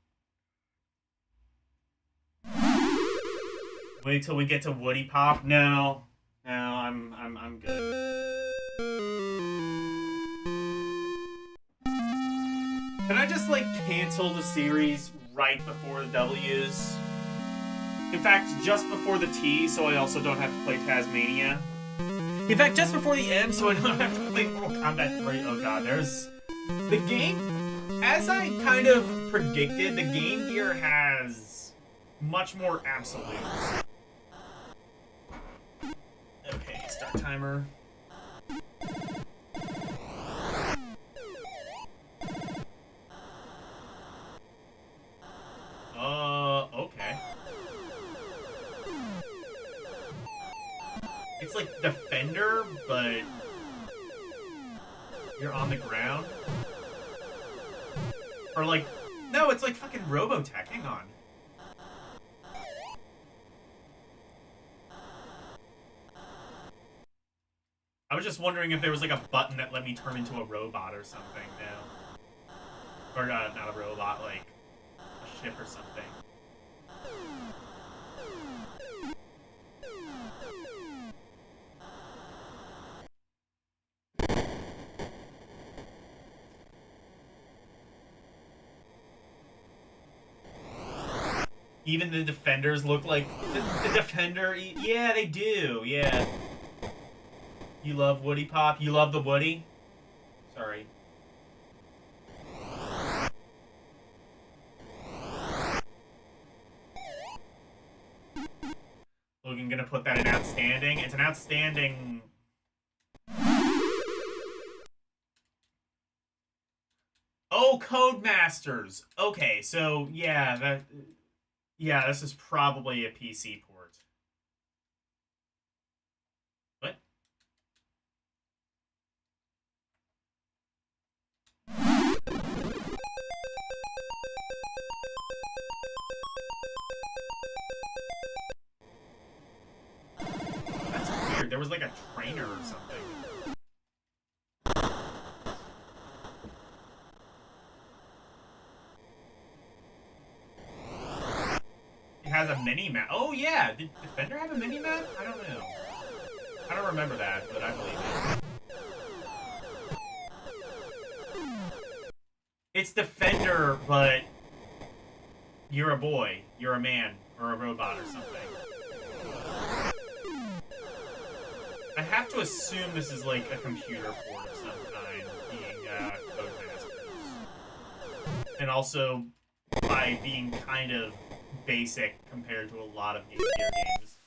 Wait till we get to Woody Pop. No, I'm good. Can I just like cancel the series right before the W's? In fact, just before the T, so I also don't have to play Tasmania. In fact, just before the M, so I don't have to play Mortal Kombat 3. Oh god, there's the game. As I kind of predicted, the Game Gear has much more absolutes. Okay, start timer. Okay. It's like Defender, but you're on the ground. Or like, no, it's like fucking Robotech. Hang on. I was just wondering if there was like a button that let me turn into a robot or something now. Or not a robot, like a ship or something. Even the Defenders look like the Defender. Yeah, they do. Yeah. You love Woody Pop? You love the Woody? Sorry. Logan gonna put that in outstanding. It's an outstanding. Oh, Codemasters. Okay, so yeah, this is probably a PC port. What? That's weird. There was like a trainer or something. It has a mini-map. Oh, yeah. Did Defender have a mini-map? I don't know. I don't remember that, but I believe it. It's Defender, but you're a boy. You're a man. Or a robot or something. I have to assume this is like a computer port of some kind, being Codemasters. And also, by being kind of basic compared to a lot of Game Gear games.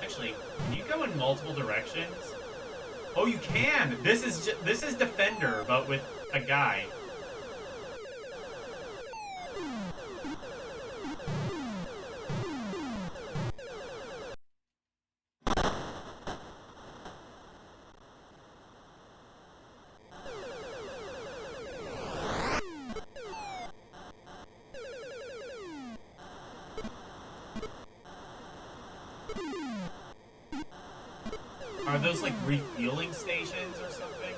Actually, can you go in multiple directions? Oh, you can. This is Defender, but with a guy. Are those like refueling stations or something?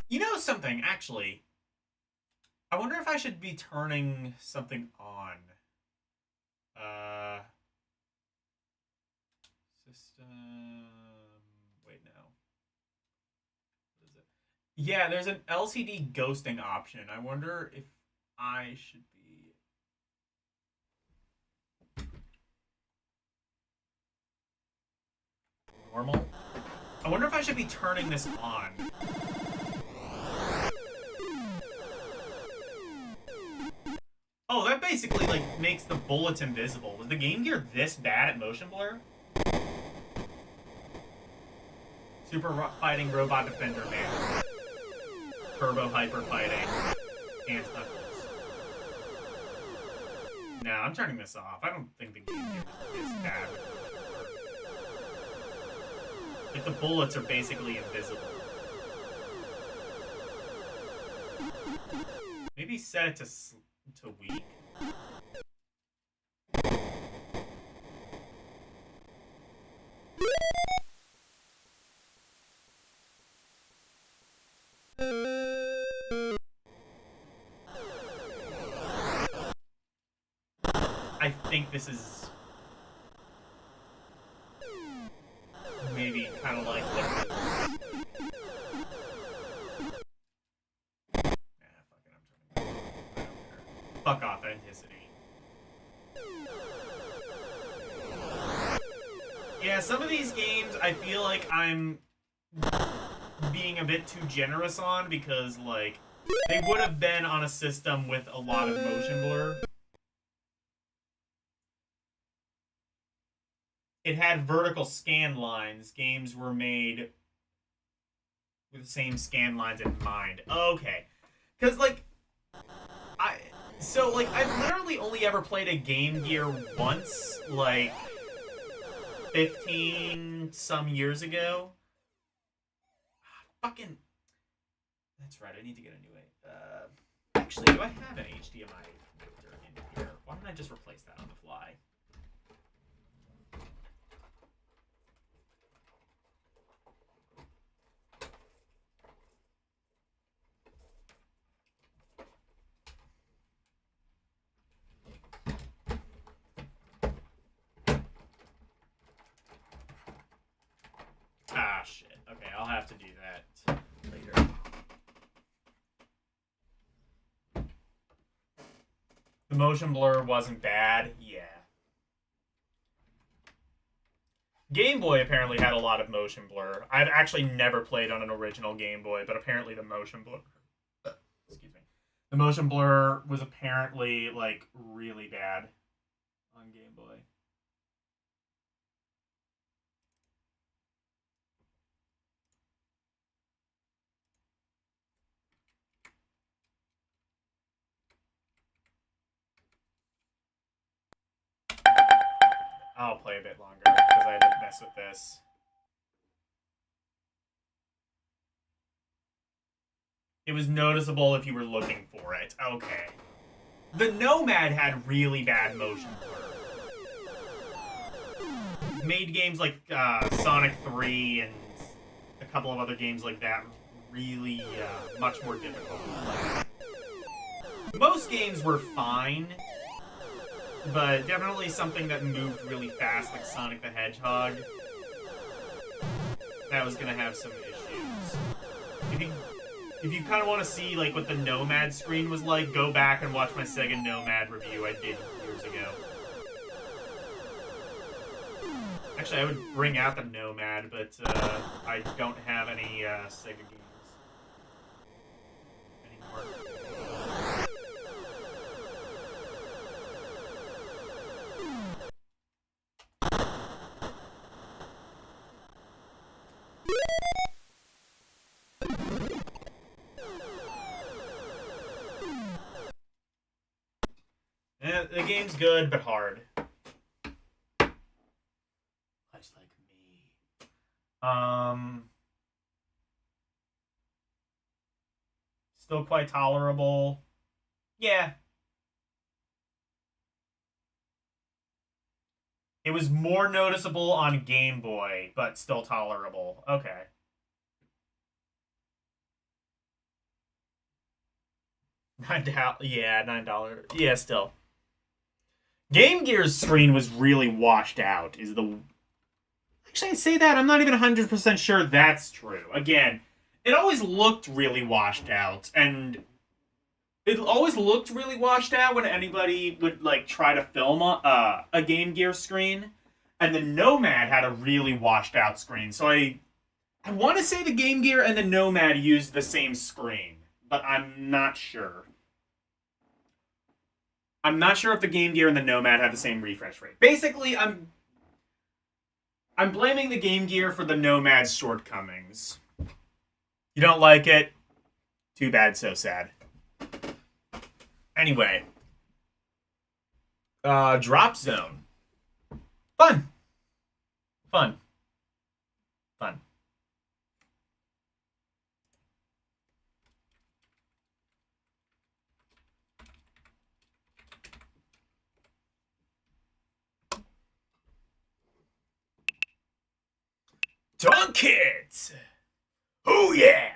You know something, actually. I wonder if I should be turning something on. System... Wait, no. What is it? Yeah, there's an LCD ghosting option. I wonder if I should be... Normal? I wonder if I should be turning this on. Oh, that basically, like, makes the bullets invisible. Was the Game Gear this bad at motion blur? Super Fighting Robot Defender Man. Turbo Hyper Fighting. And Knuckles. No, I'm turning this off. I don't think the Game Gear is this bad. Like, the bullets are basically invisible. Maybe set it to weak. I think this is maybe kind of like what it is. Nah, fuck it, I'm turning it off. Fuck authenticity. Yeah, some of these games I feel like I'm being a bit too generous on because, like, they would have been on a system with a lot of motion blur. It had vertical scan lines. Games were made with the same scan lines in mind. Okay. Because, like, I've literally only ever played a Game Gear once, like, 15 some years ago. Fucking... That's right, I need to get a new... actually, do I have an HDMI connector in here? Why don't I just replace that on the fly? Ah, shit. Okay, I'll have to do that later. The motion blur wasn't bad? Yeah. Game Boy apparently had a lot of motion blur. I've actually never played on an original Game Boy, but apparently the motion blur... Excuse me. The motion blur was apparently, like, really bad on Game Boy. I'll play a bit longer, because I had to mess with this. It was noticeable if you were looking for it. Okay. The Nomad had really bad motion blur. Made games like Sonic 3 and a couple of other games like that really much more difficult to play. Most games were fine, but definitely something that moved really fast, like Sonic the Hedgehog, that was gonna have some issues. If you kind of want to see like what the Nomad screen was like, go back and watch my Sega Nomad review I did years ago. Actually, I would bring out the Nomad, but I don't have any Sega games anymore. The game's good, but hard. Much like me. Still quite tolerable. Yeah. It was more noticeable on Game Boy, but still tolerable. Okay. Yeah, $9. Yeah, still. Game Gear's screen was really washed out. Actually, I say that. I'm not even 100% sure that's true. Again, it always looked really washed out, and it always looked really washed out when anybody would like try to film a Game Gear screen, and the Nomad had a really washed out screen. So I want to say the Game Gear and the Nomad used the same screen, but I'm not sure. I'm not sure if the Game Gear and the Nomad had the same refresh rate. Basically, I'm blaming the Game Gear for the Nomad's shortcomings. You don't like it? Too bad, so sad. Anyway. Drop Zone. Fun. Fun. Fun. Dunk it! Oh yeah!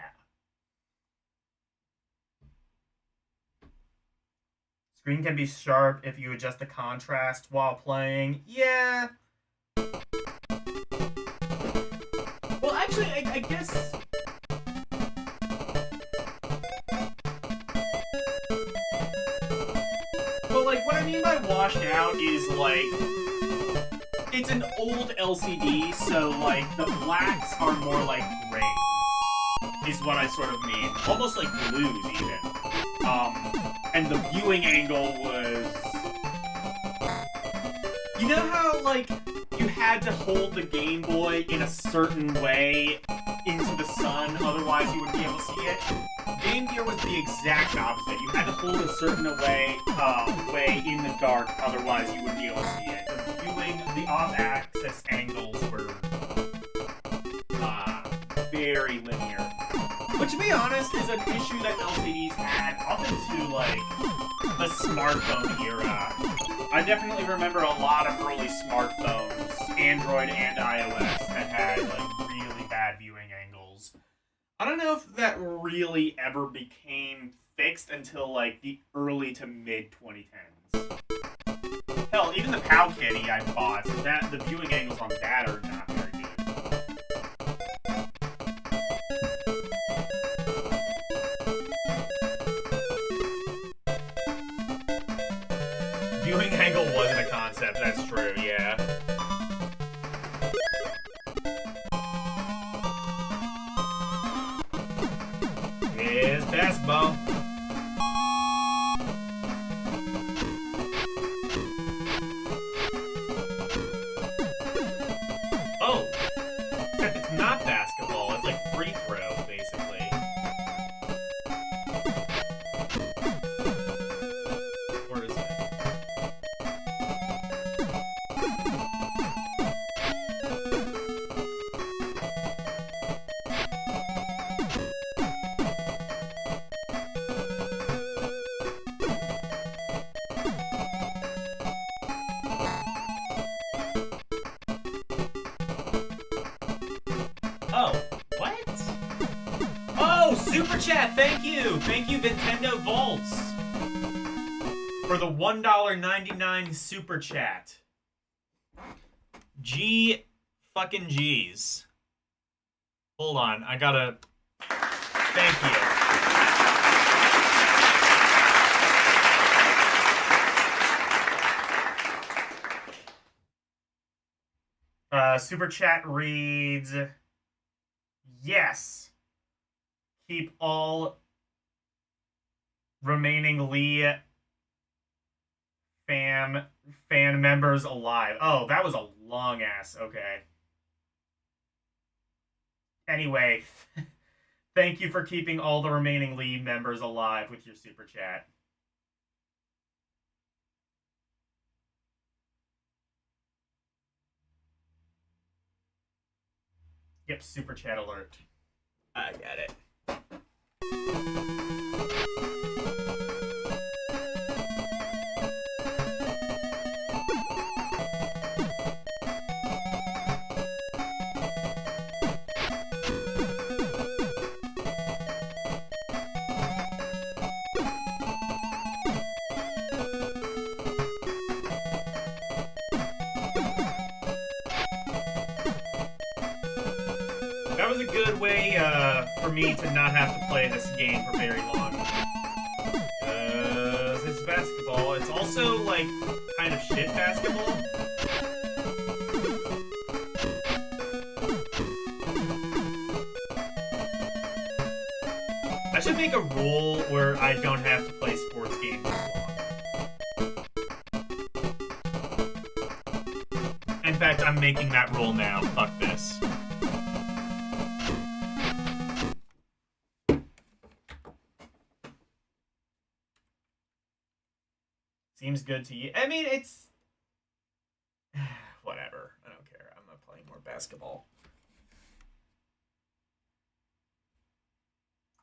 Screen can be sharp if you adjust the contrast while playing. Yeah. Well, actually, I guess... Well, like, what I mean by washed out is, like... It's an old LCD, so, like, the blacks are more like grays. Is what I sort of mean. Almost like blues, even. And the viewing angle was... You know how, like, you had to hold the Game Boy in a certain way into the sun, otherwise you wouldn't be able to see it? Game Gear was the exact opposite. You had to hold a certain way in the dark, otherwise you wouldn't be able to see it. The off-axis angles were very linear. Which, to be honest, is an issue that LCDs had up into, like, the smartphone era. I definitely remember a lot of early smartphones, Android and iOS, that had, like, really bad viewing angles. I don't know if that really ever became fixed until, like, the early to mid-2010s. Hell, even the POW Kitty I bought, the viewing angles on that are not very good. Viewing angle wasn't a concept, that's true, yeah. Here's basketball. Oh! Except it's not basketball, it's like free throw, basically. Or is it? Oh, what? Oh, Super Chat, thank you! Thank you, Nintendo Volts! For the $1.99 Super Chat. G fucking G's. Hold on, I gotta... Thank you. Super Chat reads... Yes. Keep all remaining Lee fan members alive. Oh, that was a long ass. Okay. Anyway, thank you for keeping all the remaining Lee members alive with your super chat. Yep, super chat alert. I got it. That was a good way for me to not have to play this game for very long. It's basketball. It's also, like, kind of shit basketball. I should make a rule where I don't have to play sports games as long. In fact, I'm making that rule now. Fuck this. Seems good to you. I mean, it's... whatever. I don't care. I'm not playing more basketball.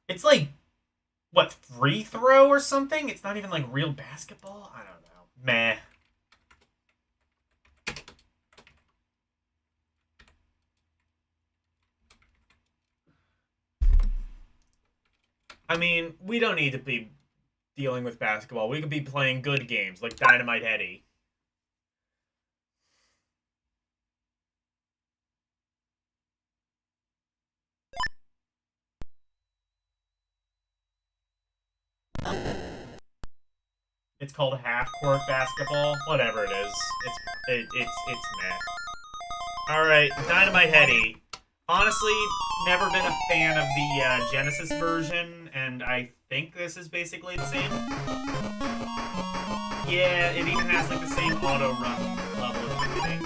It's like, what, free throw or something? It's not even like real basketball? I don't know. Meh. I mean, we don't need to be dealing with basketball. We could be playing good games like Dynamite Eddie. It's called half-court basketball. Whatever it is. It's meh. Alright, Dynamite Eddie. Honestly, never been a fan of the Genesis version, and I think this is basically the same. Yeah, it even has like the same auto-run level of everything.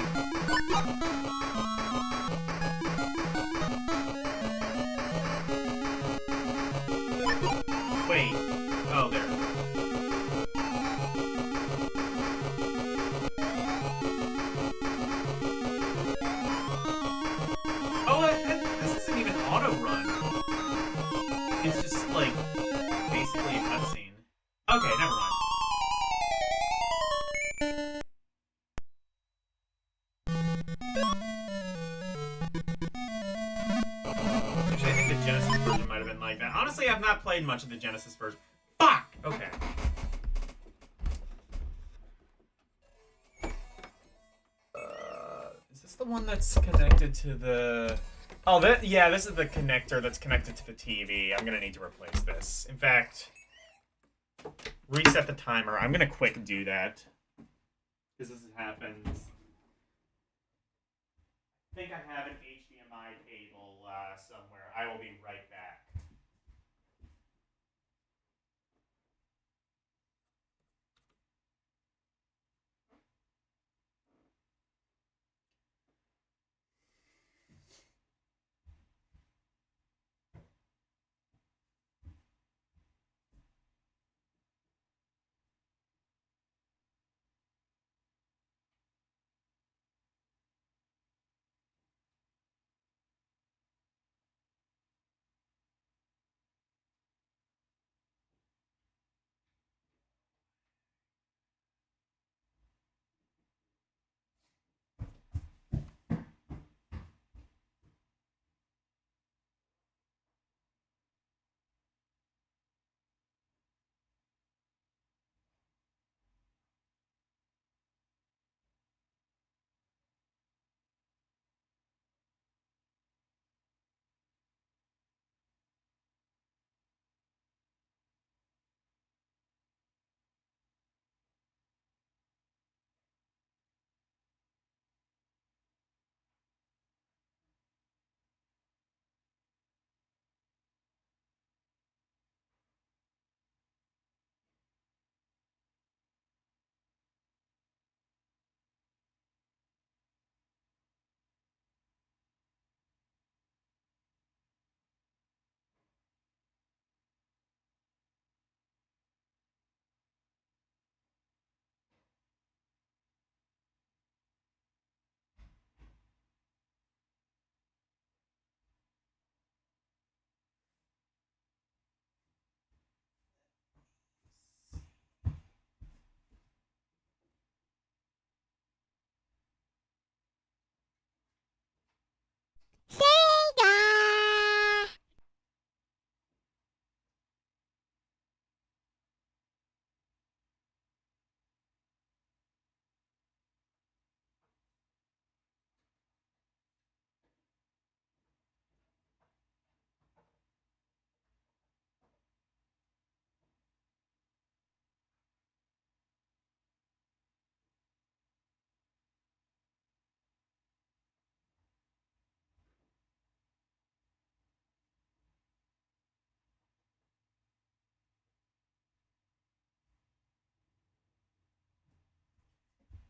Wait. Oh, there. This isn't even auto-run. It's just, like, basically a cutscene. Okay, never mind. Actually, I think the Genesis version might have been like that. Honestly, I've not played much of the Genesis version. Fuck! Okay. Is this the one that's connected to the... Oh, yeah, this is the connector that's connected to the TV. I'm gonna need to replace this. In fact, reset the timer. I'm gonna quick do that. Because this happens. I think I have an HDMI cable somewhere. I will be right back.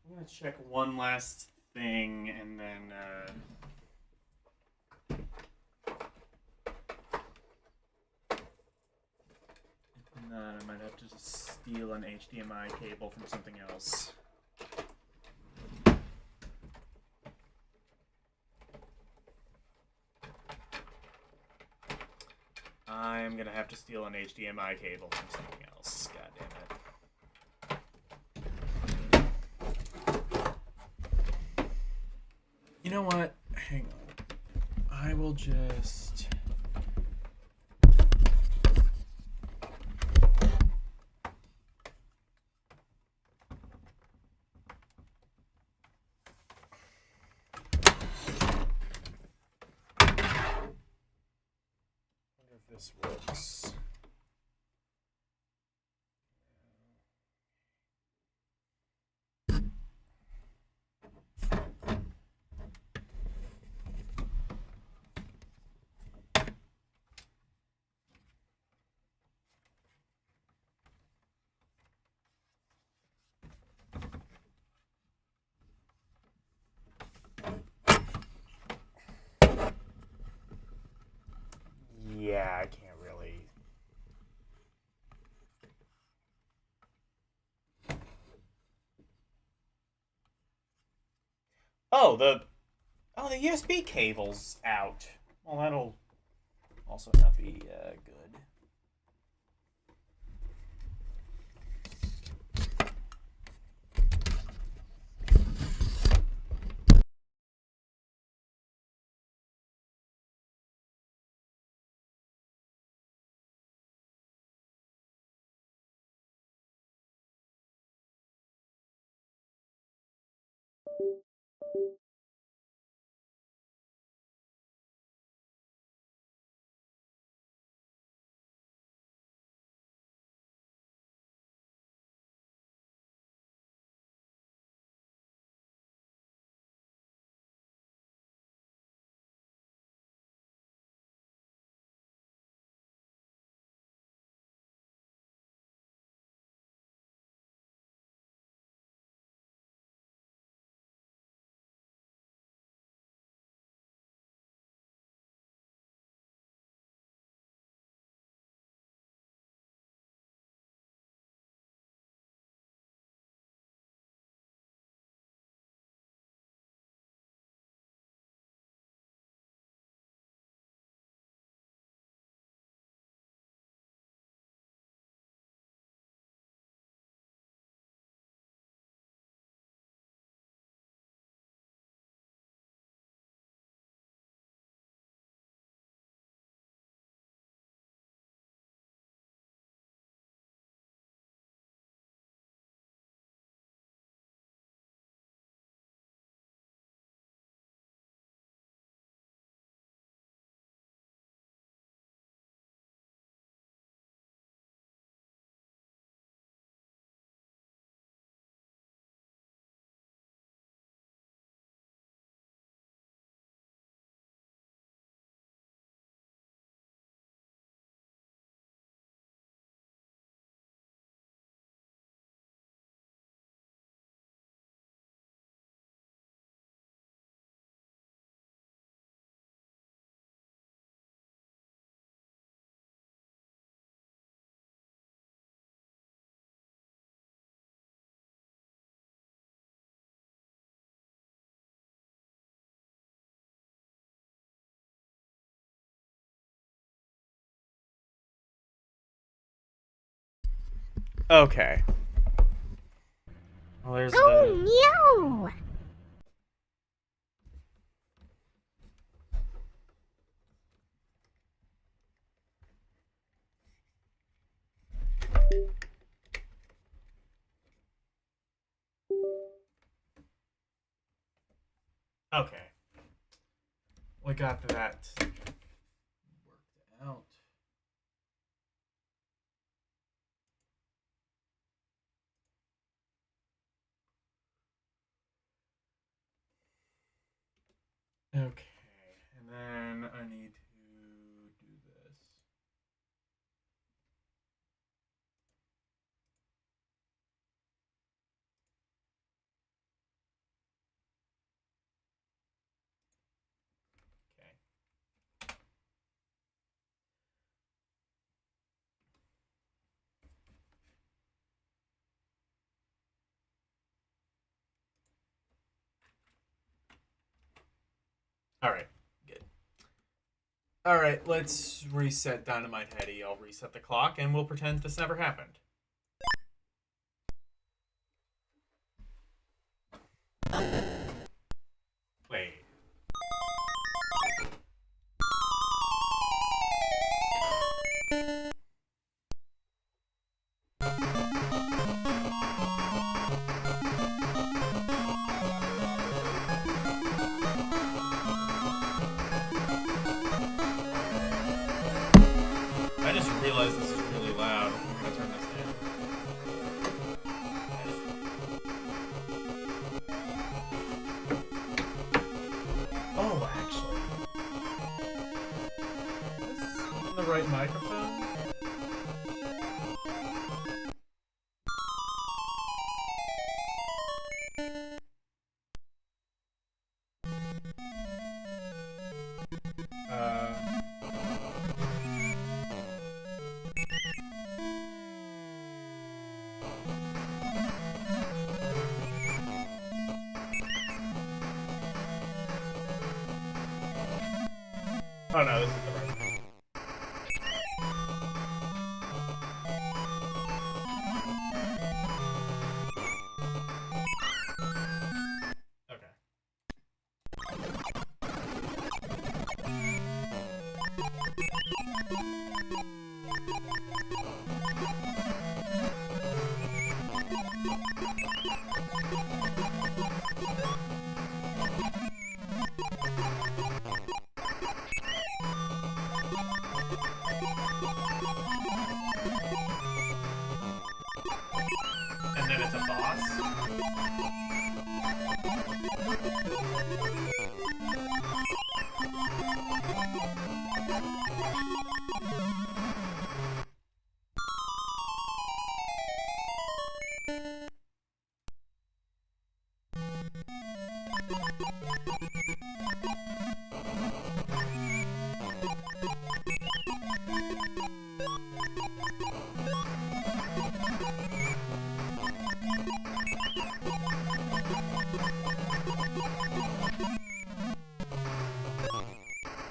I'm gonna check one last thing and then I might have to just steal an HDMI cable from something else. I'm gonna have to steal an HDMI cable from something else. God damn it. You know what? Hang on. I will just... this works. Yeah, I can't really. Oh, the USB cable's out. Well, that'll also not be good. Okay. Well, there's no! Okay. We got that worked out. Okay. And then I need to do this. Alright, good. Alright, let's reset Dynamite Heady. I'll reset the clock, and we'll pretend this never happened. Wait. I just realized this is really loud. I'm gonna turn this down. Oh, actually. Is this on the right microphone? Oh no, this is the right one. Okay. And then it's a boss.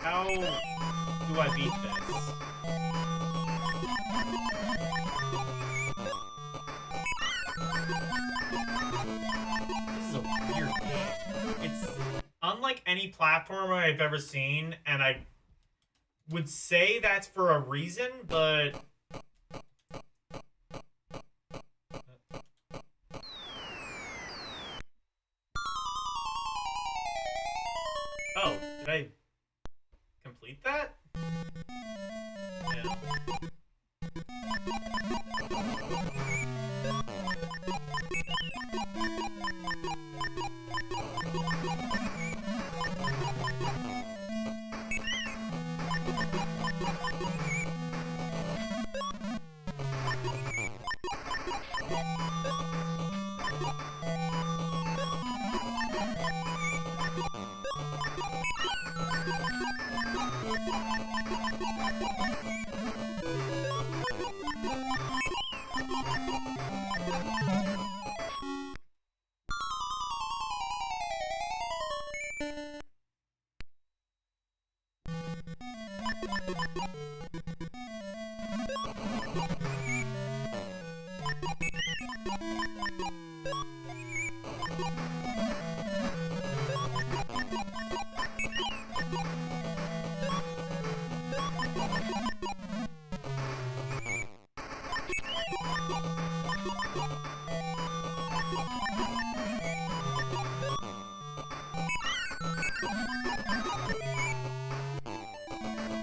How do I beat this? This is a weird game. It's unlike any platformer I've ever seen, and I would say that's for a reason, but... Oh, did I complete that? Yeah.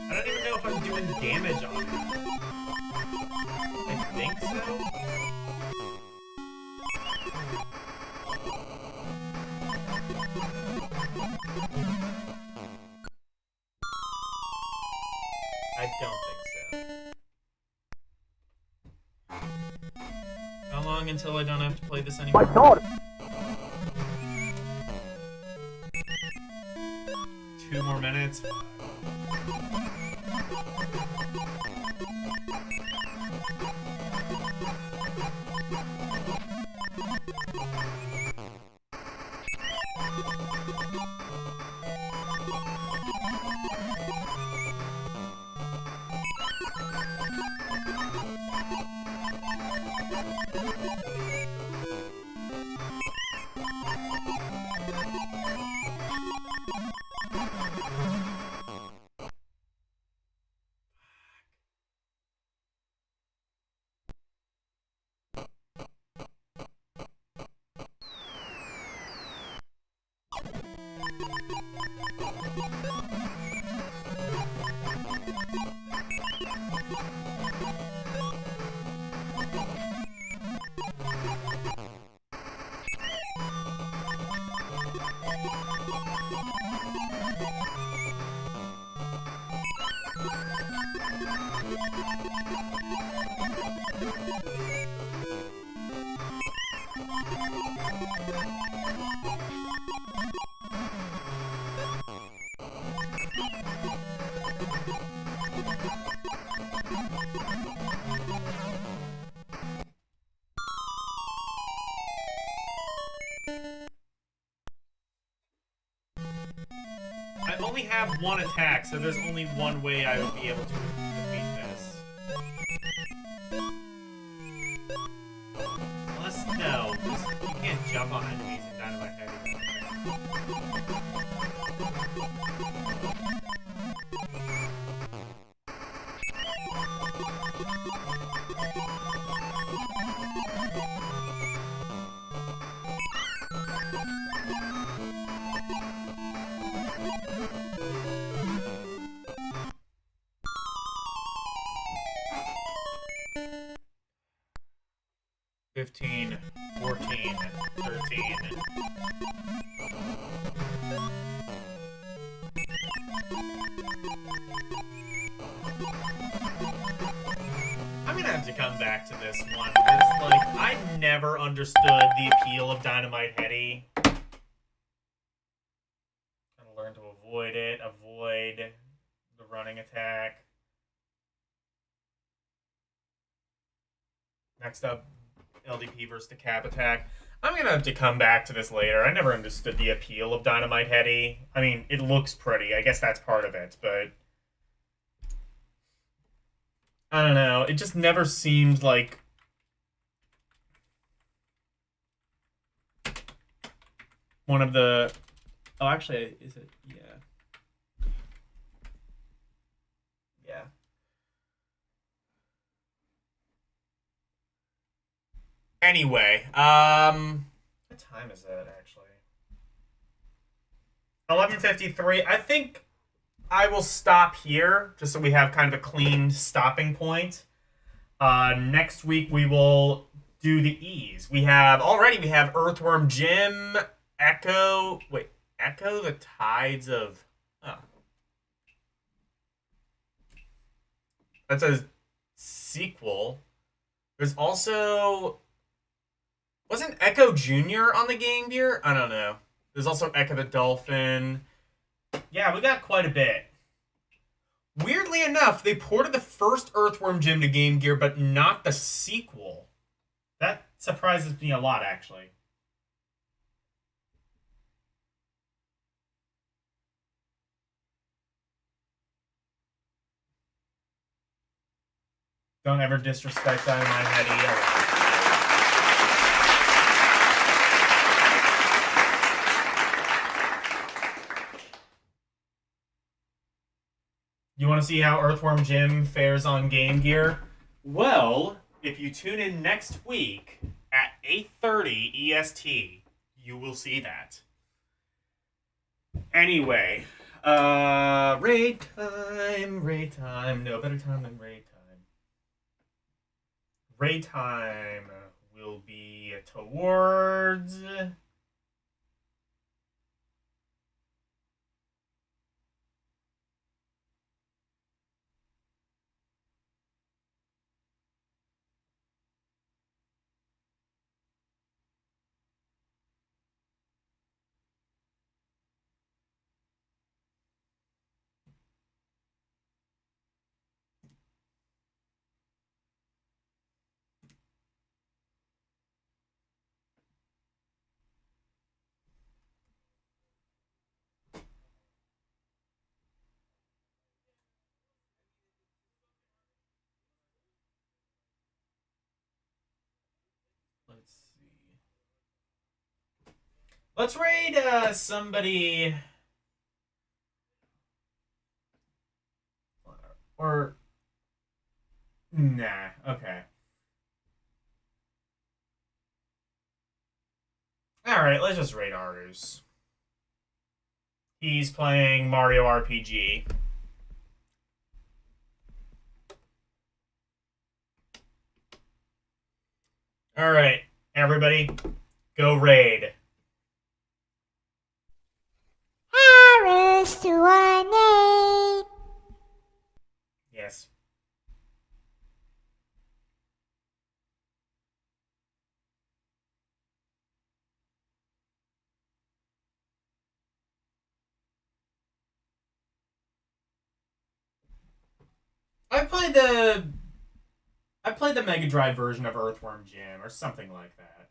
I don't even know if I'm doing damage on it. I think so. I don't think so. How long until I don't have to play this anymore? My daughter! 2 more minutes. I only have one attack, so there's only one way I would be able to defeat this. Unless, no, you can't jump on enemies in Dynamite Heavy. $15, $14, $13. I'm gonna have to come back to this one because, like, I never understood the appeal of Dynamite Heady. Gotta learn to avoid it, avoid the running attack. Next up, LDP versus the Cap attack. I'm gonna have to come back to this later. I never understood the appeal of Dynamite Heady. I mean, it looks pretty. I guess that's part of it, but I don't know. It just never seemed like one of the... Oh, actually, is it? Yeah. Yeah. Anyway, what time is it, actually? 11:53. I think I will stop here, just so we have kind of a clean stopping point. Next week, we will do the E's. We have Earthworm Jim, Echo... Wait, Echo the Tides of... Oh. That's a sequel. There's also... Wasn't Echo Jr. on the Game Gear? I don't know. There's also Echo the Dolphin. Yeah, we got quite a bit. Weirdly enough, they ported the first Earthworm Jim to Game Gear, but not the sequel. That surprises me a lot, actually. Don't ever disrespect Dynamite Heady. You want to see how Earthworm Jim fares on Game Gear? Well, if you tune in next week at 8:30 EST, you will see that. Anyway, raid time. No better time than raid time. Raid time will be towards... Let's see. Let's raid somebody... Or... Nah, okay. Alright, let's just raid Arus. He's playing Mario RPG. Alright, everybody, go raid. Harris to a name. Yes. I played the Mega Drive version of Earthworm Jim or something like that.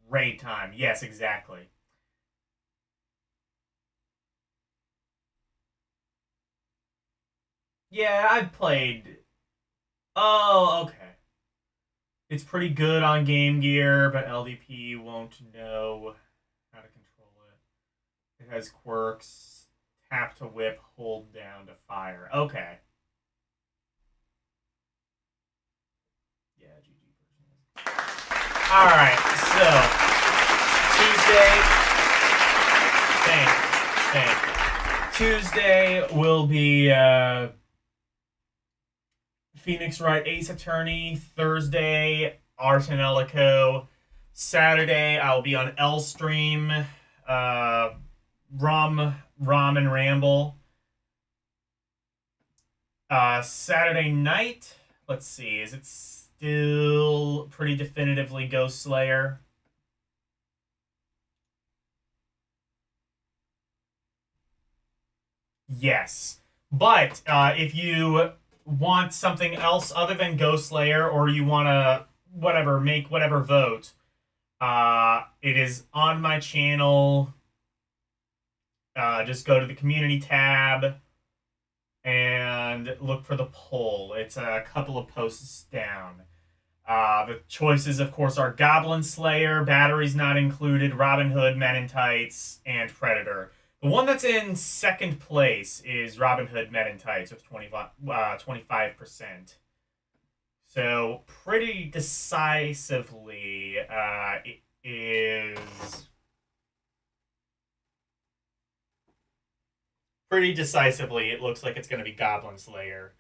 Raid time. Yes, exactly. Yeah, I played... Oh, okay. It's pretty good on Game Gear, but LDP won't know how to control it. It has quirks. Tap to whip, hold down to fire. Okay. Yeah, GG version. Alright, so Tuesday will be Phoenix Wright Ace Attorney. Thursday, Art and Elico. Saturday, I'll be on L-Stream. Rom and Ramble. Saturday night, let's see, is it still pretty definitively Ghost Slayer? Yes. But if you want something else other than Ghost Slayer, or you want to make whatever vote, it is on my channel. Just go to the community tab and look for the poll. It's a couple of posts down. The choices, of course, are Goblin Slayer, Batteries Not Included, Robin Hood, Men in Tights, and Predator. The one that's in second place is Robin Hood, Men in Tights with 25%. So pretty decisively, it is... Pretty decisively, it looks like it's going to be Goblin Slayer.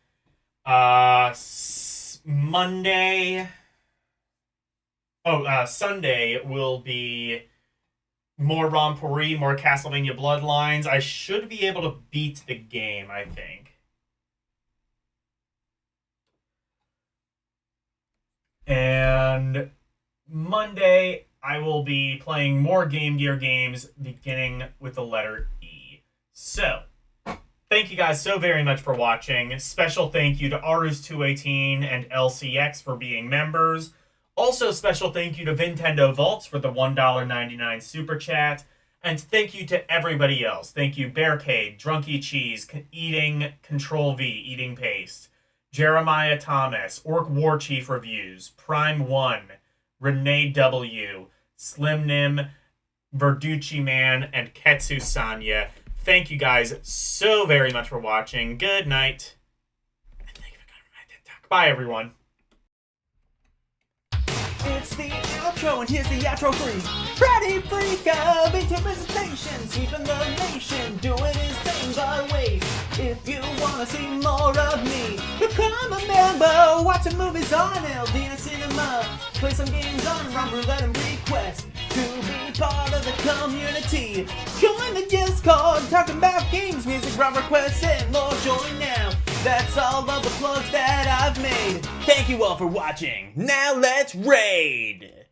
Sunday will be more Rompouri, more Castlevania Bloodlines. I should be able to beat the game, I think. And Monday, I will be playing more Game Gear games, beginning with the letter E. So... thank you guys so very much for watching. Special thank you to Arus218 and LCX for being members. Also, special thank you to Nintendo Vaults for the $1.99 super chat. And thank you to everybody else. Thank you, Bearcade, Drunky Cheese, Eating Control V, Eating Paste, Jeremiah Thomas, Orc War Chief Reviews, Prime 1, Renee W, Slim Nim, Verducci Man, and Ketsu Sanya. Thank you guys so very much for watching. Good night. And thank you for coming to my TikTok. Bye, everyone. It's the outro, and here's the outro freak. Freddy Freak of Intimidation, sweeping the nation, doing his thing our way. If you wanna see more of me, become a member. Watching movies on LD Cinema, play some games on Rum Roulette and request to be part of the community. Join the Discord, talking about games, music, rum requests, and more. Join now. That's all of the plugs that I've made. Thank you all for watching. Now let's raid!